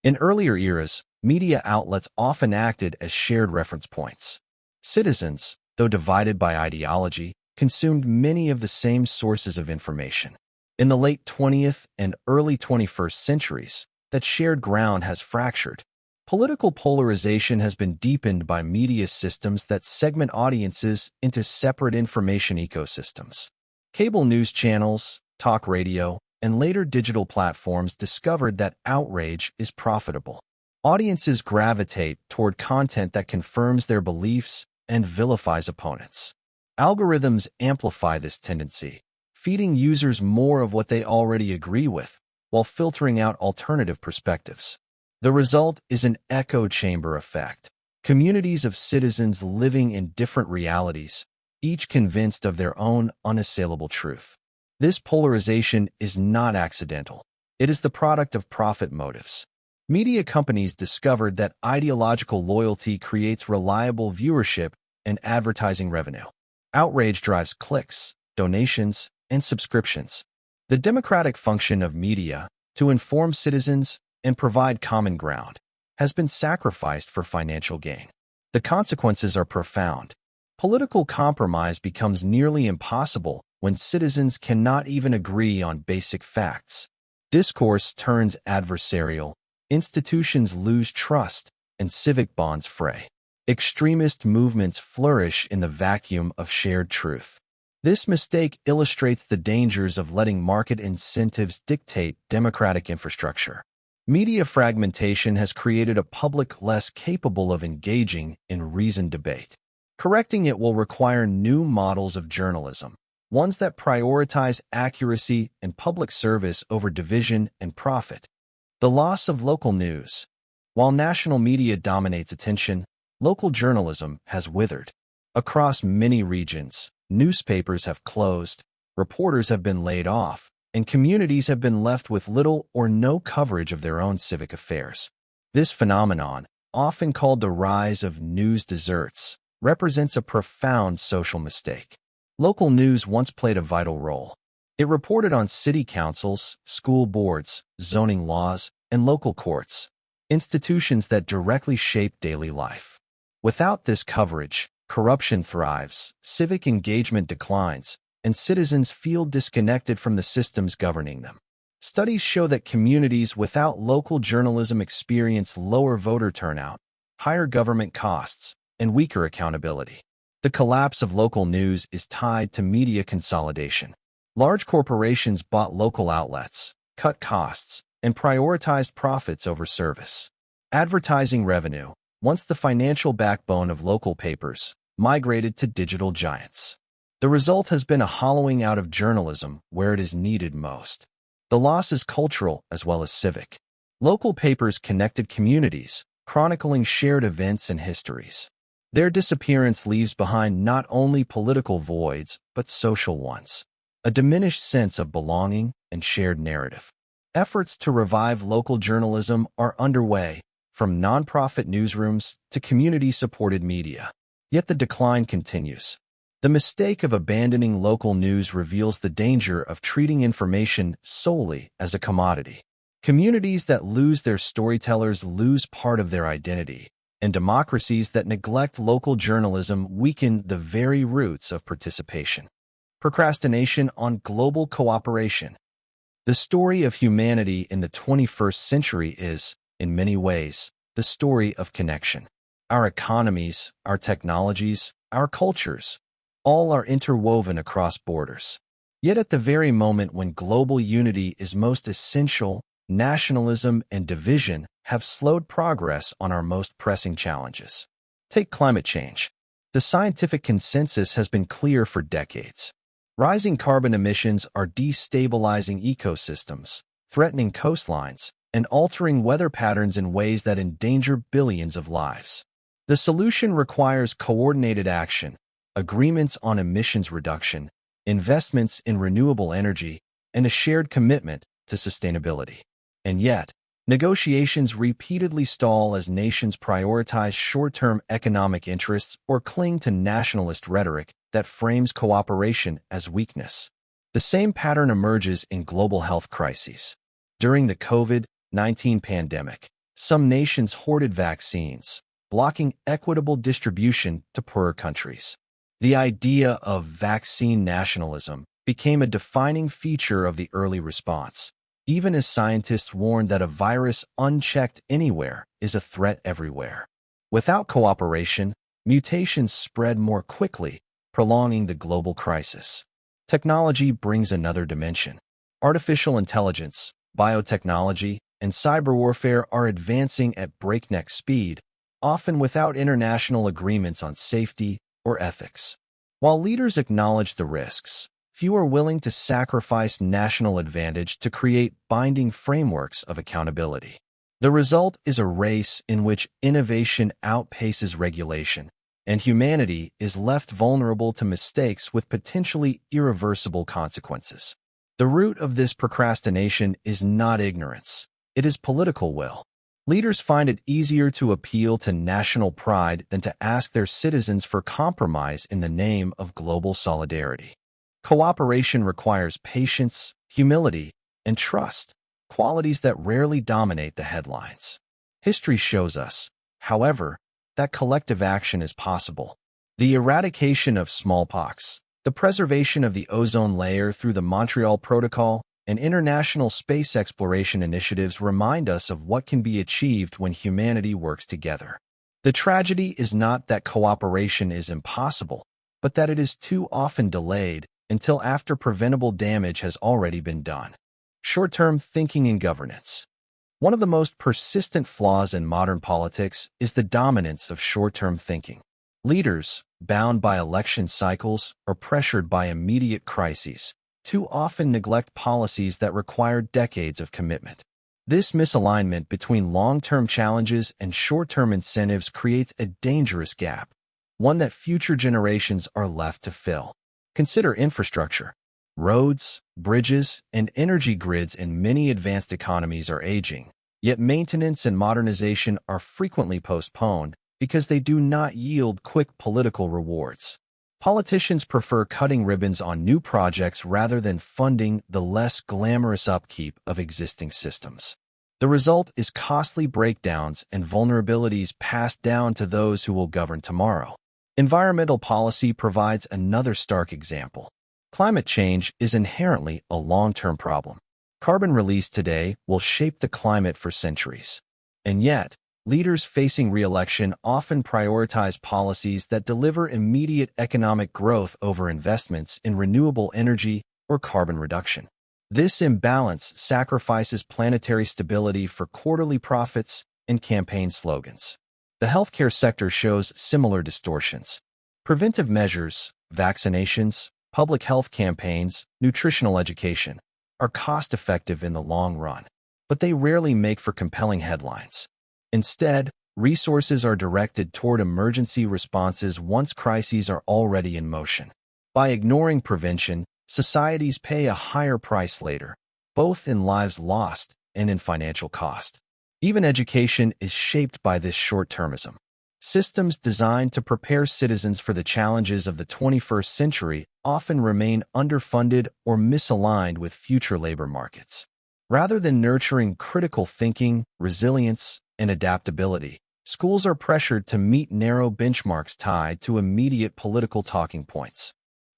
In earlier eras, media outlets often acted as shared reference points. Citizens, though divided by ideology, consumed many of the same sources of information. In the late 20th and early 21st centuries, that shared ground has fractured. Political polarization has been deepened by media systems that segment audiences into separate information ecosystems. Cable news channels, talk radio, and later digital platforms discovered that outrage is profitable. Audiences gravitate toward content that confirms their beliefs and vilifies opponents. Algorithms amplify this tendency, feeding users more of what they already agree with, while filtering out alternative perspectives. The result is an echo chamber effect. Communities of citizens living in different realities, each convinced of their own unassailable truth. This polarization is not accidental. It is the product of profit motives. Media companies discovered that ideological loyalty creates reliable viewership and advertising revenue. Outrage drives clicks, donations, and subscriptions. The democratic function of media, to inform citizens and provide common ground, has been sacrificed for financial gain. The consequences are profound. Political compromise becomes nearly impossible when citizens cannot even agree on basic facts. Discourse turns adversarial, institutions lose trust, and civic bonds fray. Extremist movements flourish in the vacuum of shared truth. This mistake illustrates the dangers of letting market incentives dictate democratic infrastructure. Media fragmentation has created a public less capable of engaging in reasoned debate. Correcting it will require new models of journalism, ones that prioritize accuracy and public service over division and profit. The loss of local news. While national media dominates attention, local journalism has withered. Across many regions, newspapers have closed, reporters have been laid off, and communities have been left with little or no coverage of their own civic affairs. This phenomenon, often called the rise of news deserts, represents a profound social mistake. Local news once played a vital role. It reported on city councils, school boards, zoning laws, and local courts, institutions that directly shape daily life. Without this coverage, corruption thrives, civic engagement declines, and citizens feel disconnected from the systems governing them. Studies show that communities without local journalism experience lower voter turnout, higher government costs, and weaker accountability. The collapse of local news is tied to media consolidation. Large corporations bought local outlets, cut costs, and prioritized profits over service. Advertising revenue, once the financial backbone of local papers, migrated to digital giants. The result has been a hollowing out of journalism where it is needed most. The loss is cultural as well as civic. Local papers connected communities, chronicling shared events and histories. Their disappearance leaves behind not only political voids, but social ones. A diminished sense of belonging and shared narrative. Efforts to revive local journalism are underway, from nonprofit newsrooms to community-supported media. Yet the decline continues. The mistake of abandoning local news reveals the danger of treating information solely as a commodity. Communities that lose their storytellers lose part of their identity, and democracies that neglect local journalism weaken the very roots of participation. Procrastination on global cooperation. The story of humanity in the 21st century is, in many ways, the story of connection. Our economies, our technologies, our cultures, all are interwoven across borders. Yet at the very moment when global unity is most essential, nationalism and division have slowed progress on our most pressing challenges. Take climate change. The scientific consensus has been clear for decades. Rising carbon emissions are destabilizing ecosystems, threatening coastlines, and altering weather patterns in ways that endanger billions of lives. The solution requires coordinated action, agreements on emissions reduction, investments in renewable energy, and a shared commitment to sustainability. And yet, negotiations repeatedly stall as nations prioritize short-term economic interests or cling to nationalist rhetoric that frames cooperation as weakness. The same pattern emerges in global health crises. During the COVID-19 pandemic, some nations hoarded vaccines, blocking equitable distribution to poorer countries. The idea of vaccine nationalism became a defining feature of the early response, even as scientists warned that a virus unchecked anywhere is a threat everywhere. Without cooperation, mutations spread more quickly, prolonging the global crisis. Technology brings another dimension. Artificial intelligence, biotechnology, and cyber warfare are advancing at breakneck speed, often without international agreements on safety or ethics. While leaders acknowledge the risks, few are willing to sacrifice national advantage to create binding frameworks of accountability. The result is a race in which innovation outpaces regulation, and humanity is left vulnerable to mistakes with potentially irreversible consequences. The root of this procrastination is not ignorance, it is political will. Leaders find it easier to appeal to national pride than to ask their citizens for compromise in the name of global solidarity. Cooperation requires patience, humility, and trust, qualities that rarely dominate the headlines. History shows us, however, that collective action is possible. The eradication of smallpox, the preservation of the ozone layer through the Montreal Protocol, and international space exploration initiatives remind us of what can be achieved when humanity works together. The tragedy is not that cooperation is impossible, but that it is too often delayed until after preventable damage has already been done. Short-term thinking in governance. One of the most persistent flaws in modern politics is the dominance of short-term thinking. Leaders, bound by election cycles or pressured by immediate crises, too often neglect policies that require decades of commitment. This misalignment between long-term challenges and short-term incentives creates a dangerous gap, one that future generations are left to fill. Consider infrastructure. Roads, bridges, and energy grids in many advanced economies are aging, yet maintenance and modernization are frequently postponed because they do not yield quick political rewards. Politicians prefer cutting ribbons on new projects rather than funding the less glamorous upkeep of existing systems. The result is costly breakdowns and vulnerabilities passed down to those who will govern tomorrow. Environmental policy provides another stark example. Climate change is inherently a long-term problem. Carbon released today will shape the climate for centuries. And yet, leaders facing re-election often prioritize policies that deliver immediate economic growth over investments in renewable energy or carbon reduction. This imbalance sacrifices planetary stability for quarterly profits and campaign slogans. The healthcare sector shows similar distortions. Preventive measures, vaccinations, public health campaigns, nutritional education are cost-effective in the long run, but they rarely make for compelling headlines. Instead, resources are directed toward emergency responses once crises are already in motion. By ignoring prevention, societies pay a higher price later, both in lives lost and in financial cost. Even education is shaped by this short-termism. Systems designed to prepare citizens for the challenges of the 21st century often remain underfunded or misaligned with future labor markets. Rather than nurturing critical thinking, resilience, and adaptability, schools are pressured to meet narrow benchmarks tied to immediate political talking points.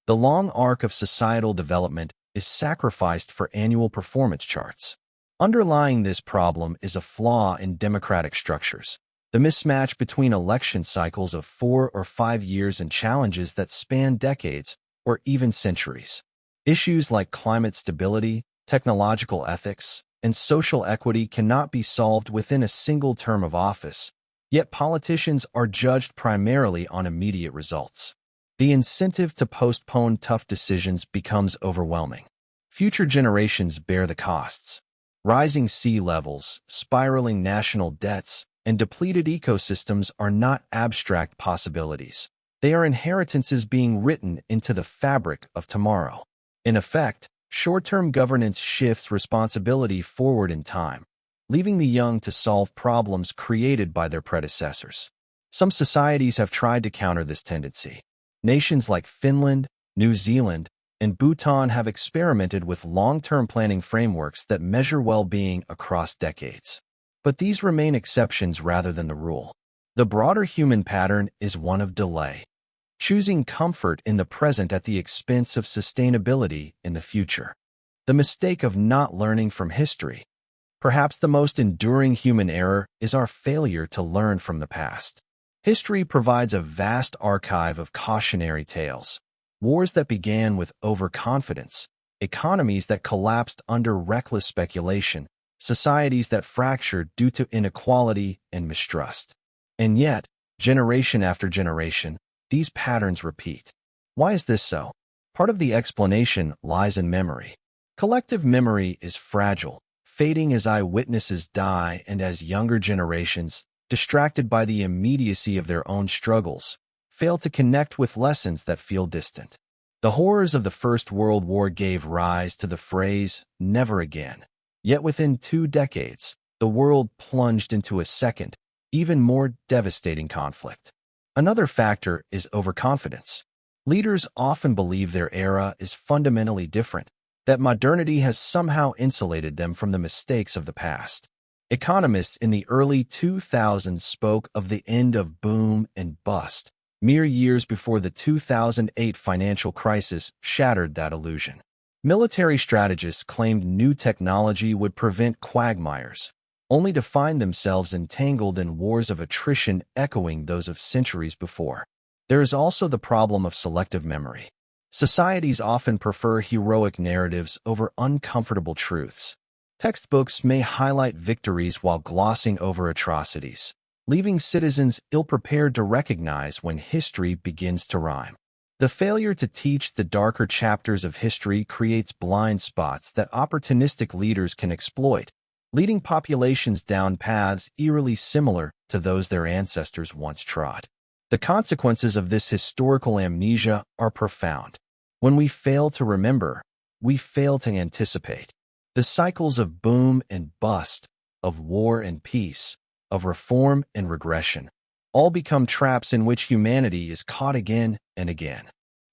The long arc of societal development is sacrificed for annual performance charts. Underlying this problem is a flaw in democratic structures. The mismatch between election cycles of 4 or 5 years and challenges that span decades or even centuries. Issues like climate stability, technological ethics, and social equity cannot be solved within a single term of office, yet politicians are judged primarily on immediate results. The incentive to postpone tough decisions becomes overwhelming. Future generations bear the costs. Rising sea levels, spiraling national debts, and depleted ecosystems are not abstract possibilities. They are inheritances being written into the fabric of tomorrow. In effect, short-term governance shifts responsibility forward in time, leaving the young to solve problems created by their predecessors. Some societies have tried to counter this tendency. Nations like Finland, New Zealand, and Bhutan have experimented with long-term planning frameworks that measure well-being across decades. But these remain exceptions rather than the rule. The broader human pattern is one of delay, choosing comfort in the present at the expense of sustainability in the future. The mistake of not learning from history. Perhaps the most enduring human error is our failure to learn from the past. History provides a vast archive of cautionary tales. Wars that began with overconfidence, economies that collapsed under reckless speculation, societies that fractured due to inequality and mistrust. And yet, generation after generation, these patterns repeat. Why is this so? Part of the explanation lies in memory. Collective memory is fragile, fading as eyewitnesses die and as younger generations, distracted by the immediacy of their own struggles, fail to connect with lessons that feel distant. The horrors of the First World War gave rise to the phrase, "never again." Yet within 2 decades, the world plunged into a second, even more devastating conflict. Another factor is overconfidence. Leaders often believe their era is fundamentally different, that modernity has somehow insulated them from the mistakes of the past. Economists in the early 2000s spoke of the end of boom and bust, mere years before the 2008 financial crisis shattered that illusion. Military strategists claimed new technology would prevent quagmires, only to find themselves entangled in wars of attrition echoing those of centuries before. There is also the problem of selective memory. Societies often prefer heroic narratives over uncomfortable truths. Textbooks may highlight victories while glossing over atrocities, leaving citizens ill-prepared to recognize when history begins to rhyme. The failure to teach the darker chapters of history creates blind spots that opportunistic leaders can exploit, leading populations down paths eerily similar to those their ancestors once trod. The consequences of this historical amnesia are profound. When we fail to remember, we fail to anticipate. The cycles of boom and bust, of war and peace, of reform and regression, all become traps in which humanity is caught again and again.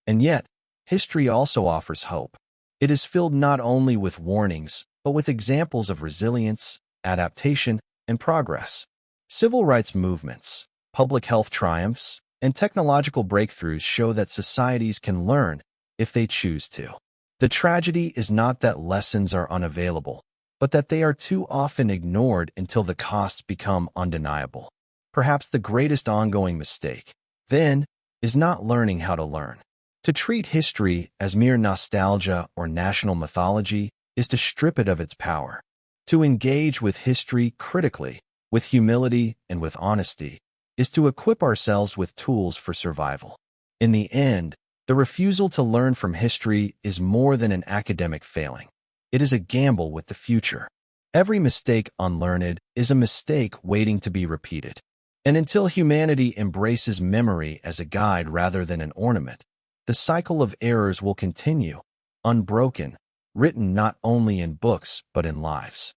And yet, history also offers hope. It is filled not only with warnings, but with examples of resilience, adaptation, and progress. Civil rights movements, public health triumphs, and technological breakthroughs show that societies can learn if they choose to. The tragedy is not that lessons are unavailable, but that they are too often ignored until the costs become undeniable. Perhaps the greatest ongoing mistake, then, is not learning how to learn. To treat history as mere nostalgia or national mythology is to strip it of its power. To engage with history critically, with humility and with honesty, is to equip ourselves with tools for survival. In the end, the refusal to learn from history is more than an academic failing. It is a gamble with the future. Every mistake unlearned is a mistake waiting to be repeated. And until humanity embraces memory as a guide rather than an ornament, the cycle of errors will continue, unbroken, written not only in books but in lives.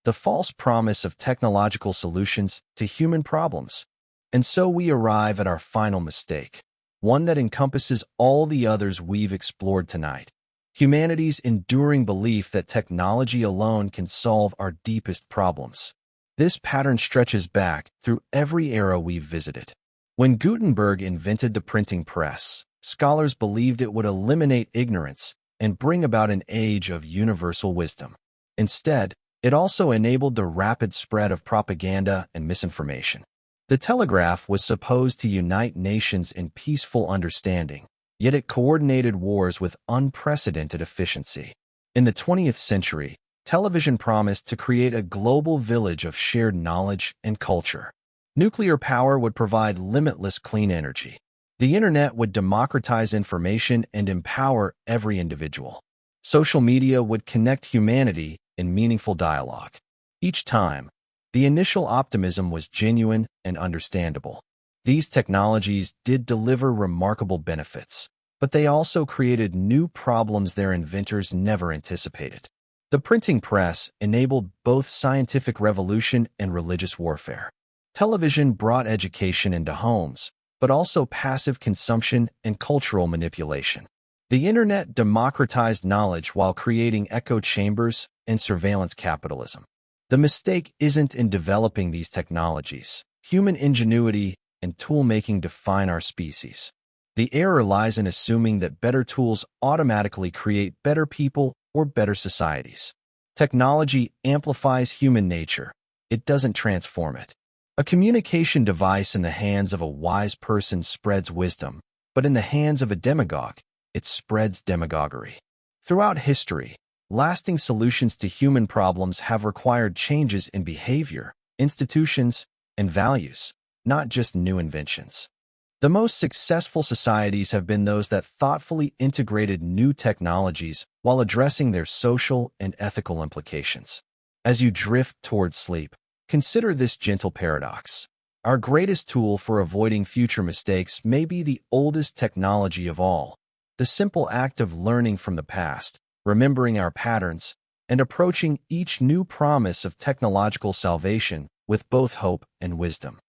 The false promise of technological solutions to human problems. And so we arrive at our final mistake, one that encompasses all the others we've explored tonight. Humanity's enduring belief that technology alone can solve our deepest problems. This pattern stretches back through every era we've visited. When Gutenberg invented the printing press, scholars believed it would eliminate ignorance and bring about an age of universal wisdom. Instead, it also enabled the rapid spread of propaganda and misinformation. The telegraph was supposed to unite nations in peaceful understanding, yet it coordinated wars with unprecedented efficiency. In the 20th century, television promised to create a global village of shared knowledge and culture. Nuclear power would provide limitless clean energy. The internet would democratize information and empower every individual. Social media would connect humanity in meaningful dialogue. Each time, the initial optimism was genuine and understandable. These technologies did deliver remarkable benefits, but they also created new problems their inventors never anticipated. The printing press enabled both scientific revolution and religious warfare. Television brought education into homes, but also passive consumption and cultural manipulation. The internet democratized knowledge while creating echo chambers and surveillance capitalism. The mistake isn't in developing these technologies. Human ingenuity and tool-making define our species. The error lies in assuming that better tools automatically create better people or better societies. Technology amplifies human nature. It doesn't transform it. A communication device in the hands of a wise person spreads wisdom, but in the hands of a demagogue, it spreads demagoguery. Throughout history, lasting solutions to human problems have required changes in behavior, institutions, and values, not just new inventions. The most successful societies have been those that thoughtfully integrated new technologies while addressing their social and ethical implications. As you drift toward sleep, consider this gentle paradox. Our greatest tool for avoiding future mistakes may be the oldest technology of all, the simple act of learning from the past, remembering our patterns, and approaching each new promise of technological salvation with both hope and wisdom.